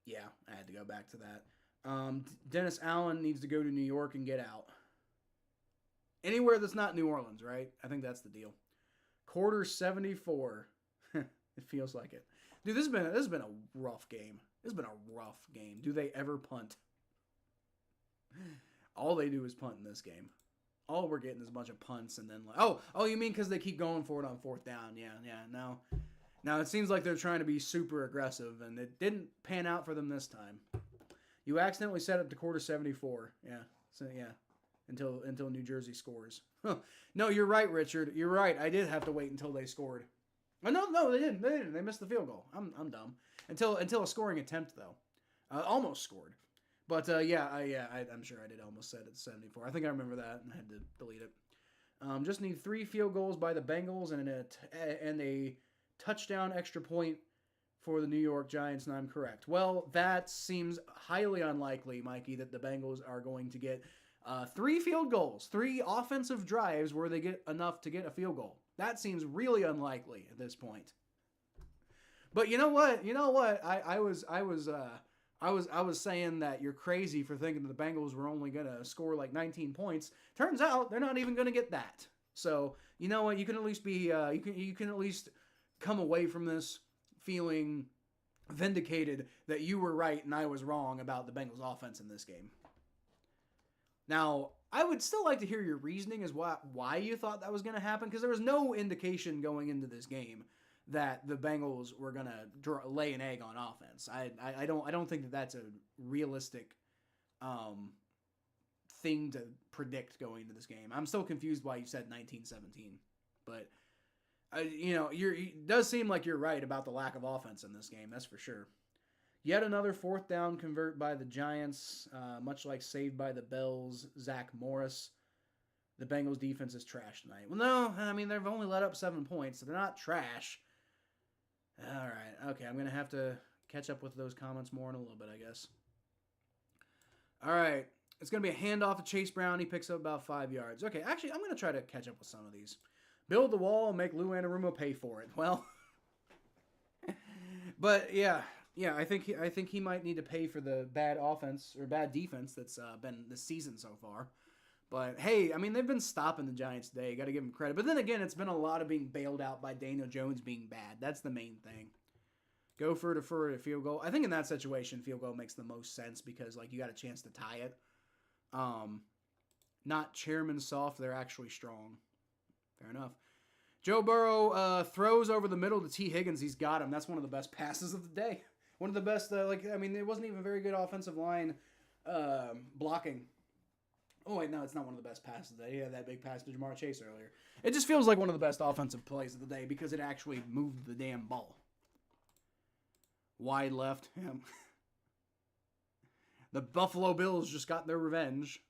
Yeah, I had to go back to that. Dennis Allen needs to go to New York and get out. Anywhere that's not New Orleans, right? I think that's the deal. Quarter 74. It feels like it. Dude, this has been a rough game. This has been a rough game. Do they ever punt? All they do is punt in this game. All we're getting is a bunch of punts and then oh, you mean because they keep going for it on 4th down? Yeah. Now it seems like they're trying to be super aggressive, and it didn't pan out for them this time. You accidentally set up to quarter 74. Yeah. So yeah. Until New Jersey scores. Huh. No, you're right, Richard. You're right. I did have to wait until they scored. Oh, no, they didn't. They missed the field goal. I'm dumb. Until a scoring attempt though. Almost scored. But I'm sure I did almost set it 74. I think I remember that, and I had to delete it. Just need 3 field goals by the Bengals and a touchdown extra point for the New York Giants, and I'm correct. Well, that seems highly unlikely, Mikey, that the Bengals are going to get 3 field goals, 3 offensive drives where they get enough to get a field goal. That seems really unlikely at this point. But you know what? I was saying that you're crazy for thinking that the Bengals were only going to score like 19 points. Turns out they're not even going to get that. So, you know what? You can at least be you can at least come away from this feeling vindicated that you were right and I was wrong about the Bengals offense in this game. Now, I would still like to hear your reasoning as why you thought that was going to happen, because there was no indication going into this game that the Bengals were going to lay an egg on offense. I don't think that that's a realistic thing to predict going into this game. I'm still confused why you said 19-17, but It does seem like you're right about the lack of offense in this game. That's for sure. Yet another fourth down convert by the Giants, much like saved by the Bells, Zach Morris. The Bengals defense is trash tonight. Well, no, I mean, they've only let up 7 points, so they're not trash. All right, okay, I'm going to have to catch up with those comments more in a little bit, I guess. All right, it's going to be a handoff to Chase Brown. He picks up about 5 yards. Okay, actually, I'm going to try to catch up with some of these. Build the wall and make Lou Anarumo pay for it. Well, but yeah, I think he might need to pay for the bad offense or bad defense that's been this season so far. But hey, I mean, they've been stopping the Giants today. You got to give them credit. But then again, it's been a lot of being bailed out by Daniel Jones being bad. That's the main thing. Go for a field goal. I think in that situation, field goal makes the most sense because like you got a chance to tie it. Not chairman soft. They're actually strong. Fair enough. Joe Burrow throws over the middle to T. Higgins. He's got him. That's one of the best passes of the day. One of the best, it wasn't even very good offensive line blocking. Oh, wait, no, it's not one of the best passes of the day. He had that big pass to Jamar Chase earlier. It just feels like one of the best offensive plays of the day because it actually moved the damn ball. Wide left. Yeah. The Buffalo Bills just got their revenge.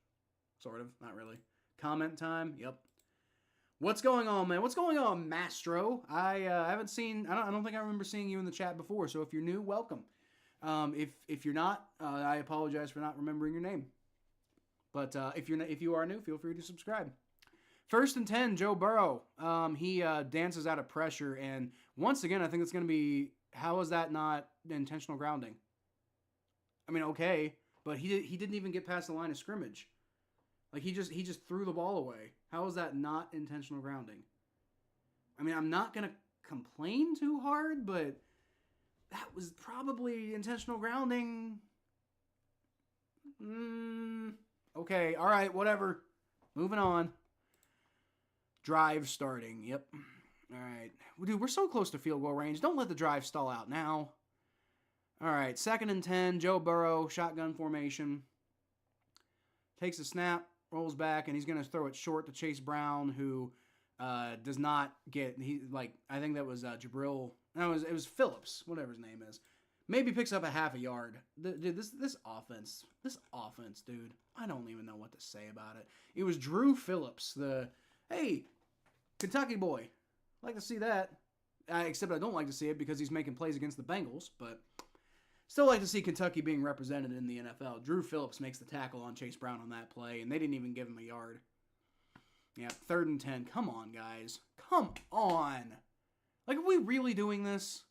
Sort of. Not really. Comment time. Yep. What's going on, man? What's going on, Mastro? I haven't seen. I don't think I remember seeing you in the chat before. So if you're new, welcome. If you're not, I apologize for not remembering your name. But if you are new, feel free to subscribe. 1st and 10, Joe Burrow. He dances out of pressure, and once again, I think it's going to be. How is that not intentional grounding? I mean, okay, but he didn't even get past the line of scrimmage. Like he just threw the ball away. How is that not intentional grounding? I mean, I'm not gonna complain too hard, but that was probably intentional grounding. Okay, all right, whatever. Moving on. Drive starting. Yep. All right, dude, we're so close to field goal range. Don't let the drive stall out now. All right, 2nd and 10. Joe Burrow, shotgun formation. Takes a snap. Rolls back, and he's going to throw it short to Chase Brown, who does not get. I think that was Jabril. No, it was Phillips, whatever his name is. Maybe picks up a half a yard. Dude, this offense, dude. I don't even know what to say about it. It was Drew Phillips, hey, Kentucky boy. Like to see that. Except I don't like to see it because he's making plays against the Bengals, but. Still like to see Kentucky being represented in the NFL. Drew Phillips makes the tackle on Chase Brown on that play, and they didn't even give him a yard. Yeah, 3rd and 10. Come on, guys. Come on. Like, are we really doing this?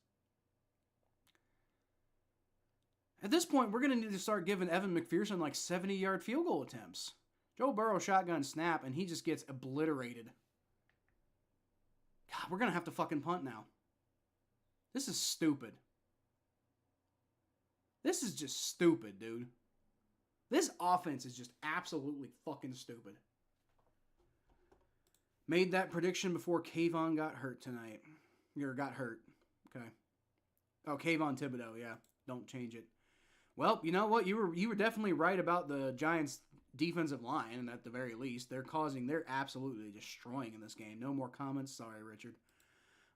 At this point, we're going to need to start giving Evan McPherson like 70-yard field goal attempts. Joe Burrow shotgun snap, and he just gets obliterated. God, we're going to have to fucking punt now. This is stupid. This is just stupid, dude. This offense is just absolutely fucking stupid. Made that prediction before Kayvon got hurt tonight. Or got hurt. Okay. Oh, Kayvon Thibodeau, yeah. Don't change it. Well, you know what? You were definitely right about the Giants' defensive line, and at the very least, they're absolutely destroying in this game. No more comments. Sorry, Richard.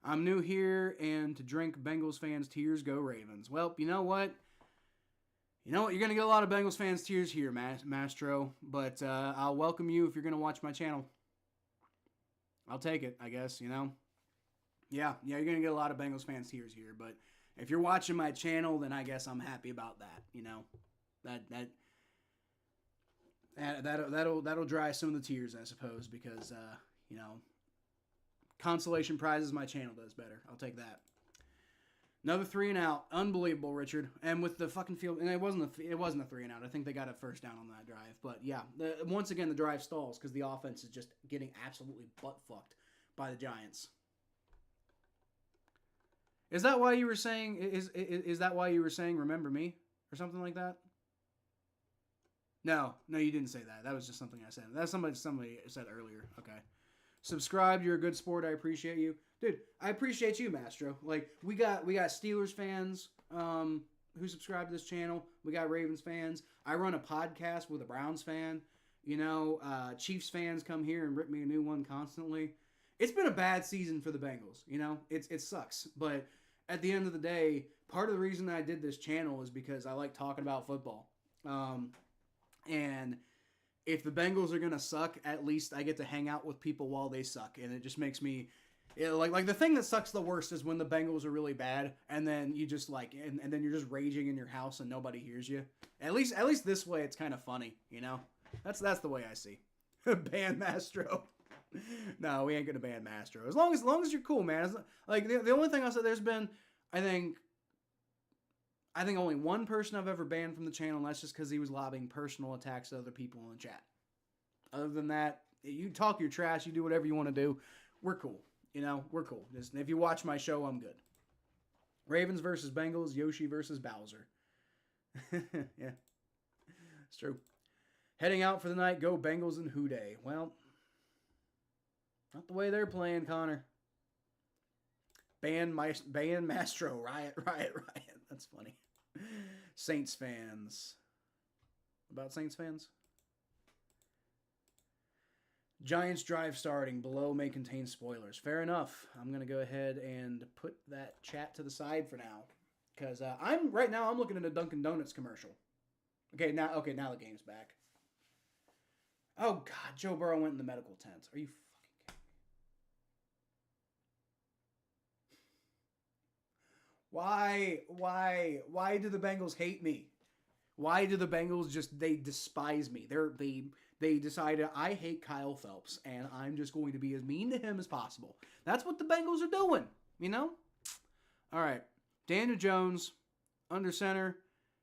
I'm new here, and to drink Bengals fans' tears, go Ravens. Well, you know what? You're going to get a lot of Bengals fans' tears here, Mastro, but I'll welcome you if you're going to watch my channel. I'll take it, I guess, Yeah, you're going to get a lot of Bengals fans' tears here, but if you're watching my channel, then I guess I'm happy about that, That'll dry some of the tears, I suppose, because, consolation prizes, my channel does better. I'll take that. Another 3 and out. Unbelievable, Richard. And with the fucking field, and it wasn't a 3 and out. I think they got a first down on that drive. But yeah, once again, the drive stalls because the offense is just getting absolutely butt-fucked by the Giants. Is that why you were saying, is that why you were saying, remember me? Or something like that? No, you didn't say that. That was just something I said. That's somebody said earlier. Okay. Subscribe. You're a good sport. I appreciate you. Dude, I appreciate you, Mastro. Like, we got Steelers fans who subscribe to this channel. We got Ravens fans. I run a podcast with a Browns fan. Chiefs fans come here and rip me a new one constantly. it's been a bad season for the Bengals. You know, it sucks. But at the end of the day, part of the reason I did this channel is because I like talking about football. And if the Bengals are gonna suck, at least I get to hang out with people while they suck, and it just makes me like the thing that sucks the worst is when the Bengals are really bad, and then you just and then you're just raging in your house and nobody hears you. At least this way, it's kind of funny, you know. That's the way I see. Ban Mastro. No, we ain't gonna ban Mastro. As long as you're cool, man. Like the only thing I'll say, there's been, I think only one person I've ever banned from the channel, and that's just because he was lobbing personal attacks to other people in the chat. Other than that, you talk your trash, you do whatever you want to do. We're cool. You know, we're cool. Just, if you watch my show, I'm good. Ravens versus Bengals, Yoshi versus Bowser. Yeah, it's true. Heading out for the night, go Bengals and Houday. Well, not the way they're playing, Connor. Ban Mastro. Riot. That's funny. Saints fans. About Saints fans? Giants drive starting. Below may contain spoilers. Fair enough. I'm going to go ahead and put that chat to the side for now. Because I'm looking at a Dunkin' Donuts commercial. Okay, now the game's back. Oh, God. Joe Burrow went in the medical tent. Are you fucking kidding me? Why do the Bengals hate me? Why do the Bengals they despise me? They decided I hate Kyle Phelps, and I'm just going to be as mean to him as possible. That's what the Bengals are doing, you know? All right. Daniel Jones, under center,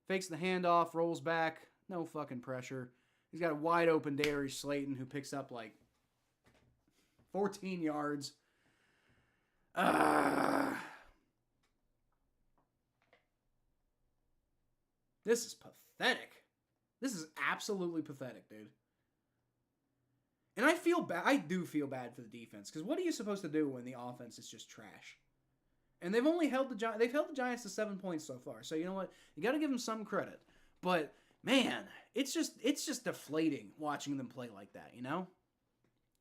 fakes the handoff, rolls back. No fucking pressure. He's got a wide open Darius Slayton who picks up like 14 yards. This is pathetic. This is absolutely pathetic, dude. And I feel bad. I do feel bad for the defense, because what are you supposed to do when the offense is just trash? And they've only held the Giants to 7 points so far. So you know what? You got to give them some credit. But man, it's just deflating watching them play like that. You know,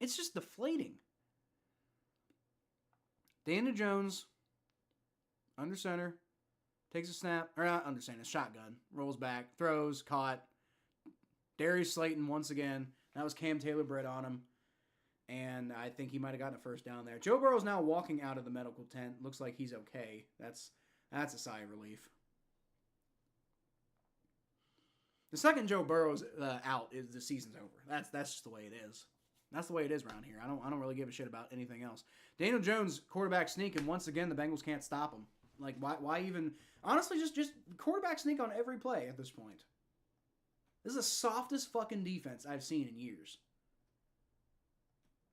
it's just deflating. Daniel Jones, under center, takes a snap, or not under center, shotgun, rolls back, throws, caught. Darius Slayton once again. That was Cam Taylor-Britt on him. And I think he might have gotten a first down there. Joe Burrow's now walking out of the medical tent. Looks like he's okay. That's a sigh of relief. The second Joe Burrow's out, the season's over. That's just the way it is. That's the way it is around here. I don't really give a shit about anything else. Daniel Jones, quarterback sneak, and once again the Bengals can't stop him. Like why even? Honestly, just quarterback sneak on every play at this point. This is the softest fucking defense I've seen in years.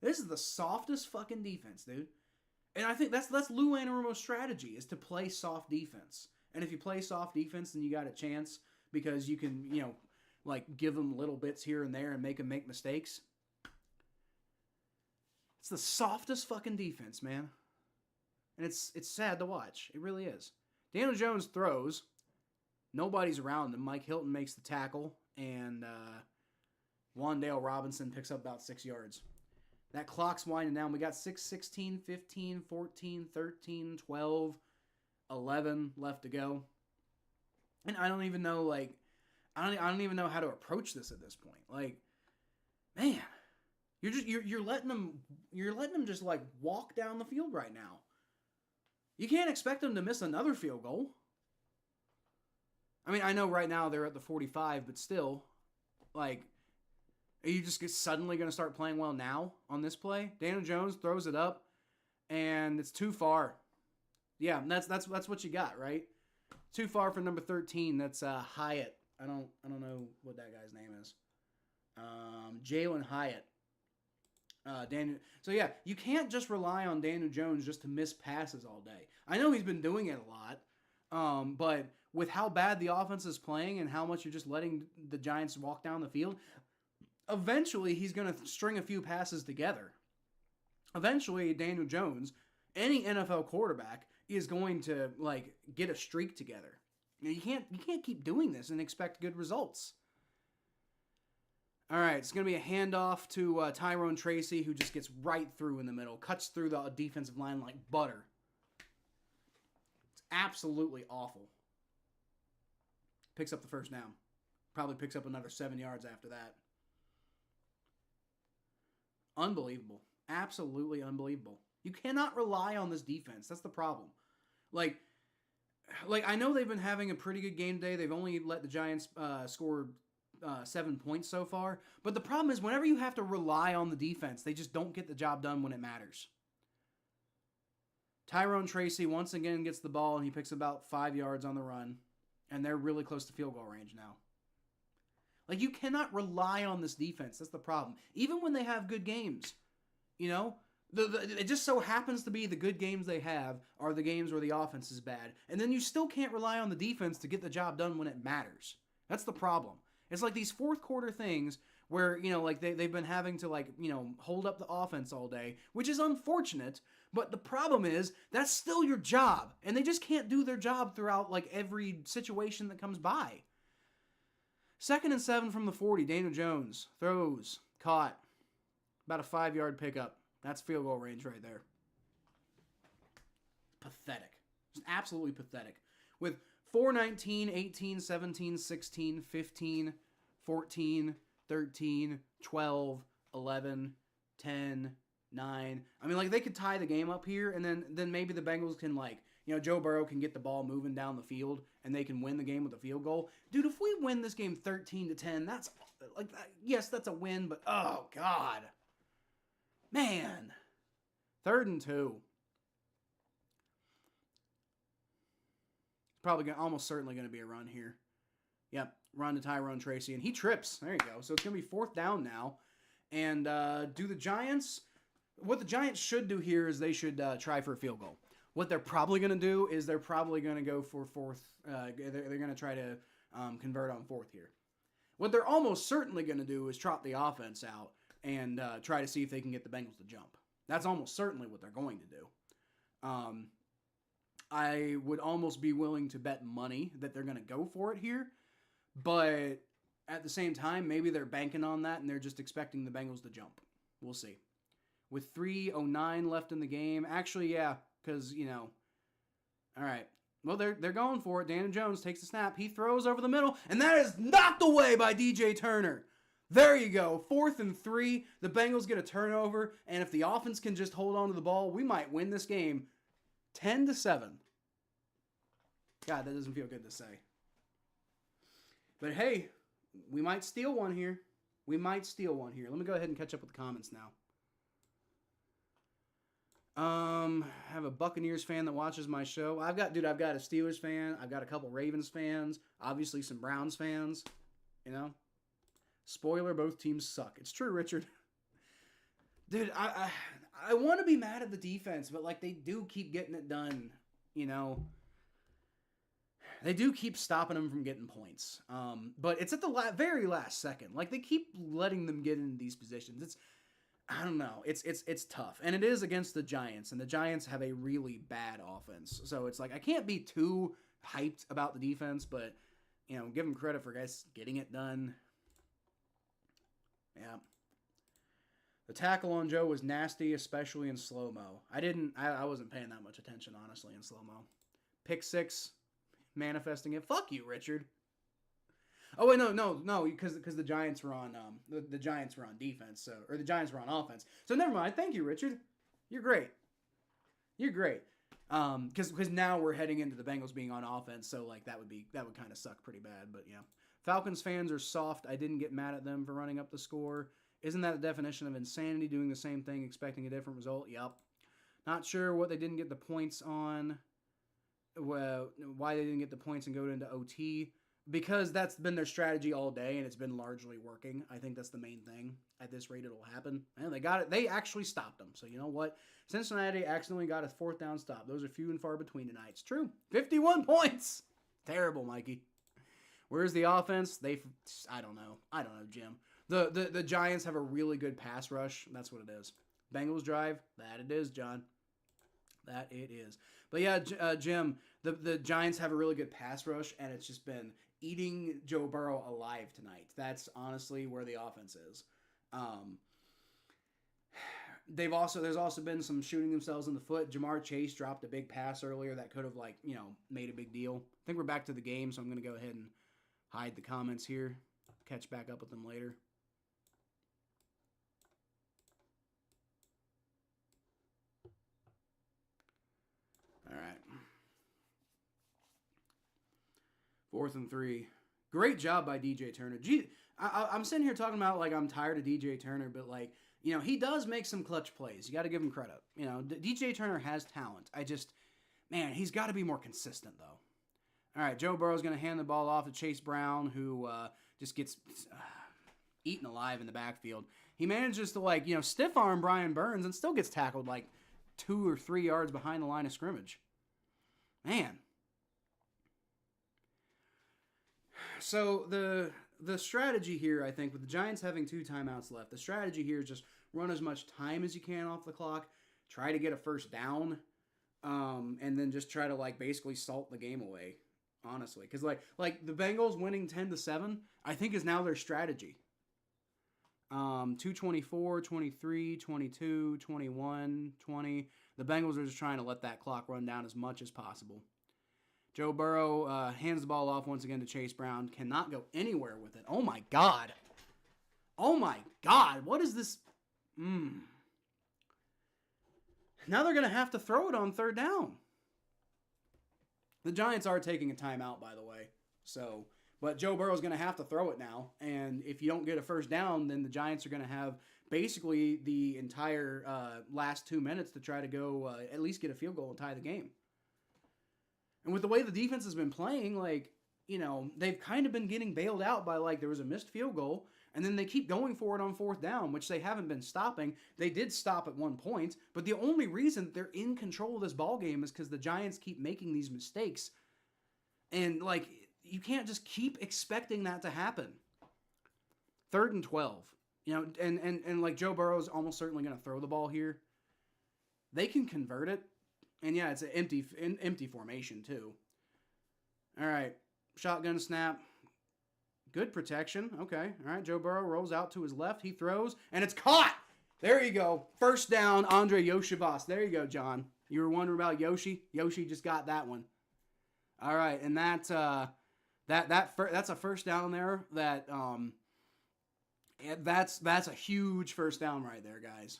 This is the softest fucking defense, dude. And I think that's Lou Anarumo's strategy, is to play soft defense. And if you play soft defense, then you got a chance, because you can, give them little bits here and there and make them make mistakes. It's the softest fucking defense, man. And it's sad to watch. It really is. Daniel Jones throws. Nobody's around him. Mike Hilton makes the tackle. And Wan'Dale Robinson picks up about 6 yards. That clock's winding down. We got 6, 16, 15, 14, 13, 12, 11 left to go. And I don't even know, I don't even know how to approach this at this point. Man, you're letting them just walk down the field right now. You can't expect them to miss another field goal. I mean, I know right now they're at the 45, but still, are you just suddenly going to start playing well now on this play? Daniel Jones throws it up, and it's too far. Yeah, that's what you got, right? Too far for number 13. That's Hyatt. I don't know what that guy's name is. Jalen Hyatt. Daniel. So yeah, you can't just rely on Daniel Jones just to miss passes all day. I know he's been doing it a lot, but with how bad the offense is playing and how much you're just letting the Giants walk down the field, eventually he's going to string a few passes together. Eventually, Daniel Jones, any NFL quarterback, is going to get a streak together. You can't keep doing this and expect good results. All right, it's going to be a handoff to Tyrone Tracy, who just gets right through in the middle, cuts through the defensive line like butter. It's absolutely awful. Picks up the first down. Probably picks up another 7 yards after that. Unbelievable. Absolutely unbelievable. You cannot rely on this defense. That's the problem. Like I know they've been having a pretty good game day. They've only let the Giants score 7 points so far. But the problem is whenever you have to rely on the defense, they just don't get the job done when it matters. Tyrone Tracy once again gets the ball, and he picks about 5 yards on the run. And they're really close to field goal range now. Like, you cannot rely on this defense. That's the problem. Even when they have good games. You know? It just so happens to be the good games they have are the games where the offense is bad. And then you still can't rely on the defense to get the job done when it matters. That's the problem. It's like these fourth quarter things where, you know, like they've been having to, like, you know, hold up the offense all day, which is unfortunate. But the problem is that's still your job. And they just can't do their job throughout, like, every situation that comes by. 2nd and 7 from the 40. Daniel Jones throws, caught. About a 5-yard pickup. That's field goal range right there. Pathetic. Just absolutely pathetic. With 4-19, 18, 17, 16, 15, 14, 13, 12, 11, 10, 9. I mean, like, they could tie the game up here, and then maybe the Bengals can, like, you know, Joe Burrow can get the ball moving down the field, and they can win the game with a field goal. Dude, if we win this game 13-10, that's, like, yes, that's a win, but, oh, God. Man. 3rd and 2. Probably almost certainly going to be a run here. Yep, run to Tyrone Tracy, and he trips. There you go. So it's going to be 4th down now. And do the Giants... What the Giants should do here is they should try for a field goal. What they're probably going to do is they're probably going to go for 4th. They're going to try to convert on 4th here. What they're almost certainly going to do is trot the offense out and try to see if they can get the Bengals to jump. That's almost certainly what they're going to do. I would almost be willing to bet money that they're going to go for it here. But at the same time, maybe they're banking on that and they're just expecting the Bengals to jump. We'll see. With 3:09 left in the game. Actually, yeah, because, you know. All right. Well, they're going for it. Daniel Jones takes the snap. He throws over the middle, and that is knocked away by DJ Turner. There you go. 4th and 3. The Bengals get a turnover, and if the offense can just hold on to the ball, we might win this game 10-7. God, that doesn't feel good to say. But hey, we might steal one here. We might steal one here. Let me go ahead and catch up with the comments now. I have a Buccaneers fan that watches my show. I've got a Steelers fan. I've got a couple Ravens fans. Obviously some Browns fans. You know? Spoiler, both teams suck. It's true, Richard. Dude, I want to be mad at the defense, but, like, they do keep getting it done, you know? They do keep stopping them from getting points. But it's at the very last second. Like, they keep letting them get into these positions. I don't know. It's tough. And it is against the Giants, and the Giants have a really bad offense. So it's like, I can't be too hyped about the defense, but, you know, give them credit for guys getting it done. Yeah. The tackle on Joe was nasty, especially in slow-mo. I wasn't paying that much attention, honestly, in slow-mo. Pick 6, manifesting it. Fuck you, Richard. Oh wait, no, because the Giants were on the Giants were on defense, or the Giants were on offense. So never mind. Thank you, Richard. You're great. Because now we're heading into the Bengals being on offense, so like that would kind of suck pretty bad. But yeah, Falcons fans are soft. I didn't get mad at them for running up the score. Isn't that the definition of insanity? Doing the same thing, expecting a different result. Yep. Not sure what they didn't get the points on. Why they didn't get the points and go into OT. Because that's been their strategy all day, and it's been largely working. I think that's the main thing. At this rate, it'll happen. And they got it. They actually stopped them. So you know what? Cincinnati accidentally got a 4th down stop. Those are few and far between tonight. It's true. 51 points. Terrible, Mikey. Where's the offense? I don't know, Jim. The Giants have a really good pass rush. That's what it is. Bengals drive. That it is, John. That it is. But yeah, Jim, the Giants have a really good pass rush, and it's just been eating Joe Burrow alive tonight. That's honestly where the offense is. There's also been some shooting themselves in the foot. Jamar Chase dropped a big pass earlier that could have made a big deal. I think we're back to the game, so I'm going to go ahead and hide the comments here. Catch back up with them later. All right. 4th and 3. Great job by DJ Turner. I'm sitting here talking about like I'm tired of DJ Turner, but like, he does make some clutch plays. You got to give him credit. DJ Turner has talent. He's got to be more consistent though. All right, Joe Burrow's going to hand the ball off to Chase Brown, who just gets eaten alive in the backfield. He manages to stiff arm Brian Burns and still gets tackled like 2 or 3 yards behind the line of scrimmage. Man. So the strategy here, I think, with the Giants having 2 timeouts left, the strategy here is just run as much time as you can off the clock, try to get a first down, and then just try to basically salt the game away, honestly. Because like the Bengals winning 10-7, I think is now their strategy. 2:24, 23, 22, 21, 20. The Bengals are just trying to let that clock run down as much as possible. Joe Burrow hands the ball off once again to Chase Brown. Cannot go anywhere with it. Oh, my God. Oh, my God. What is this? Now they're going to have to throw it on 3rd down. The Giants are taking a timeout, by the way. But Joe Burrow's going to have to throw it now. And if you don't get a first down, then the Giants are going to have basically the entire last 2 minutes to try to go at least get a field goal and tie the game. And with the way the defense has been playing, they've kind of been getting bailed out by, there was a missed field goal, and then they keep going for it on 4th down, which they haven't been stopping. They did stop at one point, but the only reason they're in control of this ball game is because the Giants keep making these mistakes. And, you can't just keep expecting that to happen. 3rd and 12. And Joe Burrow's almost certainly going to throw the ball here. They can convert it. And yeah, it's an empty formation too. All right, shotgun snap. Good protection. Okay, all right. Joe Burrow rolls out to his left. He throws, and it's caught. There you go. First down, Andre Yoshivas. There you go, John. You were wondering about Yoshi. Yoshi just got that one. All right, and that's a first down there. That's a huge first down right there, guys.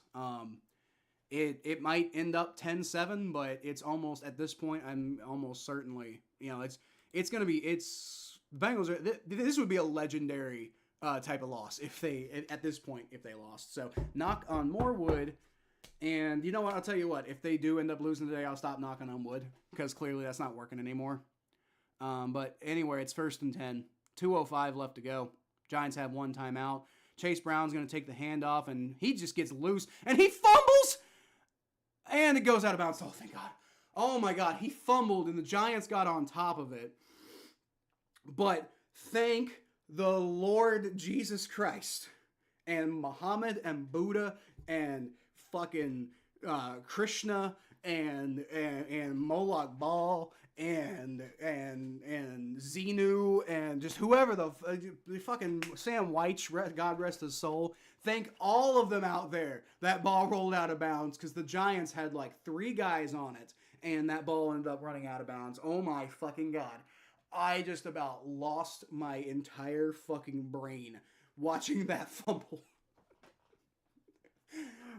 It might end up 10-7, but it's almost, at this point, I'm almost certainly, it's going to be, Bengals are, this would be a legendary type of loss at this point, if they lost. So, knock on more wood, and you know what, I'll tell you what, if they do end up losing today, I'll stop knocking on wood, because clearly that's not working anymore. But anyway, it's 1st and 10, 2:05 left to go. Giants have 1 timeout. Chase Brown's going to take the handoff, and he just gets loose, and he fumbles! And it goes out of bounds. Oh, thank God. Oh, my God. He fumbled, and the Giants got on top of it. But thank the Lord Jesus Christ and Muhammad and Buddha and fucking Krishna and Moloch Baal and Xenu and just whoever the fucking Sam White, God rest his soul. Thank all of them out there. That ball rolled out of bounds because the Giants had 3 guys on it, and that ball ended up running out of bounds. Oh my fucking God. I just about lost my entire fucking brain watching that fumble.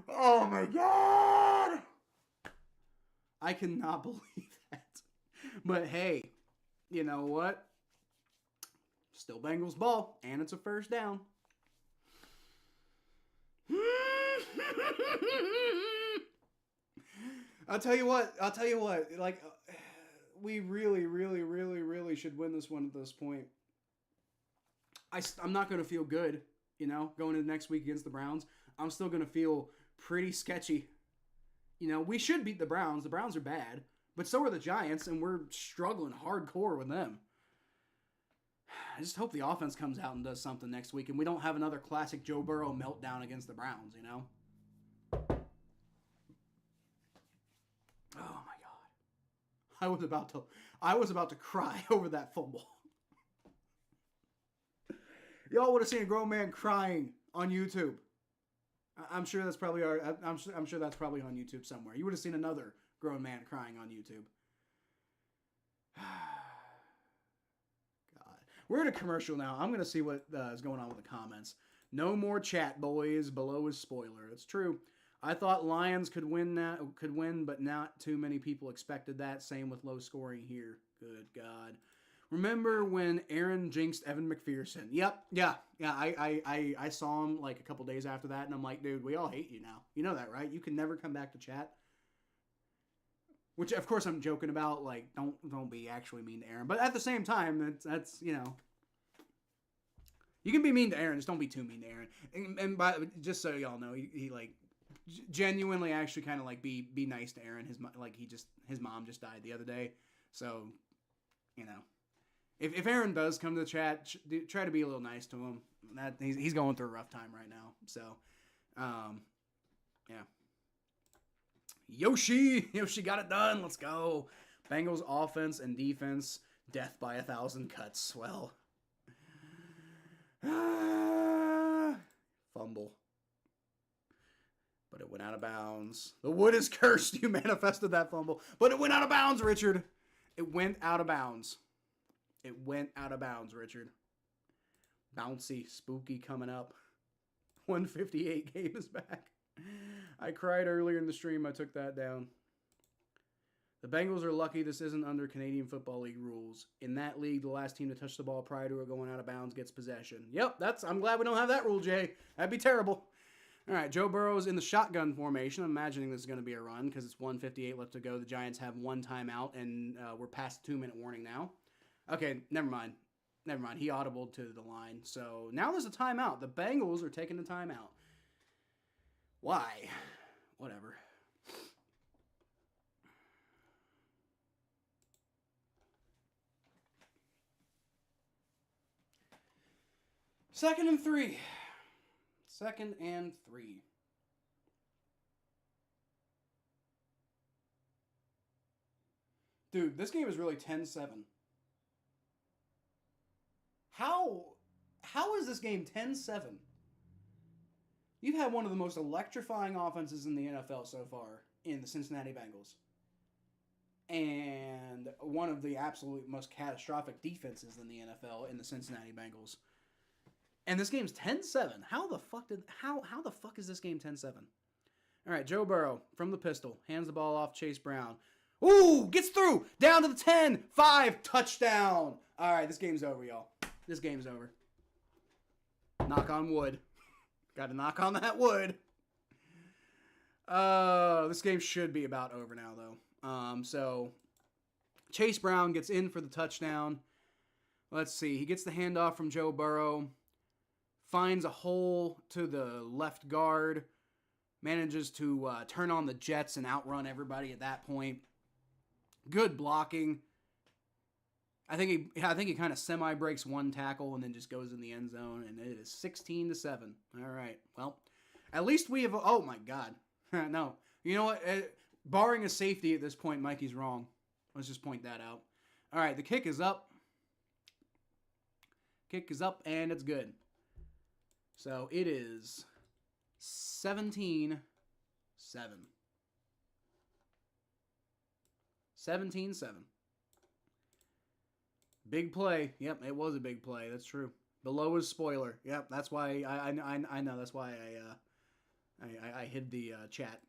Oh my God. I cannot believe that. But hey, you know what? Still Bengals ball, and it's a first down. I'll tell you what. We really should win this one at this point. I'm not going to feel good, going into next week against the Browns. I'm still going to feel pretty sketchy. We should beat the Browns. The Browns are bad, but so are the Giants, and we're struggling hardcore with them. I just hope the offense comes out and does something next week, and we don't have another classic Joe Burrow meltdown against the Browns, Oh my God. I was about to cry over that fumble. Y'all would have seen a grown man crying on YouTube. I'm sure that's probably I'm sure that's probably on YouTube somewhere. You would have seen another grown man crying on YouTube. God, we're in a commercial now. I'm gonna see what is going on with the comments. No more chat, boys. Below is spoiler. It's true. I thought Lions could win, but not too many people expected that. Same with low scoring here. Good God. Remember when Aaron jinxed Evan McPherson? Yep. Yeah. I saw him like a couple days after that, and I'm like, dude, we all hate you now. You know that, right? You can never come back to chat. Which, of course, I'm joking about. Like, don't be actually mean to Aaron. But at the same time, that's you know, you can be mean to Aaron, just don't be too mean to Aaron. And just so y'all know, he like genuinely actually kind of like be nice to Aaron. His mom just died the other day, so you know. If Aaron does come to the chat, try to be a little nice to him. That he's going through a rough time right now. So, yeah. Yoshi got it done. Let's go. Bengals offense and defense, death by 1,000 cuts. Well, fumble. But it went out of bounds. The wood is cursed. You manifested that fumble. But it went out of bounds, Richard. It went out of bounds. It went out of bounds, Richard. Bouncy, spooky coming up. 158 game is back. I cried earlier in the stream. I took that down. The Bengals are lucky this isn't under Canadian Football League rules. In that league, the last team to touch the ball prior to it going out of bounds gets possession. Yep, I'm glad we don't have that rule, Jay. That'd be terrible. All right, Joe Burrow's in the shotgun formation. I'm imagining this is going to be a run because it's 1:58 left to go. The Giants have one timeout, and we're past the 2-minute warning now. Okay, never mind. He audibled to the line. So now there's a timeout. The Bengals are taking the timeout. Why? Whatever. Second and three. Dude, this game is really 10-7. How is this game 10-7? You've had one of the most electrifying offenses in the NFL so far in the Cincinnati Bengals. And one of the absolute most catastrophic defenses in the NFL in the Cincinnati Bengals. And this game's 10-7. How the fuck is this game 10-7? All right, Joe Burrow from the pistol. Hands the ball off Chase Brown. Ooh, gets through. Down to the 10. 5. Touchdown. All right, this game's over, y'all. This game's over. Knock on wood. Got to knock on that wood. This game should be about over now, though. So Chase Brown gets in for the touchdown. Let's see. He gets the handoff from Joe Burrow. Finds a hole to the left guard. Manages to turn on the Jets and outrun everybody at that point. Good blocking. I think he kind of semi-breaks one tackle and then just goes in the end zone, and it is 16-7. All right. Well, at least we have... Oh, my God. No. You know what? Barring a safety at this point, Mikey's wrong. Let's just point that out. All right, the kick is up. Kick is up, and it's good. So it is 17-7. 17-7. Big play. Yep, it was a big play. That's true. Below is spoiler. Yep, that's why I know. That's why I hid the chat.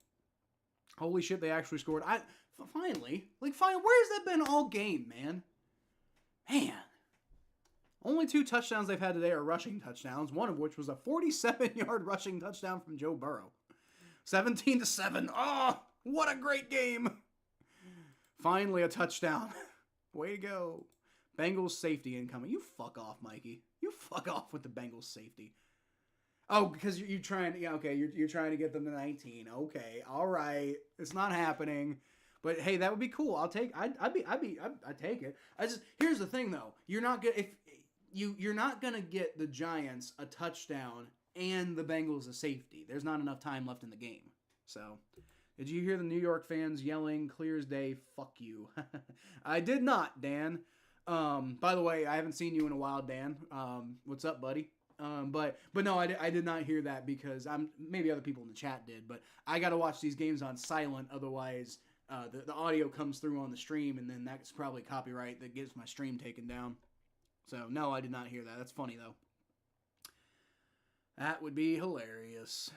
Holy shit, they actually scored. Finally. Where's that been all game, man? Man. Only 2 touchdowns they've had today are rushing touchdowns, one of which was a 47-yard rushing touchdown from Joe Burrow. 17-7. Oh, what a great game. Finally a touchdown. Way to go. Bengals safety incoming. You fuck off, Mikey. You fuck off with the Bengals safety. Oh, because you're trying to... Yeah, okay, you're trying to get them to 19. Okay, all right. It's not happening. But hey, that would be cool. I'd take it. Here's the thing though. You're not gonna get the Giants a touchdown and the Bengals a safety. There's not enough time left in the game. So, did you hear the New York fans yelling clear as day, fuck you? I did not, Dan. By the way, I haven't seen you in a while, Dan. What's up, buddy? But no, I did not hear that because maybe other people in the chat did, but I got to watch these games on silent, otherwise the audio comes through on the stream, and then that's probably copyright that gets my stream taken down. So no, I did not hear that. That's funny though. That would be hilarious.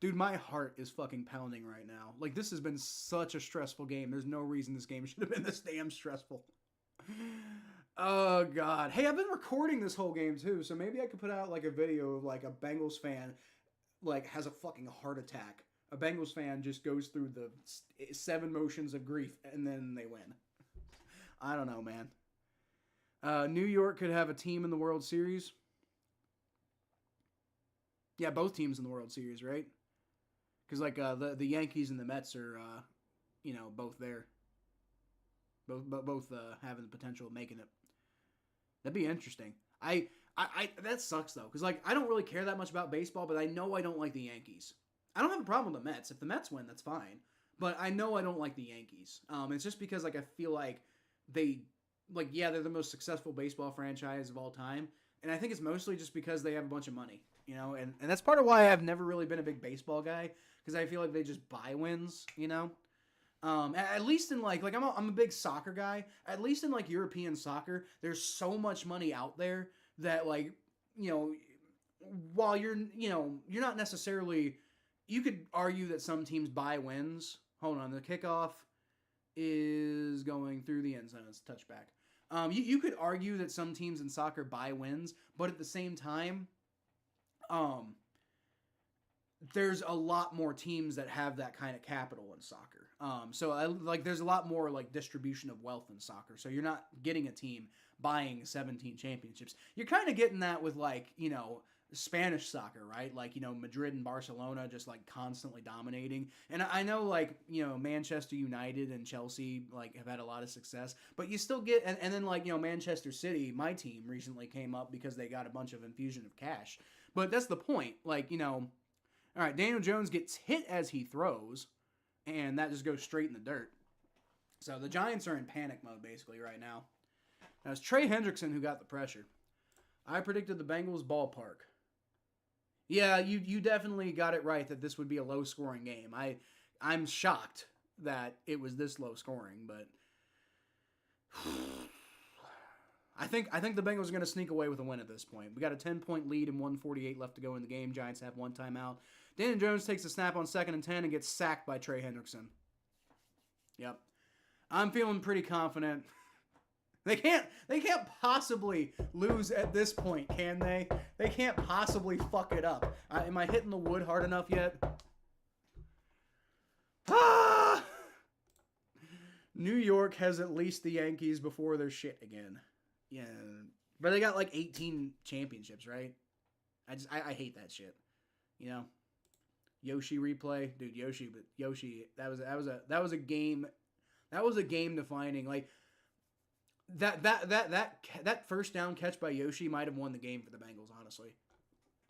Dude, my heart is fucking pounding right now. Like, this has been such a stressful game. There's no reason this game should have been this damn stressful. Oh, God. Hey, I've been recording this whole game, too, so maybe I could put out, like, a video of, like, a Bengals fan, like, has a fucking heart attack. A Bengals fan just goes through the 7 motions of grief, and then they win. I don't know, man. New York could have a team in the World Series. Yeah, both teams in the World Series, right? Because, like, the Yankees and the Mets are, both there. Both having the potential of making it. That'd be interesting. That sucks, though. Because, like, I don't really care that much about baseball, but I know I don't like the Yankees. I don't have a problem with the Mets. If the Mets win, that's fine. But I know I don't like the Yankees. It's just because, like, I feel like they're the most successful baseball franchise of all time. And I think it's mostly just because they have a bunch of money, and that's part of why I've never really been a big baseball guy, because I feel like they just buy wins, At least in like I'm a big soccer guy. At least in like European soccer, there's so much money out there that while you're not necessarily, you could argue that some teams buy wins. Hold on, the kickoff is going through the end zone. It's a touchback. You could argue that some teams in soccer buy wins, but at the same time, there's a lot more teams that have that kind of capital in soccer. There's a lot more like distribution of wealth in soccer. So you're not getting a team buying 17 championships. You're kind of getting that with Spanish soccer, right? Madrid and Barcelona just like constantly dominating. And I know Manchester United and Chelsea have had a lot of success, but you still get, and then Manchester City, my team, recently came up because they got a bunch of infusion of cash. But that's the point. All right, Daniel Jones gets hit as he throws, and that just goes straight in the dirt. So the Giants are in panic mode basically right now. Now it's Trey Hendrickson who got the pressure. I predicted the Bengals ballpark. Yeah, you definitely got it right that this would be a low-scoring game. I'm shocked that it was this low-scoring, but I think the Bengals are going to sneak away with a win at this point. We got a 10-point lead and 1:48 left to go in the game. Giants have one timeout. Daniel Jones takes a snap on 2nd and 10 and gets sacked by Trey Hendrickson. Yep. I'm feeling pretty confident. They can't possibly lose at this point, can they? They can't possibly fuck it up. Am I hitting the wood hard enough yet? Ah! New York has at least the Yankees before their shit again. Yeah. But they got 18 championships, right? I hate that shit. Yoshi replay. Dude, Yoshi, that was a game. That was a game defining. That first down catch by Yoshi might have won the game for the Bengals, honestly.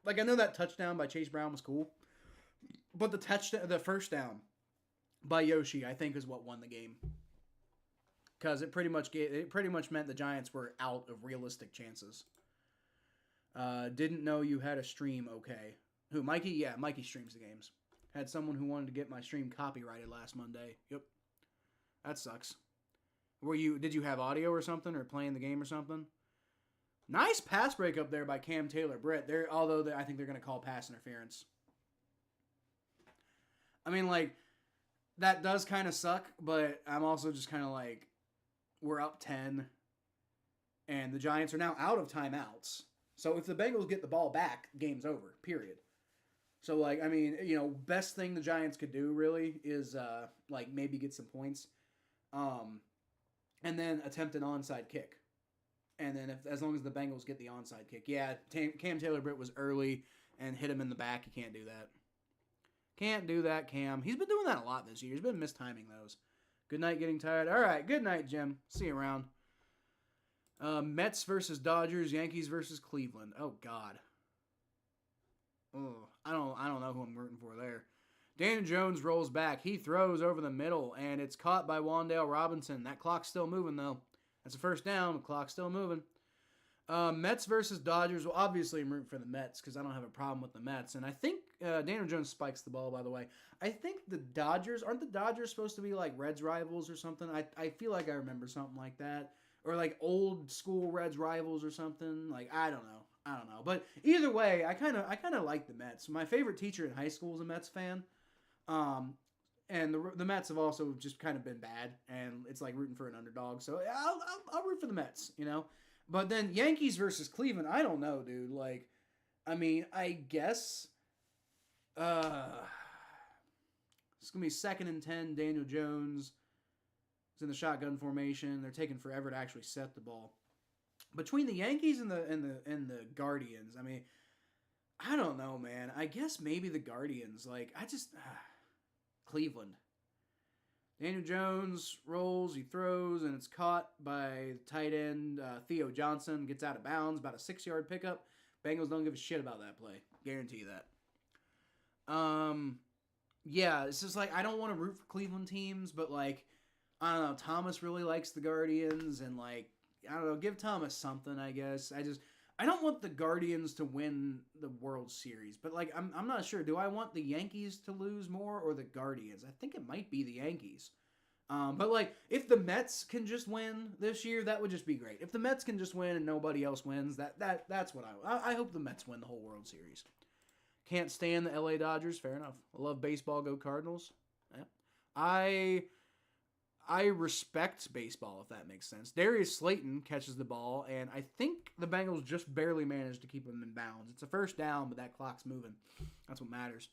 I know that touchdown by Chase Brown was cool, but the first down by Yoshi, I think, is what won the game. Because it pretty much meant the Giants were out of realistic chances. Didn't know you had a stream. Okay, who? Mikey? Yeah, Mikey streams the games. Had someone who wanted to get my stream copyrighted last Monday. Yep, that sucks. Did you have audio or something, or playing the game or something? Nice pass break up there by Cam Taylor-Britt. I think they're going to call pass interference. I mean, that does kind of suck, but I'm also just kind of we're up 10, and the Giants are now out of timeouts. So if the Bengals get the ball back, game's over, period. So, best thing the Giants could do, really, is, maybe get some points. And then attempt an onside kick. And then as long as the Bengals get the onside kick. Yeah, Cam Taylor-Britt was early and hit him in the back. You can't do that. Can't do that, Cam. He's been doing that a lot this year. He's been mistiming those. Good night, getting tired. All right, good night, Jim. See you around. Mets versus Dodgers, Yankees versus Cleveland. Oh, God. Oh, I don't know who I'm rooting for there. Daniel Jones rolls back. He throws over the middle, and it's caught by Wan'Dale Robinson. That clock's still moving, though. That's a first down. The clock's still moving. Mets versus Dodgers. Well, obviously I'm rooting for the Mets because I don't have a problem with the Mets. And I think Daniel Jones spikes the ball, by the way. I think the Dodgers, aren't the Dodgers supposed to be like Reds rivals or something? I feel like I remember something like that. Or like old school Reds rivals or something. Like, I don't know. But either way, I kind of like the Mets. My favorite teacher in high school was a Mets fan. And the Mets have also just kind of been bad. And it's like rooting for an underdog. So I'll root for the Mets, you know? But then Yankees versus Cleveland, I don't know, dude. Like, I mean, I guess it's going to be 2nd and 10. Daniel Jones is in the shotgun formation. They're taking forever to actually set the ball. Between the Yankees and the Guardians, I mean, I don't know, man. I guess maybe the Guardians. Like, Cleveland. Daniel Jones rolls, he throws, and it's caught by tight end Theo Johnson. Gets out of bounds, about a 6-yard pickup. Bengals don't give a shit about that play. Guarantee that. Yeah, it's just like, I don't want to root for Cleveland teams, but like, I don't know, Thomas really likes the Guardians, and like, I don't know, give Thomas something, I guess. I don't want the Guardians to win the World Series, but like, I'm not sure. Do I want the Yankees to lose more or the Guardians? I think it might be the Yankees. But like, if the Mets can just win this year, that would just be great. If the Mets can just win and nobody else wins, that's what I hope the Mets win the whole World Series. Can't stand the LA Dodgers. Fair enough. I love baseball. Go Cardinals. Yeah. I respect baseball, if that makes sense. Darius Slayton catches the ball, and I think the Bengals just barely managed to keep him in bounds. It's a first down, but that clock's moving. That's what matters.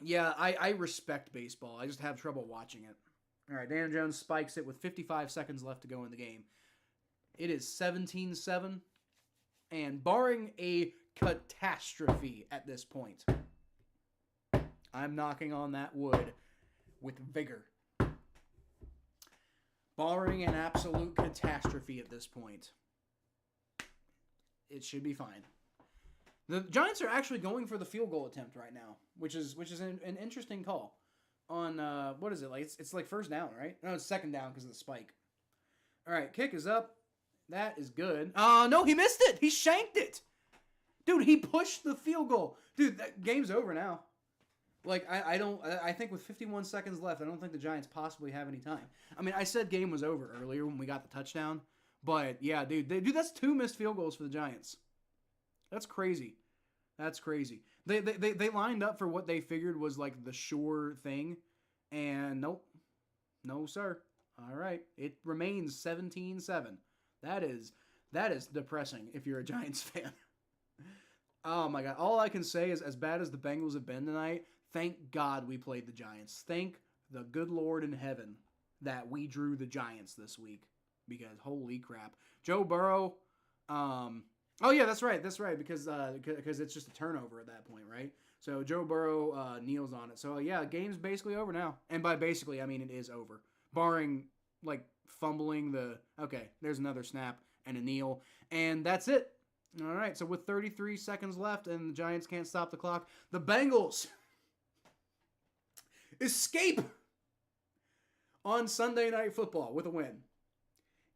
Yeah, I respect baseball. I just have trouble watching it. All right, Daniel Jones spikes it with 55 seconds left to go in the game. It is 17-7, and barring a catastrophe at this point, I'm knocking on that wood with vigor. Barring an absolute catastrophe at this point, it should be fine. The Giants are actually going for the field goal attempt right now, which is an interesting call. On what is it like? It's like first down, right? No, it's second down because of the spike. All right, kick is up. That is good. No, he missed it. He shanked it, dude. He pushed the field goal, dude. That game's over now. Like, I think with 51 seconds left, I don't think the Giants possibly have any time. I mean, I said game was over earlier when we got the touchdown. But, yeah, dude, that's 2 missed field goals for the Giants. That's crazy. That's crazy. They lined up for what they figured was, like, the sure thing. And, nope. No, sir. All right. It remains 17-7. That is depressing if you're a Giants fan. Oh, my God. All I can say is, as bad as the Bengals have been tonight, thank God we played the Giants. Thank the good Lord in heaven that we drew the Giants this week. Because holy crap. Joe Burrow, oh yeah, that's right, because it's just a turnover at that point, right? So Joe Burrow kneels on it. So yeah, game's basically over now. And by basically, I mean it is over. Barring, like, fumbling okay, there's another snap and a kneel. And that's it. All right, so with 33 seconds left and the Giants can't stop the clock, the Bengals escape on Sunday Night Football with a win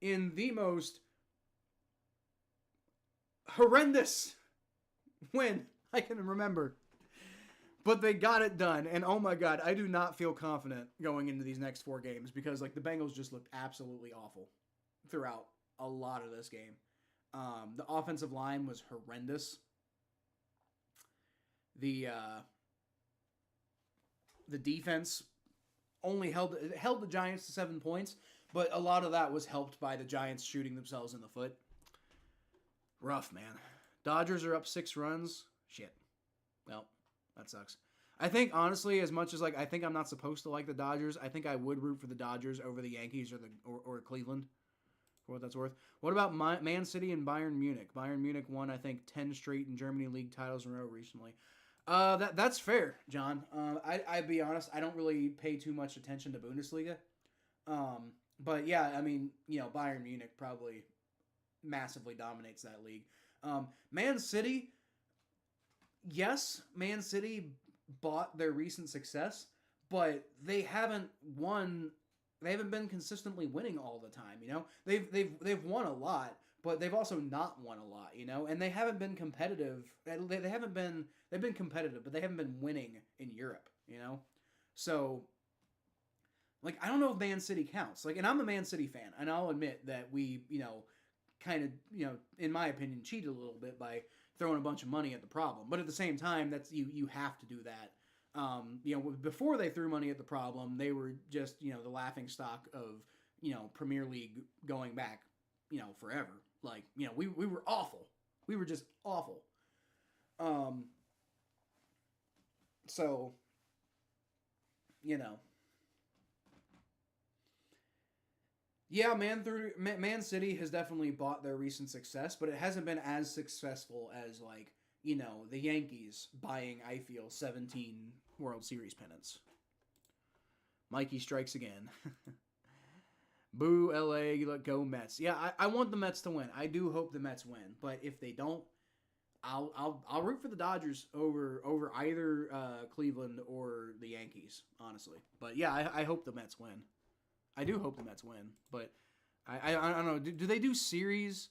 in the most horrendous win I can remember. But they got it done, and oh my God, I do not feel confident going into these next 4 games because, like, the Bengals just looked absolutely awful throughout a lot of this game. The offensive line was horrendous. The defense only held the Giants to 7 points, but a lot of that was helped by the Giants shooting themselves in the foot. Rough, man. Dodgers are up 6 runs. Shit. Well, that sucks. I think, honestly, as much as, like, I think I'm not supposed to like the Dodgers, I think I would root for the Dodgers over the Yankees or Cleveland, for what that's worth. What about Man City and Bayern Munich? Bayern Munich won, I think, 10 straight in Germany league titles in a row recently. That's fair, John. I'd be honest, I don't really pay too much attention to Bundesliga. But yeah, I mean, you know, Bayern Munich probably massively dominates that league. Man City, yes, Man City bought their recent success, but they haven't won. They haven't been consistently winning all the time. You know, they've won a lot, but they've also not won a lot, you know, and they haven't been competitive. They haven't been. They've been competitive, but they haven't been winning in Europe, you know. So, like, I don't know if Man City counts. Like, and I'm a Man City fan, and I'll admit that we, you know, kind of, you know, in my opinion, cheated a little bit by throwing a bunch of money at the problem. But at the same time, that's you have to do that. You know, before they threw money at the problem, they were just, you know, the laughing stock of, you know, Premier League going back, you know, forever. Like, you know, we were awful. We were just awful. So, you know. Yeah, Man City has definitely bought their recent success, but it hasn't been as successful as, like, you know, the Yankees buying, I feel, 17 World Series pennants. Mikey strikes again. Boo, LA, let go Mets. Yeah, I want the Mets to win. I do hope the Mets win, but if they don't, I'll root for the Dodgers over either Cleveland or the Yankees, honestly. But yeah, I hope the Mets win. I do hope the Mets win, but I don't know. Do they do series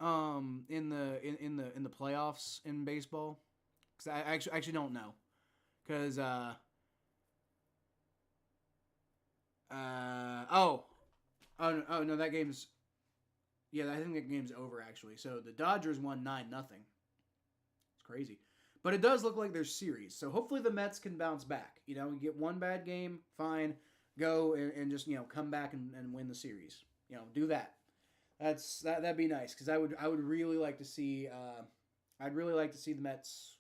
in the playoffs in baseball? Because I actually don't know. Because oh no, that game's, yeah, I think that game's over actually. So the Dodgers won 9-0. It's crazy. But it does look like there's series. So hopefully the Mets can bounce back. You know, you get one bad game, fine. Go and just, you know, come back and win the series. You know, do that. That'd be nice, because I would really like to see I'd really like to see the Mets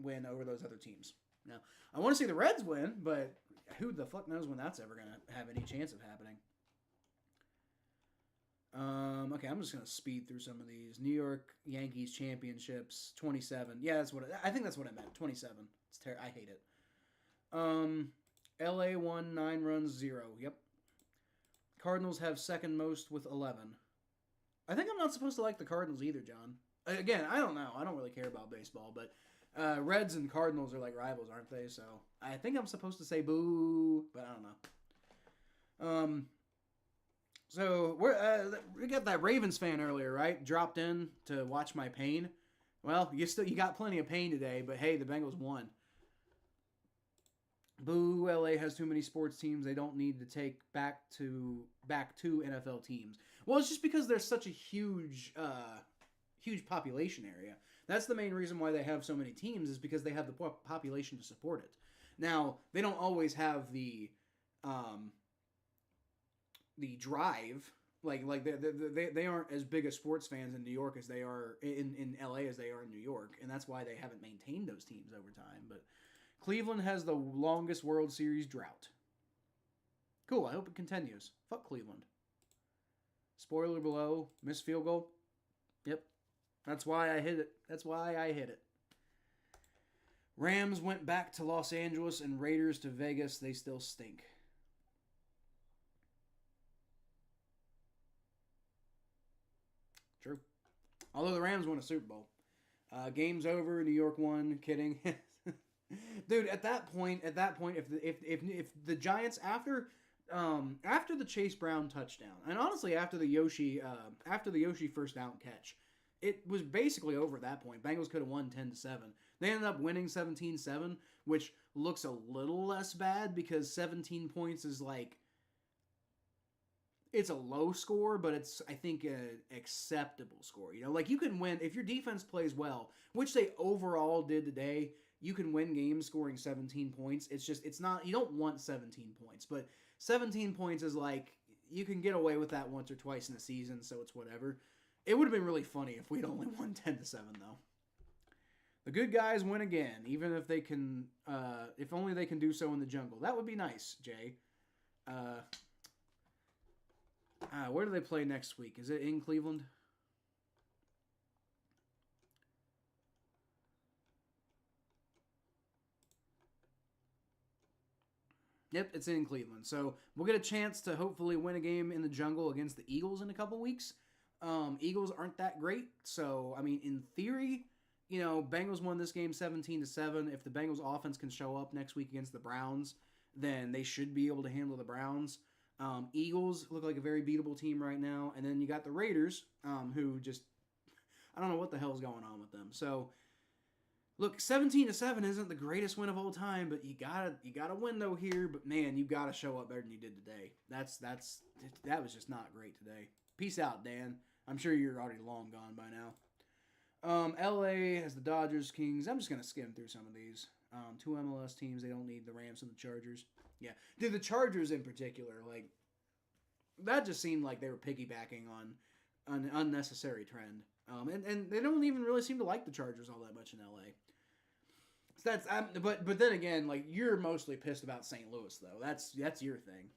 win over those other teams. Now, I want to see the Reds win, but who the fuck knows when that's ever gonna have any chance of happening. Okay, I'm just gonna speed through some of these. New York Yankees championships 27. Yeah, I think that's what I meant. 27. I hate it. LA won 9 runs, 0. Yep. Cardinals have second most with 11. I think I'm not supposed to like the Cardinals either, John. Again, I don't know. I don't really care about baseball, but Reds and Cardinals are like rivals, aren't they? So I think I'm supposed to say boo, but I don't know. So we got that Ravens fan earlier, right? Dropped in to watch my pain. Well, you got plenty of pain today, but hey, the Bengals won. Boo, LA has too many sports teams. They don't need to take back two NFL teams. Well, it's just because there's such a huge population area. That's the main reason why they have so many teams, is because they have the population to support it. Now, they don't always have the drive. Like they aren't as big as sports fans in New York as they are in LA as they are in New York, and that's why they haven't maintained those teams over time. But Cleveland has the longest World Series drought. Cool, I hope it continues. Fuck Cleveland. Spoiler below, missed field goal. Yep. That's why I hit it. Rams went back to Los Angeles and Raiders to Vegas. They still stink. True. Although the Rams won a Super Bowl. Game's over. New York won. Kidding. Dude, at that point, if the Giants after the Chase Brown touchdown, and honestly after the Yoshi first down catch, it was basically over at that point. Bengals could have won 10-7. They ended up winning 17-7, which looks a little less bad because 17 points is like, it's a low score, but it's, I think, an acceptable score. You know, like, you can win if your defense plays well, which they overall did today. You can win games scoring 17 points. It's just, it's not, you don't want 17 points, but 17 points is like, you can get away with that once or twice in a season, so it's whatever. It would have been really funny if we'd only won 10-7, though. The good guys win again, even if they can, if only they can do so in the jungle. That would be nice, Jay. Where do they play next week? Is it in Cleveland? Yep, it's in Cleveland. So we'll get a chance to hopefully win a game in the jungle against the Eagles in a couple weeks. Eagles aren't that great. So, I mean, in theory, you know, Bengals won this game 17-7. If the Bengals offense can show up next week against the Browns, then they should be able to handle the Browns. Eagles look like a very beatable team right now, and then you got the Raiders, who just I don't know what the hell's going on with them. So look, 17-7 isn't the greatest win of all time, but you got a window here. But man, you got to show up better than you did today. That was just not great today. Peace out, Dan. I'm sure you're already long gone by now. LA has the Dodgers, Kings. I'm just gonna skim through some of these. Two MLS teams. They don't need the Rams and the Chargers. Yeah, dude, the Chargers in particular, like that just seemed like they were piggybacking on an unnecessary trend. And they don't even really seem to like the Chargers all that much in LA. So but then again, like you're mostly pissed about St. Louis though. That's your thing.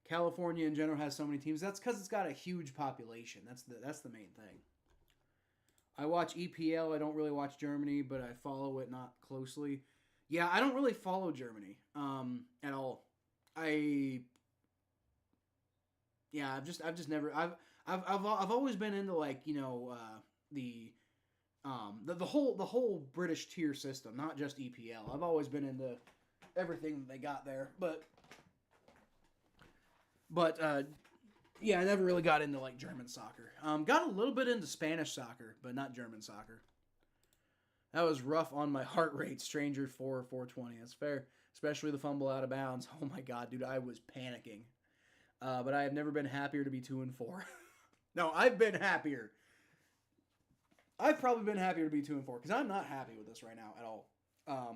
California in general has so many teams. That's because it's got a huge population. That's the main thing. I watch EPL. I don't really watch Germany, but I follow it not closely. Yeah, I don't really follow Germany at all. I've just never I've always been into like the whole British tier system, not just EPL. I've always been into everything they got there, but yeah, I never really got into like German soccer. Got a little bit into Spanish soccer, but not German soccer. That was rough on my heart rate. Stranger 420. That's fair, especially the fumble out of bounds. Oh my god, dude, I was panicking. But I have never been happier to be 2-4. No, I've been happier. I've probably been happier to be 2-4 because I'm not happy with this right now at all.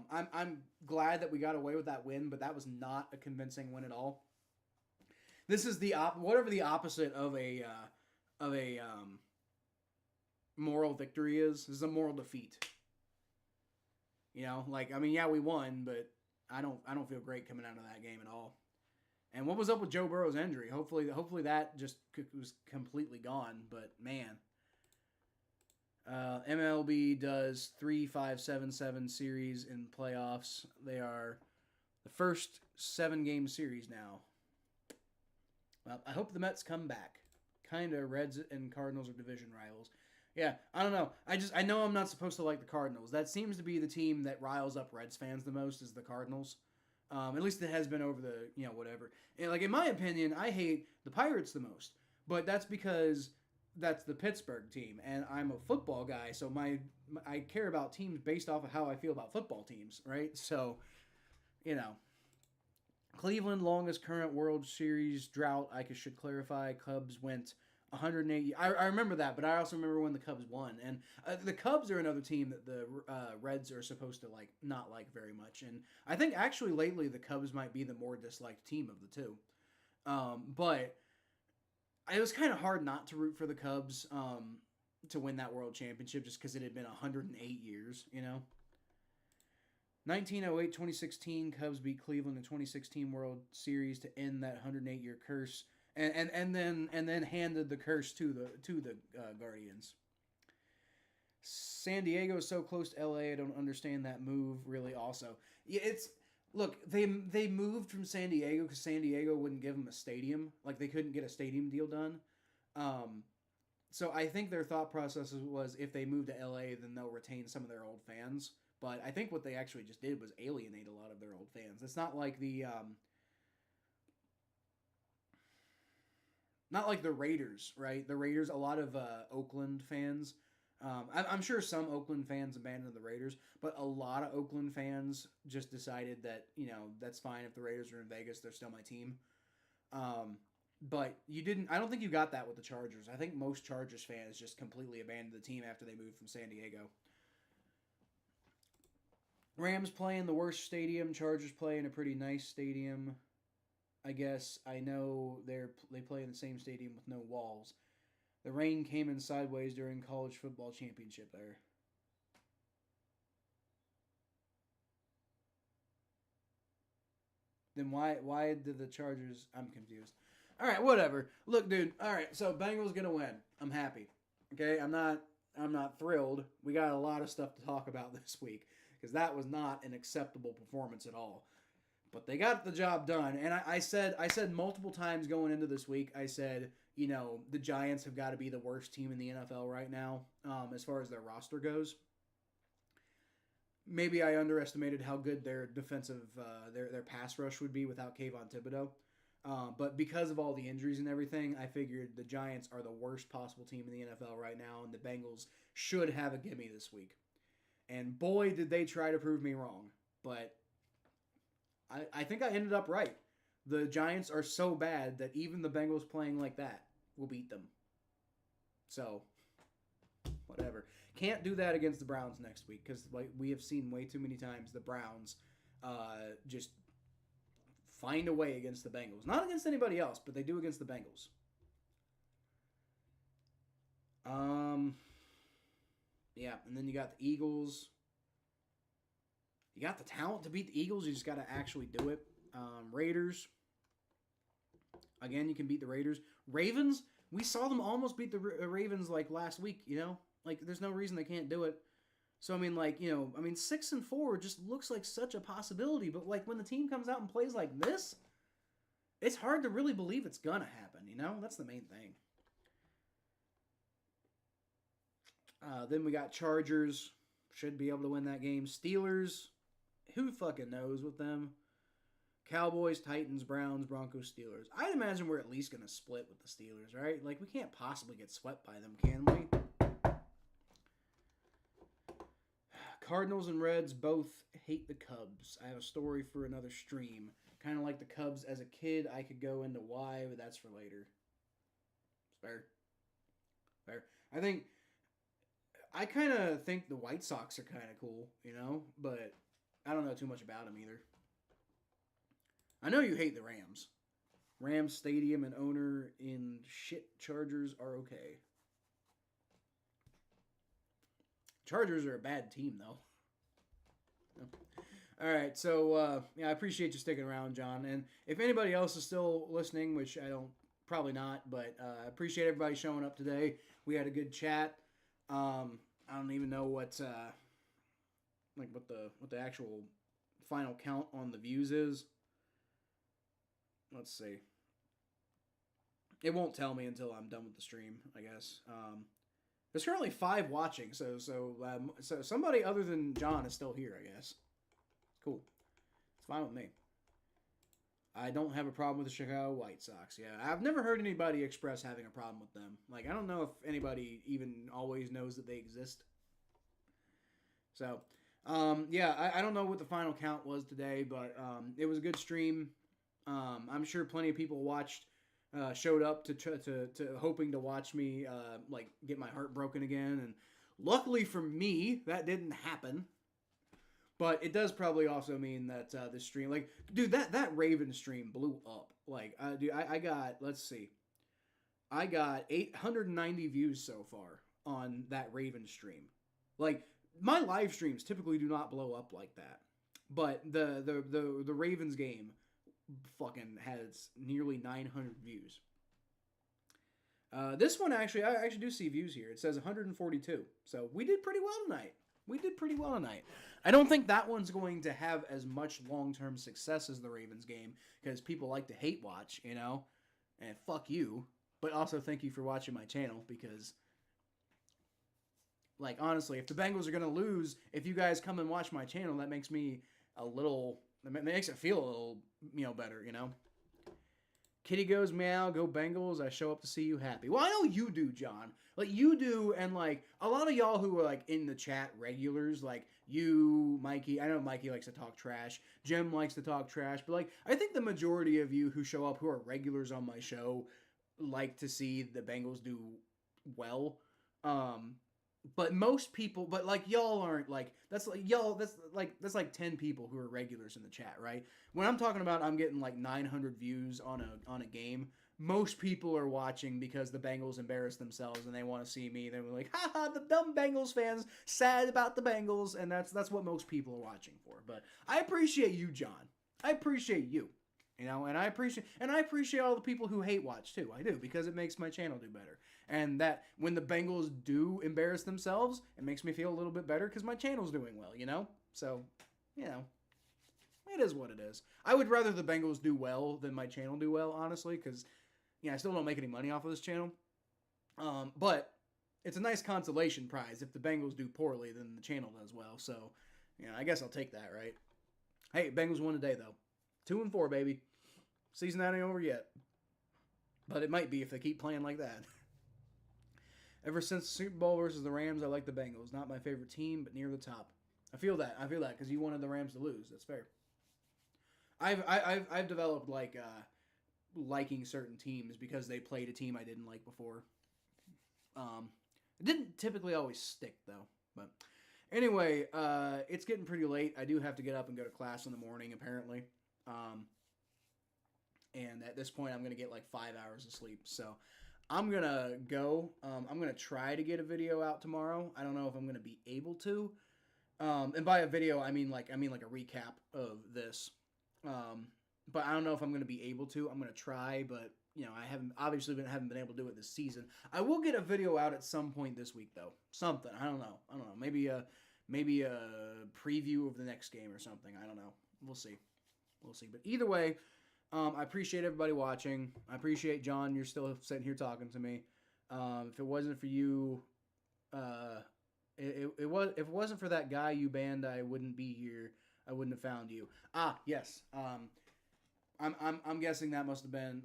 I'm glad that we got away with that win, but that was not a convincing win at all. This is whatever the opposite of a moral victory is. This is a moral defeat. Like I mean, yeah, we won, but I don't feel great coming out of that game at all. And what was up with Joe Burrow's injury? Hopefully that just was completely gone. But man, MLB does 3-5-7-7 series in playoffs. They are the first 7-game series now. Well, I hope the Mets come back. Kinda, Reds and Cardinals are division rivals. Yeah, I don't know. I know I'm not supposed to like the Cardinals. That seems to be the team that riles up Reds fans the most is the Cardinals. At least it has been over the, whatever. And like in my opinion, I hate the Pirates the most. But that's because that's the Pittsburgh team, and I'm a football guy, so I care about teams based off of how I feel about football teams, right? So, Cleveland longest current World Series drought. I should clarify. Cubs went 108. I remember that, but I also remember when the Cubs won. And the Cubs are another team that the Reds are supposed to not like very much. And I think actually lately the Cubs might be the more disliked team of the two. But it was kind of hard not to root for the Cubs to win that World Championship just because it had been 108 years. 1908-2016 Cubs beat Cleveland in the 2016 World Series to end that 108-year curse. And then handed the curse to the Guardians. San Diego is so close to LA. I don't understand that move really. Also, yeah, they moved from San Diego because San Diego wouldn't give them a stadium. Like they couldn't get a stadium deal done. So I think their thought process was if they move to LA, then they'll retain some of their old fans. But I think what they actually just did was alienate a lot of their old fans. It's not like the not like the Raiders, right? The Raiders, a lot of Oakland fans. I'm sure some Oakland fans abandoned the Raiders, but a lot of Oakland fans just decided that, that's fine if the Raiders are in Vegas, they're still my team. But I don't think you got that with the Chargers. I think most Chargers fans just completely abandoned the team after they moved from San Diego. Rams play in the worst stadium. Chargers play in a pretty nice stadium. I guess I know they play in the same stadium with no walls. The rain came in sideways during college football championship there. Then why did the Chargers? I'm confused. All right, whatever. Look, dude. All right, so Bengals gonna win. I'm happy. Okay, I'm not thrilled. We got a lot of stuff to talk about this week because that was not an acceptable performance at all. But they got the job done, and I said multiple times going into this week, I said, the Giants have got to be the worst team in the NFL right now as far as their roster goes. Maybe I underestimated how good their defensive, their pass rush would be without Kayvon Thibodeau. But because of all the injuries and everything, I figured the Giants are the worst possible team in the NFL right now, and the Bengals should have a gimme this week. And boy, did they try to prove me wrong. But I think I ended up right. The Giants are so bad that even the Bengals playing like that will beat them. So, whatever. Can't do that against the Browns next week because like we have seen way too many times the Browns just find a way against the Bengals. Not against anybody else, but they do against the Bengals. Yeah, and then you got the Eagles. You got the talent to beat the Eagles. You just got to actually do it. Raiders. Again, you can beat the Raiders. Ravens. We saw them almost beat the Ravens like last week. You know, like there's no reason they can't do it. So I mean, like 6-4 just looks like such a possibility. But like when the team comes out and plays like this, it's hard to really believe it's gonna happen. You know, that's the main thing. Then we got Chargers. Should be able to win that game. Steelers. Who fucking knows with them? Cowboys, Titans, Browns, Broncos, Steelers. I'd imagine we're at least going to split with the Steelers, right? Like, we can't possibly get swept by them, can we? Cardinals and Reds both hate the Cubs. I have a story for another stream. Kind of like the Cubs as a kid. I could go into why, but that's for later. Fair. I kind of think the White Sox are kind of cool, you know? But I don't know too much about them either. I know you hate the Rams. Rams stadium and owner in shit Chargers are okay. Chargers are a bad team, though. All right, so I appreciate you sticking around, John. And if anybody else is still listening, which I don't, probably not, but I appreciate everybody showing up today. We had a good chat. I don't even know what the actual final count on the views is. Let's see. It won't tell me until I'm done with the stream, I guess. There's currently 5 watching, so somebody other than John is still here, I guess. Cool. It's fine with me. I don't have a problem with the Chicago White Sox. Yeah, I've never heard anybody express having a problem with them. Like, I don't know if anybody even always knows that they exist. So, yeah, I don't know what the final count was today, but it was a good stream. I'm sure plenty of people showed up to hoping to watch me like get my heart broken again, and luckily for me that didn't happen. But it does probably also mean that the stream, like, dude, that Raven stream blew up. Like, dude, I got, let's see, I got 890 views so far on that Raven stream. Like, my live streams typically do not blow up like that, but the Ravens game fucking has nearly 900 views. This one I actually do see views here. It says 142. So we did pretty well tonight. I don't think that one's going to have as much long-term success as the Ravens game because people like to hate watch, you know? And fuck you. But also thank you for watching my channel because, like, honestly, if the Bengals are going to lose, if you guys come and watch my channel, that makes me that makes it feel a little, better, you know? Kitty goes, meow, go Bengals, I show up to see you happy. Well, I know you do, John. Like, you do, and, like, a lot of y'all who are, like, in the chat regulars, like, you, Mikey, I know Mikey likes to talk trash, Jim likes to talk trash, but, like, I think the majority of you who show up, who are regulars on my show, like to see the Bengals do well. But most people, but like y'all aren't like, that's like 10 people who are regulars in the chat, right? When I'm talking about I'm getting like 900 views on a game, most people are watching because the Bengals embarrass themselves and they want to see me. They're like, haha, the dumb Bengals fans sad about the Bengals, and that's what most people are watching for. But I appreciate you, John. I appreciate you. You know, and I appreciate all the people who hate watch too. I do, because it makes my channel do better. And that when the Bengals do embarrass themselves, it makes me feel a little bit better because my channel's doing well, you know? So, you know, it is what it is. I would rather the Bengals do well than my channel do well, honestly, because, I still don't make any money off of this channel. But it's a nice consolation prize. If the Bengals do poorly, then the channel does well. So, I guess I'll take that, right? Hey, Bengals won today, though. 2-4, baby. Season ain't over yet. But it might be if they keep playing like that. Ever since the Super Bowl versus the Rams, I like the Bengals. Not my favorite team, but near the top. I feel that because you wanted the Rams to lose. That's fair. I've developed liking certain teams because they played a team I didn't like before. It didn't typically always stick though. But anyway, it's getting pretty late. I do have to get up and go to class in the morning apparently. And at this point, I'm going to get like 5 hours of sleep. So I'm going to go. I'm going to try to get a video out tomorrow. I don't know if I'm going to be able to. And by a video, I mean like a recap of this. But I don't know if I'm going to be able to. I'm going to try, but you know, I haven't been able to do it this season. I will get a video out at some point this week though. Something. I don't know. Maybe a preview of the next game or something. I don't know. We'll see. But either way, I appreciate everybody watching. I appreciate John. You're still sitting here talking to me. If it wasn't for you, if it wasn't for that guy you banned, I wouldn't be here. I wouldn't have found you. Yes. I'm guessing that must have been.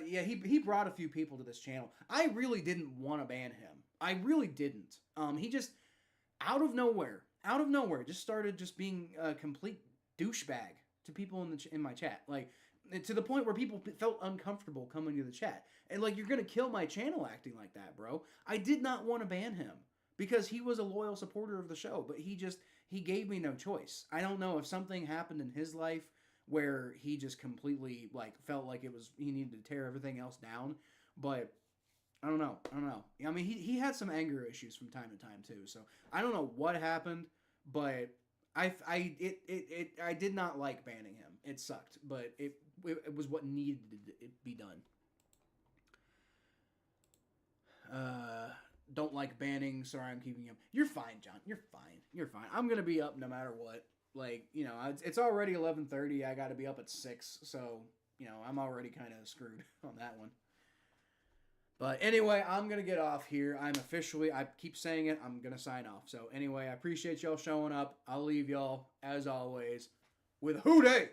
Yeah. He brought a few people to this channel. I really didn't want to ban him. I really didn't. He just out of nowhere, just started just being a complete douchebag to people in my chat. Like, to the point where people felt uncomfortable coming to the chat. And like, you're going to kill my channel acting like that, bro. I did not want to ban him because he was a loyal supporter of the show, but he gave me no choice. I don't know if something happened in his life where he just completely like felt like he needed to tear everything else down, but I don't know. I mean, he had some anger issues from time to time too. So I don't know what happened, but I did not like banning him. It sucked, but it was what needed to be done. Don't like banning. Sorry, I'm keeping him. You're fine, John. You're fine. I'm gonna be up no matter what. Like, you know, it's already 11:30. I got to be up at 6, so you know I'm already kind of screwed on that one. But anyway, I'm gonna get off here. I keep saying it. I'm gonna sign off. So anyway, I appreciate y'all showing up. I'll leave y'all as always with a Hoo Day.